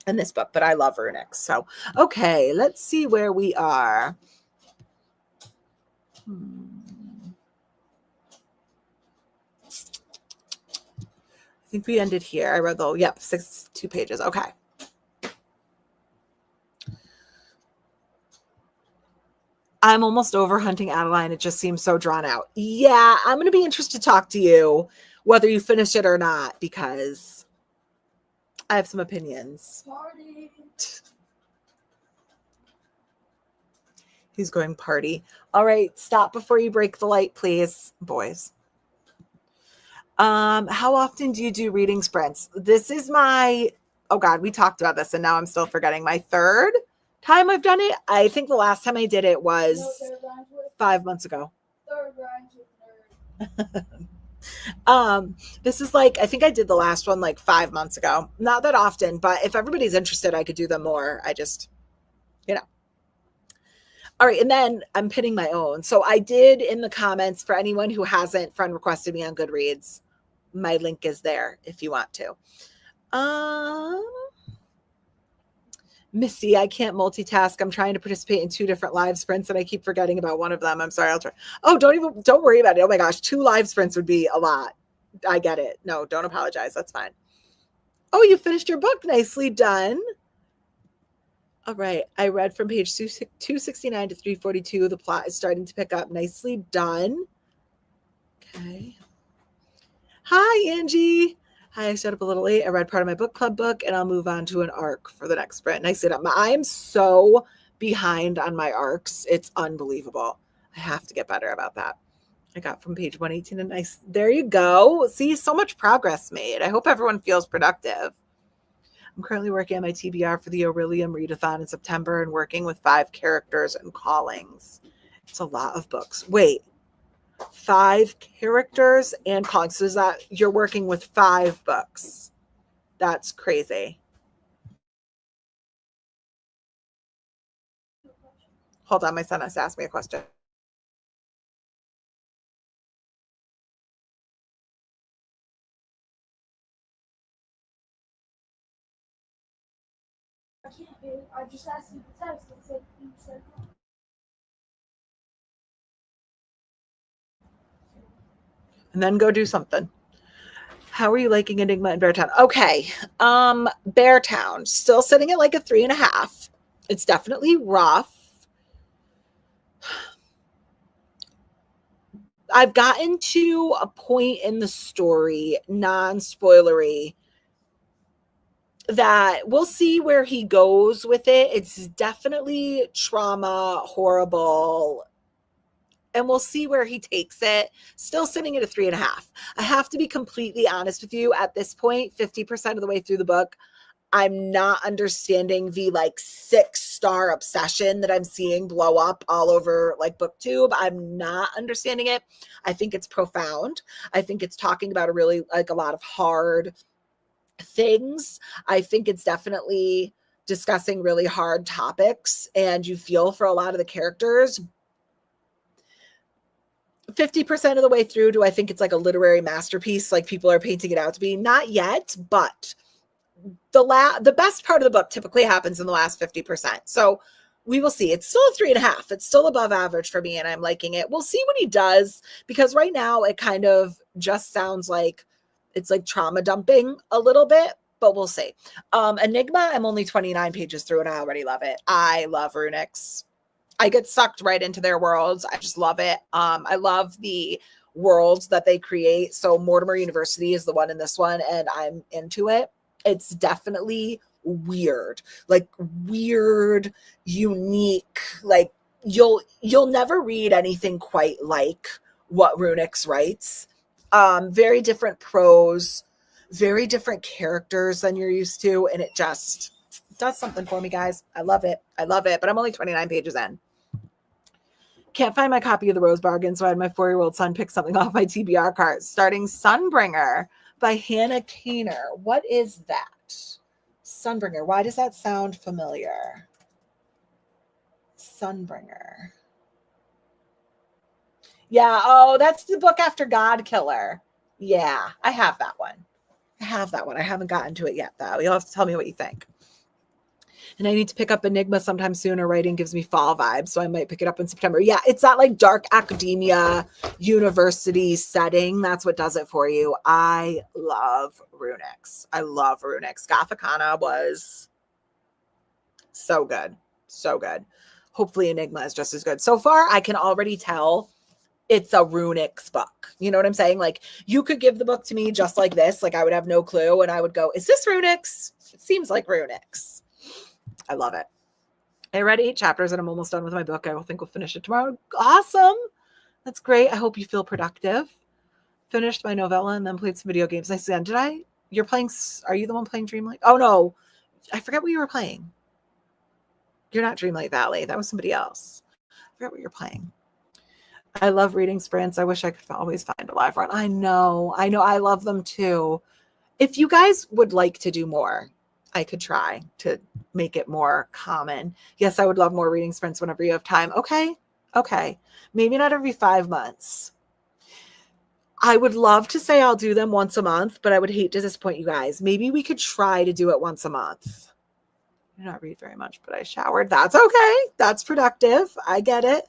Speaker 1: in this book, but I love Runix. So okay, let's see where we are. I think we ended here. I read the 2 pages. Okay. I'm almost over Hunting Adeline. It just seems so drawn out. Yeah, I'm going to be interested to talk to you whether you finish it or not, because I have some opinions.
Speaker 2: Party.
Speaker 1: He's going party. All right, stop before you break the light, please, boys. How often do you do reading sprints? This is my, oh God, we talked about this and now I'm still forgetting. My 3rd time I've done it. I think the last time I did it was 5 months ago. This is like, I think I did the last one like 5 months ago. Not that often, but if everybody's interested, I could do them more. I just, All right, and then I'm pinning my own. So I did in the comments, for anyone who hasn't friend requested me on Goodreads, my link is there if you want to. Misty, I can't multitask. I'm trying to participate in 2 different live sprints and I keep forgetting about one of them. I'm sorry. I'll try. Oh, don't worry about it. Oh my gosh, 2 live sprints would be a lot. I get it. No, don't apologize. That's fine. Oh, you finished your book. Nicely done. All right. I read from page 269 to 342. The plot is starting to pick up. Nicely done. Okay. Hi, Angie. Hi, I showed up a little late. I read part of my book club book, and I'll move on to an arc for the next sprint. Nicely done. I am so behind on my arcs. It's unbelievable. I have to get better about that. I got from page 118 and nice. There you go. See, so much progress made. I hope everyone feels productive. I'm currently working on my TBR for the Aurelium Readathon in September and working with 5 characters and callings. It's a lot of books. Wait, 5 characters and callings. So is that you're working with 5 books? That's crazy. Hold on, my son has to ask me a question.
Speaker 3: I can't, babe. I just asked you to text and said you said no.
Speaker 1: And then go do something. How are you liking Enigma in Beartown? Okay. Beartown, still sitting at like a 3.5. It's definitely rough. I've gotten to a point in the story, non-spoilery, that we'll see where he goes with it. It's definitely trauma, horrible, and we'll see where he takes it. Still sitting at a 3.5. I have to be completely honest with you. At this point, 50% of the way through the book, I'm not understanding the like 6-star obsession that I'm seeing blow up all over like BookTube. I'm not understanding it. I think it's profound. I think it's talking about a lot of hard things. I think it's definitely discussing really hard topics, and you feel for a lot of the characters. 50% of the way through, do I think it's like a literary masterpiece like people are painting it out to be? Not yet, but the best part of the book typically happens in the last 50%. So we will see. It's still a 3.5. It's still above average for me, and I'm liking it. We'll see what he does, because right now it kind of just sounds like it's like trauma dumping a little bit, but we'll see. Enigma, I'm only 29 pages through and I already love it. I love Runix. I get sucked right into their worlds. I just love it. I love the worlds that they create. So Mortimer University is the one in this one, and I'm into it. It's definitely weird, like weird, unique. Like you'll never read anything quite like what Runix writes. Very different prose, very different characters than you're used to, and it just does something for me, guys. I love it. I love it. But I'm only 29 pages in. Can't find my copy of The Rose Bargain, so I had my 4-year-old son pick something off my TBR cart. Starting Sunbringer by Hannah Kaner. What is that? Sunbringer. Why does that sound familiar? Sunbringer. Yeah. Oh, that's the book after God Killer. Yeah, I have that one. I haven't gotten to it yet, though. You'll have to tell me what you think. And I need to pick up Enigma sometime soon. Writing gives me fall vibes, so I might pick it up in September. Yeah, it's that like dark academia university setting. That's what does it for you. I love Runix. Gothicana was so good. So good. Hopefully Enigma is just as good. So far, I can already tell it's a Runix book. You know what I'm saying? Like, you could give the book to me just like this. Like, I would have no clue, and I would go, is this Runix? It seems like Runix. I love it. I read 8 chapters and I'm almost done with my book. I think we'll finish it tomorrow. Awesome. That's great. I hope you feel productive. Finished my novella and then played some video games. Nice again. Are you the one playing Dreamlight? Oh no, I forget what you were playing. You're not Dreamlight Valley. That was somebody else. I forget what you're playing. I love reading sprints. I wish I could always find a live run. I know. I love them too. If you guys would like to do more, I could try to make it more common. Yes, I would love more reading sprints whenever you have time. Okay. Maybe not every 5 months. I would love to say I'll do them once a month, but I would hate to disappoint you guys. Maybe we could try to do it once a month. I do not read very much, but I showered. That's okay. That's productive. I get it.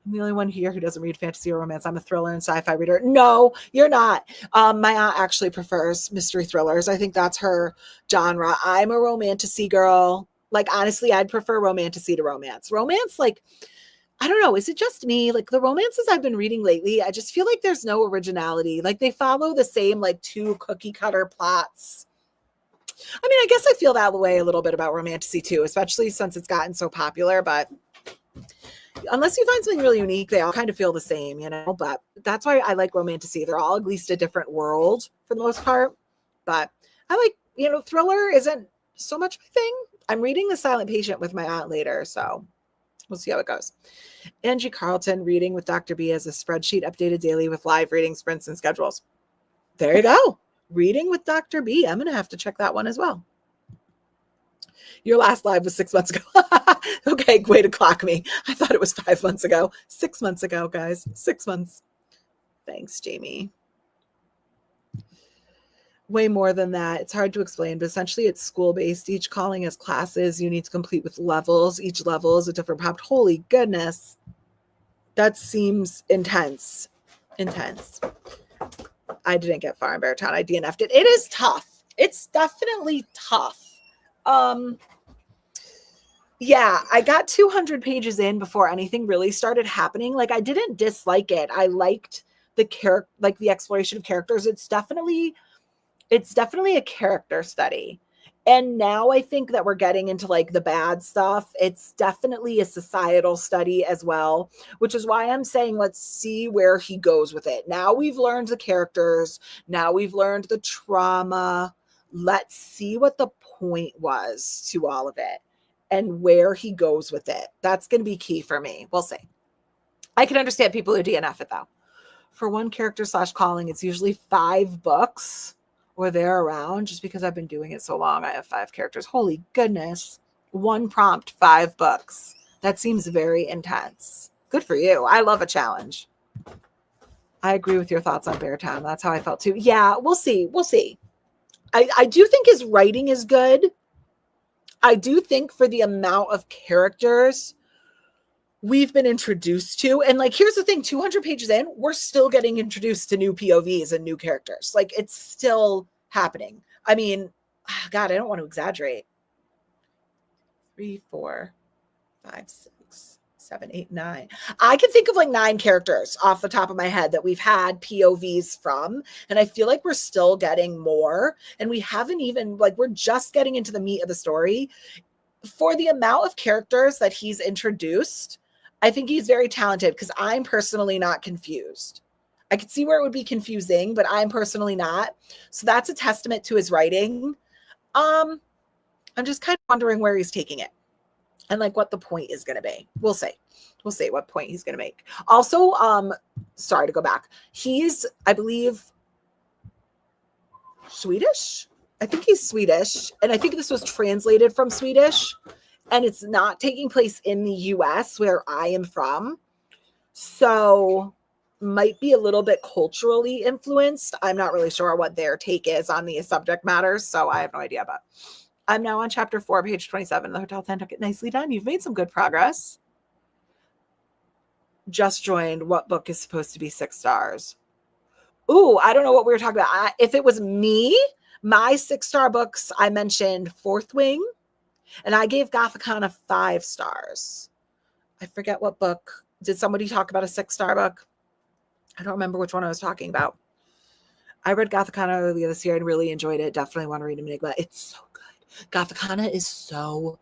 Speaker 1: I'm the only one here who doesn't read fantasy or romance. I'm a thriller and sci-fi reader. No, you're not. My aunt actually prefers mystery thrillers. I think that's her genre. I'm a romantasy girl. Like, honestly, I'd prefer romantasy to romance. Romance, like, I don't know. Is it just me? Like, the romances I've been reading lately, I just feel like there's no originality. Like, they follow the same, like, 2 cookie cutter plots. I mean, I guess I feel that way a little bit about romantasy too, especially since it's gotten so popular, but unless you find something really unique, they all kind of feel the same, you know, but that's why I like romantasy. They're all at least a different world for the most part, but I like, thriller isn't so much my thing. I'm reading The Silent Patient with my aunt later, so we'll see how it goes. Angie Carlton, reading with Dr. B as a spreadsheet updated daily with live reading sprints and schedules. There you go. Reading with Dr. B. I'm going to have to check that one as well. Your last live was 6 months ago. Okay, way to clock me. I thought it was 5 months ago. 6 months ago, guys. 6 months. Thanks, Jamie. Way more than that. It's hard to explain, but essentially it's school-based. Each calling has classes you need to complete with levels. Each level is a different prompt. Holy goodness. That seems intense. I didn't get far in Baritone. I DNF'd it. It is tough. It's definitely tough. Yeah, I got 200 pages in before anything really started happening. Like, I didn't dislike it. I liked the exploration of characters. It's definitely a character study. And now I think that we're getting into like the bad stuff. It's definitely a societal study as well, which is why I'm saying, let's see where he goes with it. Now we've learned the characters. Now we've learned the trauma. Let's see what the point was to all of it and where he goes with it. That's going to be key for me. We'll see. I can understand people who DNF it though. For one character / calling, it's usually 5 books or they're around. Just because I've been doing it so long, I have 5 characters. Holy goodness. 1 prompt, 5 books. That seems very intense. Good for you. I love a challenge. I agree with your thoughts on Beartown. That's how I felt too. Yeah, we'll see. We'll see. I do think his writing is good. I do think for the amount of characters we've been introduced to, and like, here's the thing, 200 pages in, we're still getting introduced to new POVs and new characters. Like, it's still happening. I mean, God, I don't want to exaggerate. 3, 4, 5, 6, 7, 8, 9. I can think of like 9 characters off the top of my head that we've had POVs from. And I feel like we're still getting more. And we haven't even, like, we're just getting into the meat of the story. For the amount of characters that he's introduced, I think he's very talented because I'm personally not confused. I could see where it would be confusing, but I'm personally not. So that's a testament to his writing. I'm just kind of wondering where he's taking it and like what the point is going to be. We'll see. We'll see what point he's going to make. Also, sorry to go back. He's, I believe, Swedish. I think he's Swedish. And I think this was translated from Swedish. And it's not taking place in the US where I am from. So might be a little bit culturally influenced. I'm not really sure what their take is on these subject matters. So I have no idea. But I'm now on chapter 4, page 27. The Hotel Nantucket. Nicely done. You've made some good progress. Just joined. What book is supposed to be 6 stars? Ooh, I don't know what we were talking about. If it was me, my 6-star books, I mentioned Fourth Wing, and I gave Gothicana 5 stars. I forget what book. Did somebody talk about a 6-star book? I don't remember which one I was talking about. I read Gothicana earlier this year and really enjoyed it. Definitely want to read Enigma. It's so good. Gothicana is so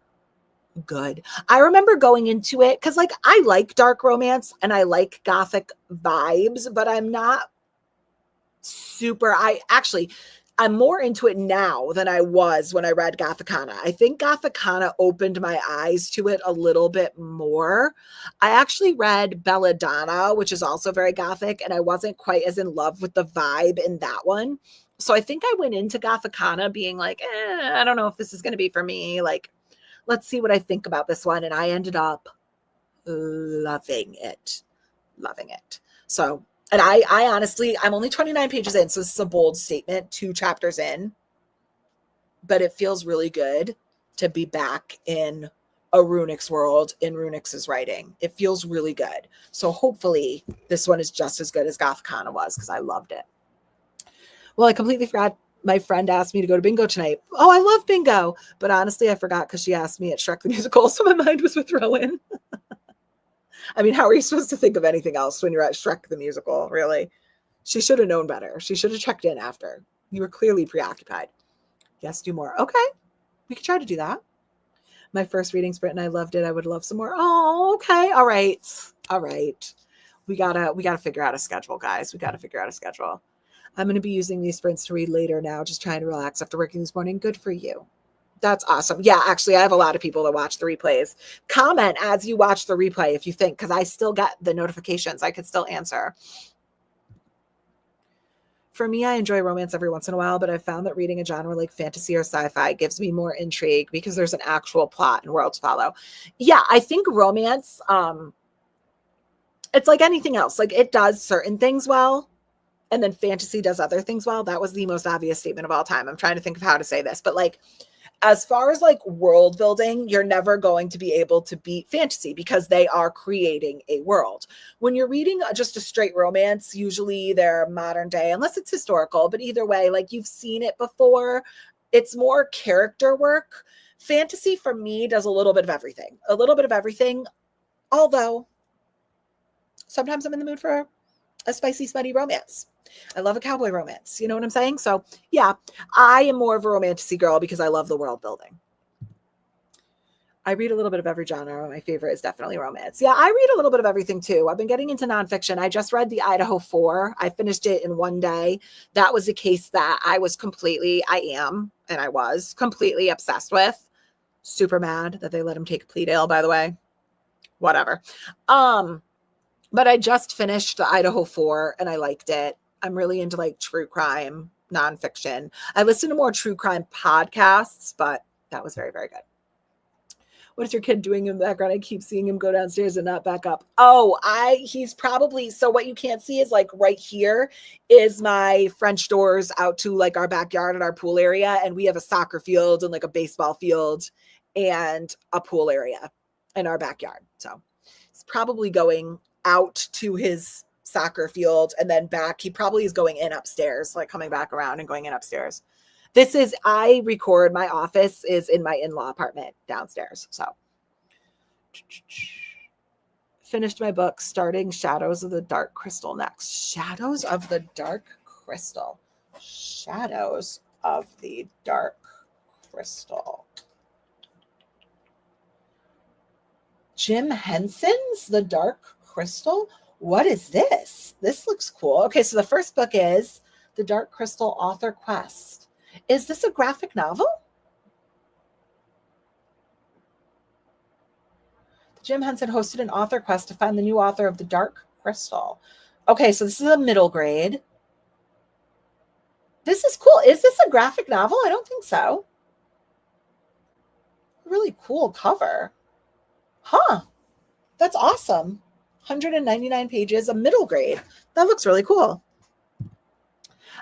Speaker 1: good. I remember going into it because, like, I like dark romance and I like Gothic vibes, but I'm not super. I'm more into it now than I was when I read Gothicana. I think Gothicana opened my eyes to it a little bit more. I actually read Belladonna, which is also very Gothic, and I wasn't quite as in love with the vibe in that one. So I think I went into Gothicana being like, I don't know if this is going to be for me. Like, let's see what I think about this one. And I ended up loving it. Loving it. So, and I honestly, I'm only 29 pages in, so this is a bold statement, 2 chapters in, but it feels really good to be back in a Runix world, in Runix's writing. It feels really good. So hopefully this one is just as good as Gothicana was, because I loved it. Well, I completely forgot. My friend asked me to go to bingo tonight. Oh, I love bingo. But honestly, I forgot because she asked me at Shrek the Musical, so my mind was with Rowan. I mean, how are you supposed to think of anything else when you're at Shrek the Musical, really? She should have known better. She should have checked in after. You were clearly preoccupied. Yes, do more. Okay. We could try to do that. My first reading sprint and I loved it. I would love some more. Oh, okay. All right. All right. We gotta figure out a schedule, guys. We gotta figure out a schedule. I'm going to be using these sprints to read later now, just trying to relax after working this morning. Good for you. That's awesome. Yeah, actually, I have a lot of people that watch the replays. Comment as you watch the replay if you think, because I still get the notifications. I could still answer. For me, I enjoy romance every once in a while, but I've found that reading a genre like fantasy or sci-fi gives me more intrigue because there's an actual plot and world to follow. Yeah, I think romance, it's like anything else. Like, it does certain things well, and then fantasy does other things well. That was the most obvious statement of all time. I'm trying to think of how to say this, but like, as far as like world building, you're never going to be able to beat fantasy because they are creating a world. When you're reading just a straight romance, usually they're modern day, unless it's historical, but either way, like, you've seen it before. It's more character work. Fantasy for me does a little bit of everything, although sometimes I'm in the mood for a spicy, smutty romance. I love a cowboy romance. You know what I'm saying? So yeah, I am more of a romantic girl because I love the world building. I read a little bit of every genre. My favorite is definitely romance. Yeah, I read a little bit of everything too. I've been getting into nonfiction. I just read the Idaho 4. I finished it in one day. That was a case that I am and I was completely obsessed with. Super mad that they let him take a plea deal, by the way. Whatever. But I just finished the Idaho 4 and I liked it. I'm really into like true crime, nonfiction. I listen to more true crime podcasts, but that was very, very good. What is your kid doing in the background? I keep seeing him go downstairs and not back up. Oh, he's probably, so what you can't see is like right here is my French doors out to like our backyard and our pool area. And we have a soccer field and like a baseball field and a pool area in our backyard. So he's probably going out to his soccer field and then back. He probably is going in upstairs, like coming back around and going in upstairs. I record, my office is in my in-law apartment downstairs. So finished my book, starting Shadows of the Dark Crystal next. Shadows of the Dark Crystal. Shadows of the Dark Crystal. Jim Henson's The Dark Crystal. What is this? This looks cool. Okay, so the first book is The Dark Crystal Author Quest. Is this a graphic novel? Jim Henson hosted an author quest to find the new author of The Dark Crystal. Okay, so this is a middle grade. This is cool. Is this a graphic novel? I don't think so. Really cool cover. Huh. That's awesome. 199 pages, a middle grade. That looks really cool.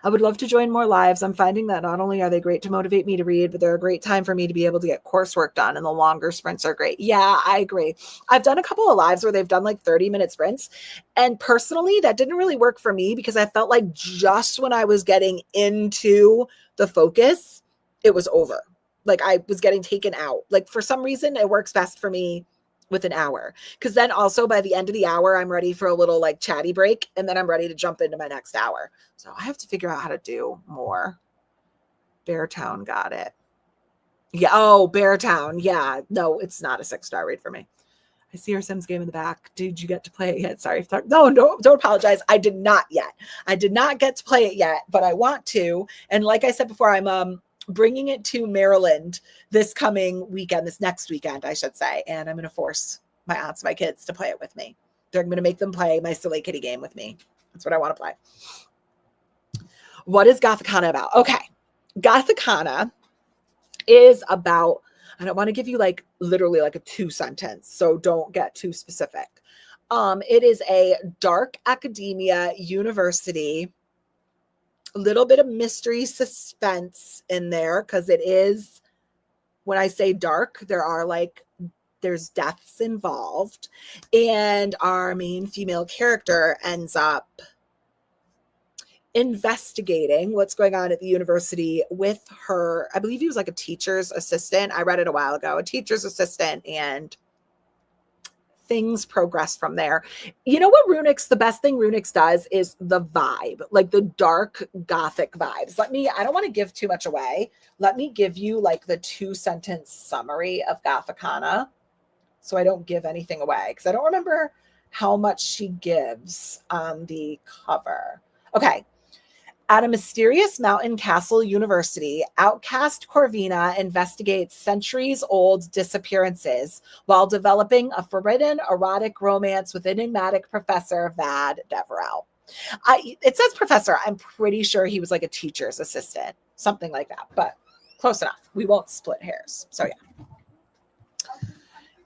Speaker 1: I would love to join more lives. I'm finding that not only are they great to motivate me to read, but they're a great time for me to be able to get coursework done, and the longer sprints are great. Yeah, I agree. I've done a couple of lives where they've done like 30-minute sprints. And personally, that didn't really work for me because I felt like just when I was getting into the focus, it was over. Like I was getting taken out. Like for some reason, it works best for me with an hour. Because then also by the end of the hour, I'm ready for a little like chatty break. And then I'm ready to jump into my next hour. So I have to figure out how to do more. Beartown, got it. Yeah. Oh, Beartown. Yeah. No, it's not a 6-star read for me. I see your Sims game in the back. Did you get to play it yet? Sorry. No, don't apologize. I did not yet. I did not get to play it yet, but I want to. And like I said before, I'm bringing it to Maryland this coming weekend, this next weekend, I should say. And I'm going to force my aunts, my kids to play it with me. They're going to make them play my Silly Kitty game with me. That's what I want to play. What is Gothicana about? Okay. Gothicana is about, I don't want to give you like literally like a 2-sentence, so don't get too specific. It is a dark academia university, a little bit of mystery suspense in there because it is, when I say dark, there's deaths involved, and our main female character ends up investigating what's going on at the university with her, I believe he was like a teacher's assistant. I read it a while ago, a teacher's assistant, and things progress from there. You know what Runix, the best thing Runix does is the vibe, like the dark gothic vibes. I don't want to give too much away. Let me give you like the 2-sentence summary of Gothicana so I don't give anything away because I don't remember how much she gives on the cover. Okay. At a mysterious mountain castle university, outcast Corvina investigates centuries-old disappearances while developing a forbidden erotic romance with enigmatic Professor Vad Deverell. It says professor. I'm pretty sure he was like a teacher's assistant, something like that, but close enough. We won't split hairs. So yeah.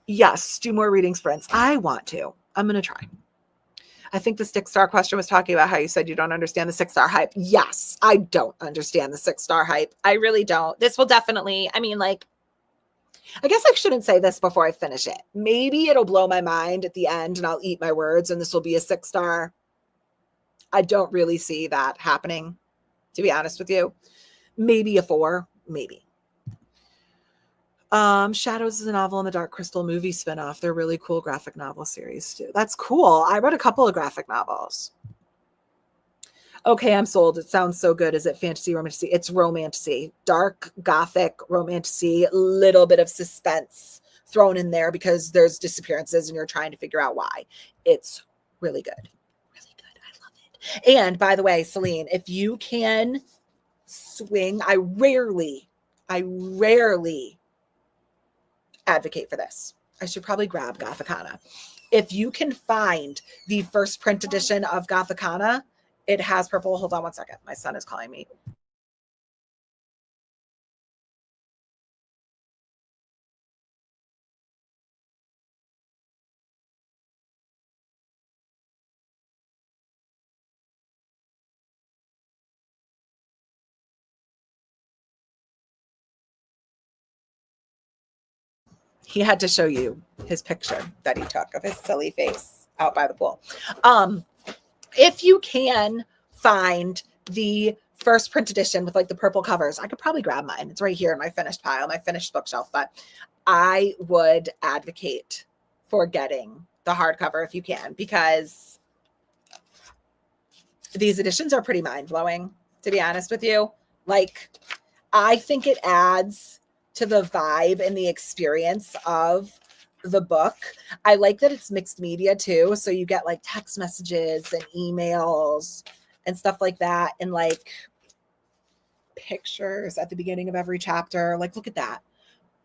Speaker 1: Yes, do more reading sprints. I want to. I'm going to try. I think the 6-star question was talking about how you said you don't understand the 6-star hype. Yes, I don't understand the 6-star hype. I really don't. This will definitely, I guess I shouldn't say this before I finish it. Maybe it'll blow my mind at the end and I'll eat my words and this will be a 6-star. I don't really see that happening, to be honest with you. Maybe a 4, maybe. Shadows is a novel in the Dark Crystal movie spinoff. They're really cool graphic novel series too. That's cool. I read a couple of graphic novels. Okay, I'm sold. It sounds so good. Is it fantasy, romantasy? It's romantasy. Dark, gothic, romantasy, little bit of suspense thrown in there because there's disappearances and you're trying to figure out why. It's really good. Really good. I love it. And by the way, Celine, if you can swing, I rarely I rarely advocate for this. I should probably grab Gothicana. If you can find the first print edition of Gothicana, it has purple. Hold on one second. My son is calling me. He had to show you his picture that he took of his silly face out by the pool. If you can find the first print edition with like the purple covers, I could probably grab mine. It's right here in my finished pile, my finished bookshelf, but I would advocate for getting the hardcover if you can, because these editions are pretty mind-blowing, to be honest with you. Like, I think it adds to the vibe and the experience of the book. I like that it's mixed media too. So you get like text messages and emails and stuff like that. And like pictures at the beginning of every chapter. Like, look at that.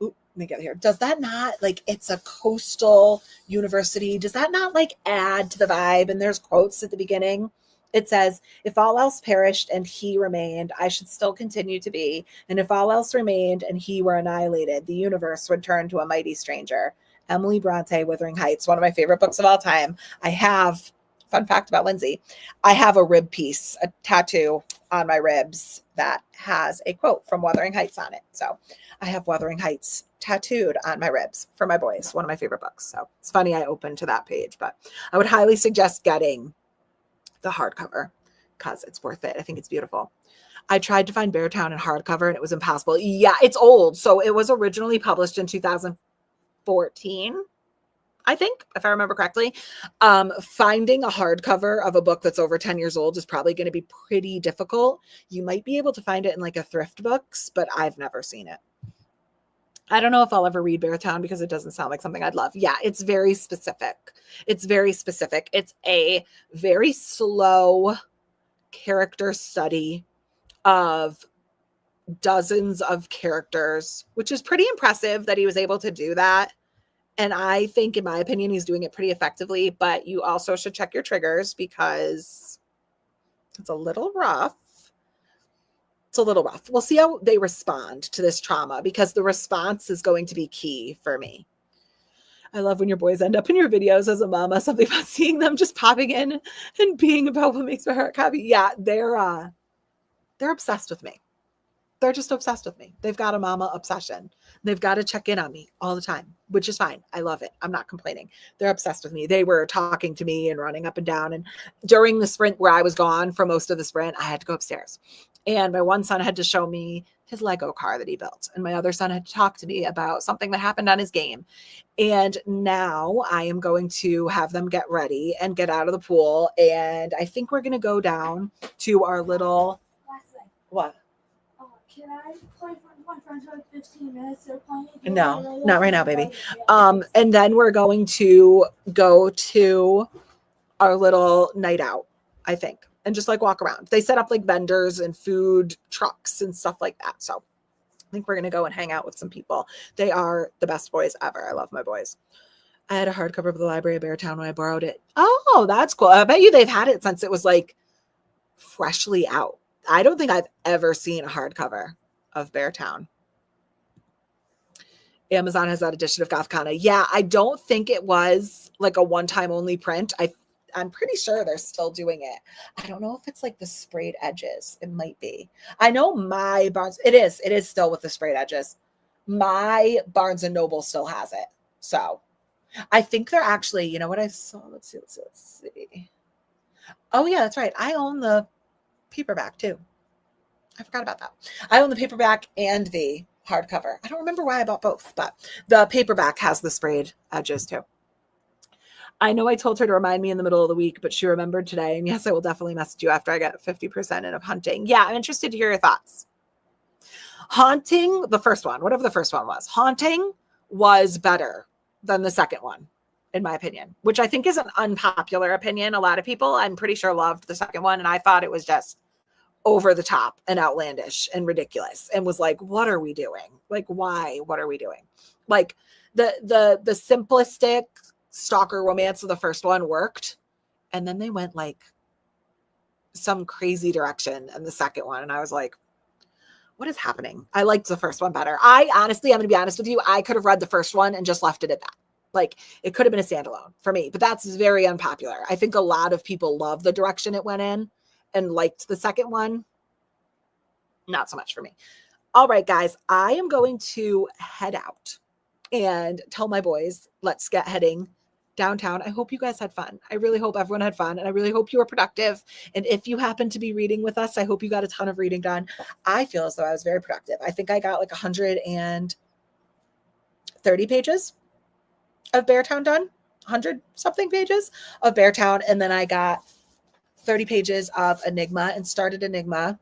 Speaker 1: Ooh, let me get here. Does that not, like, it's a coastal university. Does that not like add to the vibe? And there's quotes at the beginning. It says, if all else perished and he remained, I should still continue to be. And if all else remained and he were annihilated, the universe would turn to a mighty stranger. Emily Bronte, Wuthering Heights, one of my favorite books of all time. I have, fun fact about Lindsay, I have a rib piece, a tattoo on my ribs that has a quote from Wuthering Heights on it. So I have Wuthering Heights tattooed on my ribs for my boys, one of my favorite books. So it's funny I opened to that page, but I would highly suggest getting the hardcover because it's worth it. I think it's beautiful. I tried to find Beartown in hardcover and it was impossible. Yeah, it's old. So it was originally published in 2014, I think, if I remember correctly. Finding a hardcover of a book that's over 10 years old is probably going to be pretty difficult. You might be able to find it in like a thrift books, but I've never seen it. I don't know if I'll ever read Beartown because it doesn't sound like something I'd love. Yeah, it's very specific. It's very specific. It's a very slow character study of dozens of characters, which is pretty impressive that he was able to do that. And I think, in my opinion, he's doing it pretty effectively, but you also should check your triggers because it's a little rough. It's a little rough. We'll see how they respond to this trauma because the response is going to be key for me. I love when your boys end up in your videos as a mama, something about seeing them just popping in and being about what makes my heart happy. Yeah, they're obsessed with me. They're just obsessed with me. They've got a mama obsession. They've got to check in on me all the time, which is fine. I love it. I'm not complaining. They're obsessed with me. They were talking to me and running up and down. And during the sprint where I was gone for most of the sprint, I had to go upstairs. And my one son had to show me his Lego car that he built. And my other son had to talk to me about something that happened on his game. And now I am going to have them get ready and get out of the pool. And I think we're going to go down to our little, what?
Speaker 3: Can I play with my friends for like 15 minutes? They're playing.
Speaker 1: No, not right now, baby. And then we're going to go to our little night out, I think, and just like walk around. They set up like vendors and food trucks and stuff like that. So I think we're going to go and hang out with some people. They are the best boys ever. I love my boys. I had a hardcover of the Library of Beartown when I borrowed it. Oh, that's cool. I bet you they've had it since it was like freshly out. I don't think I've ever seen a hardcover of Beartown. Amazon has that edition of Gothicana. Yeah, I don't think it was like a one-time only print. I'm pretty sure they're still doing it. I don't know if it's like the sprayed edges. It might be. I know my Barnes, it is still with the sprayed edges. My Barnes and Noble still has it. So I think they're actually, you know what I saw? Let's see. Oh yeah, that's right. I own the paperback too. I forgot about that. I own the paperback and the hardcover. I don't remember why I bought both, but the paperback has the sprayed edges too. I know I told her to remind me in the middle of the week, but she remembered today. And yes, I will definitely message you after I get 50% in of Hunting. Yeah, I'm interested to hear your thoughts. Haunting, the first one, whatever the first one was, Haunting was better than the second one, in my opinion, which I think is an unpopular opinion. A lot of people, I'm pretty sure, loved the second one. And I thought it was just over the top and outlandish and ridiculous, and was like, what are we doing? Like, why? What are we doing? Like the simplistic stalker romance of the first one worked, and then they went like some crazy direction in the second one, and I was like, what is happening? I liked the first one better. I honestly, I'm going to be honest with you, I could have read the first one and just left it at that. Like, it could have been a standalone for me, but that's very unpopular. I think a lot of people love the direction it went in and liked the second one. Not so much for me. All right, guys, I am going to head out and tell my boys, let's get heading downtown. I hope you guys had fun. I really hope everyone had fun, and I really hope you were productive. And if you happen to be reading with us, I hope you got a ton of reading done. I feel as though I was very productive. I think I got like 130 pages of Beartown done, 100 something pages of Beartown, and then I got 30 pages of Enigma and started Enigma,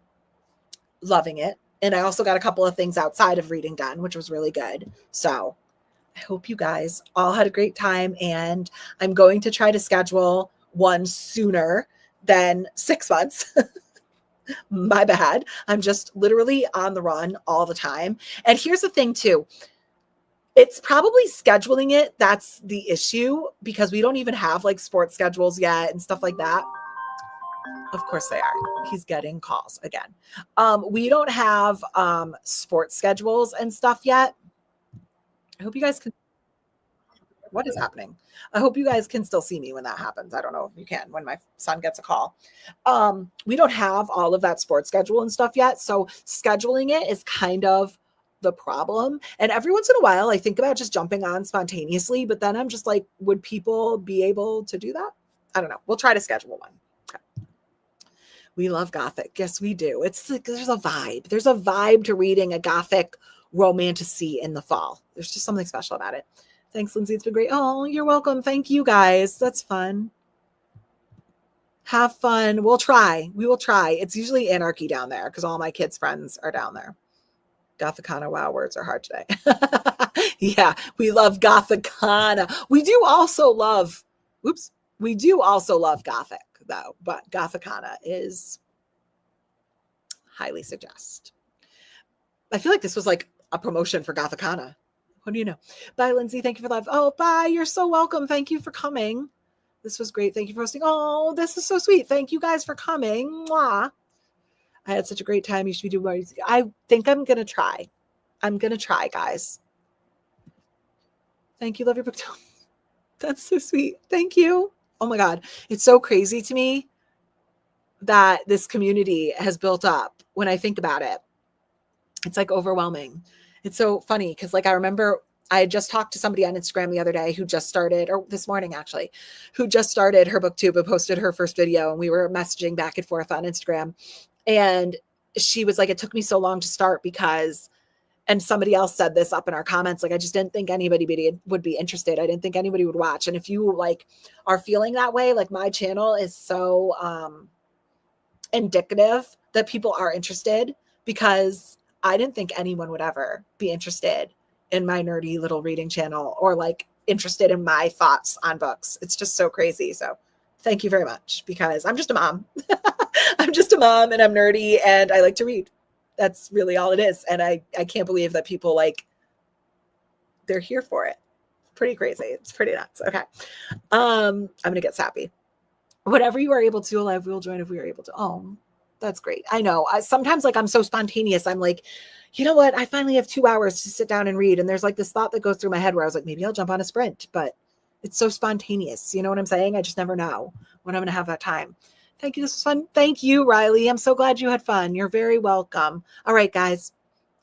Speaker 1: loving it. And I also got a couple of things outside of reading done, which was really good. So I hope you guys all had a great time, and I'm going to try to schedule one sooner than 6 months. My bad. I'm just literally on the run all the time. And here's the thing too. It's probably scheduling it that's the issue, because we don't even have like sports schedules yet and stuff like that. Of course they are. He's getting calls again. We don't have sports schedules and stuff yet. I hope you guys can. What is happening? I hope you guys can still see me when that happens. I don't know if you can when my son gets a call. We don't have all of that sports schedule and stuff yet. So scheduling it is kind of the problem. And every once in a while, I think about just jumping on spontaneously, but then I'm just like, would people be able to do that? I don't know. We'll try to schedule one. Okay. We love Gothic. Yes, we do. It's like, there's a vibe. There's a vibe to reading a Gothic romantasy in the fall. There's just something special about it. Thanks, Lindsay. It's been great. Oh, you're welcome. Thank you guys. That's fun. Have fun. We'll try. We will try. It's usually anarchy down there because all my kids' friends are down there. Gothicana. Wow, words are hard today. Yeah, we love Gothicana. We do also love Gothic though, but Gothicana is highly suggest. I feel like this was like a promotion for Gothicana. What do you know? Bye, Lindsay. Thank you for love. Oh, bye. You're so welcome. Thank you for coming. This was great. Thank you for hosting. Oh, this is so sweet. Thank you guys for coming. Mwah. I had such a great time. You should be doing more. I think I'm going to try. I'm going to try, guys. Thank you. Love your book. That's so sweet. Thank you. Oh my God. It's so crazy to me that this community has built up when I think about it. It's like overwhelming. It's so funny because like I remember I had just talked to somebody on Instagram the other day who just started, or this morning actually, who just started her booktube and posted her first video, and we were messaging back and forth on Instagram. And she was like, it took me so long to start because, and somebody else said this up in our comments, like I just didn't think anybody would be interested. I didn't think anybody would watch. And if you like are feeling that way, like my channel is so indicative that people are interested, because I didn't think anyone would ever be interested in my nerdy little reading channel or like interested in my thoughts on books. It's just so crazy. So thank you very much, because I'm just a mom. I'm just a mom and I'm nerdy and I like to read. That's really all it is. And I can't believe that people like, they're here for it. Pretty crazy. It's pretty nuts. Okay. I'm going to get sappy. Whatever you are able to live, we will join if we are able to. Oh, that's great. I know. Sometimes like I'm so spontaneous. I'm like, you know what? I finally have 2 hours to sit down and read. And there's like this thought that goes through my head where I was like, maybe I'll jump on a sprint, but it's so spontaneous. You know what I'm saying? I just never know when I'm going to have that time. Thank you. This was fun. Thank you, Riley. I'm so glad you had fun. You're very welcome. All right, guys,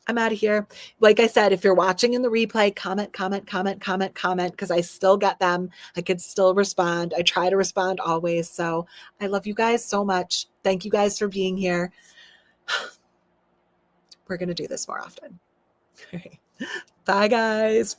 Speaker 1: I'm out of here. Like I said, if you're watching in the replay, comment, because I still get them. I could still respond. I try to respond always. So I love you guys so much. Thank you guys for being here. We're going to do this more often. Bye, guys.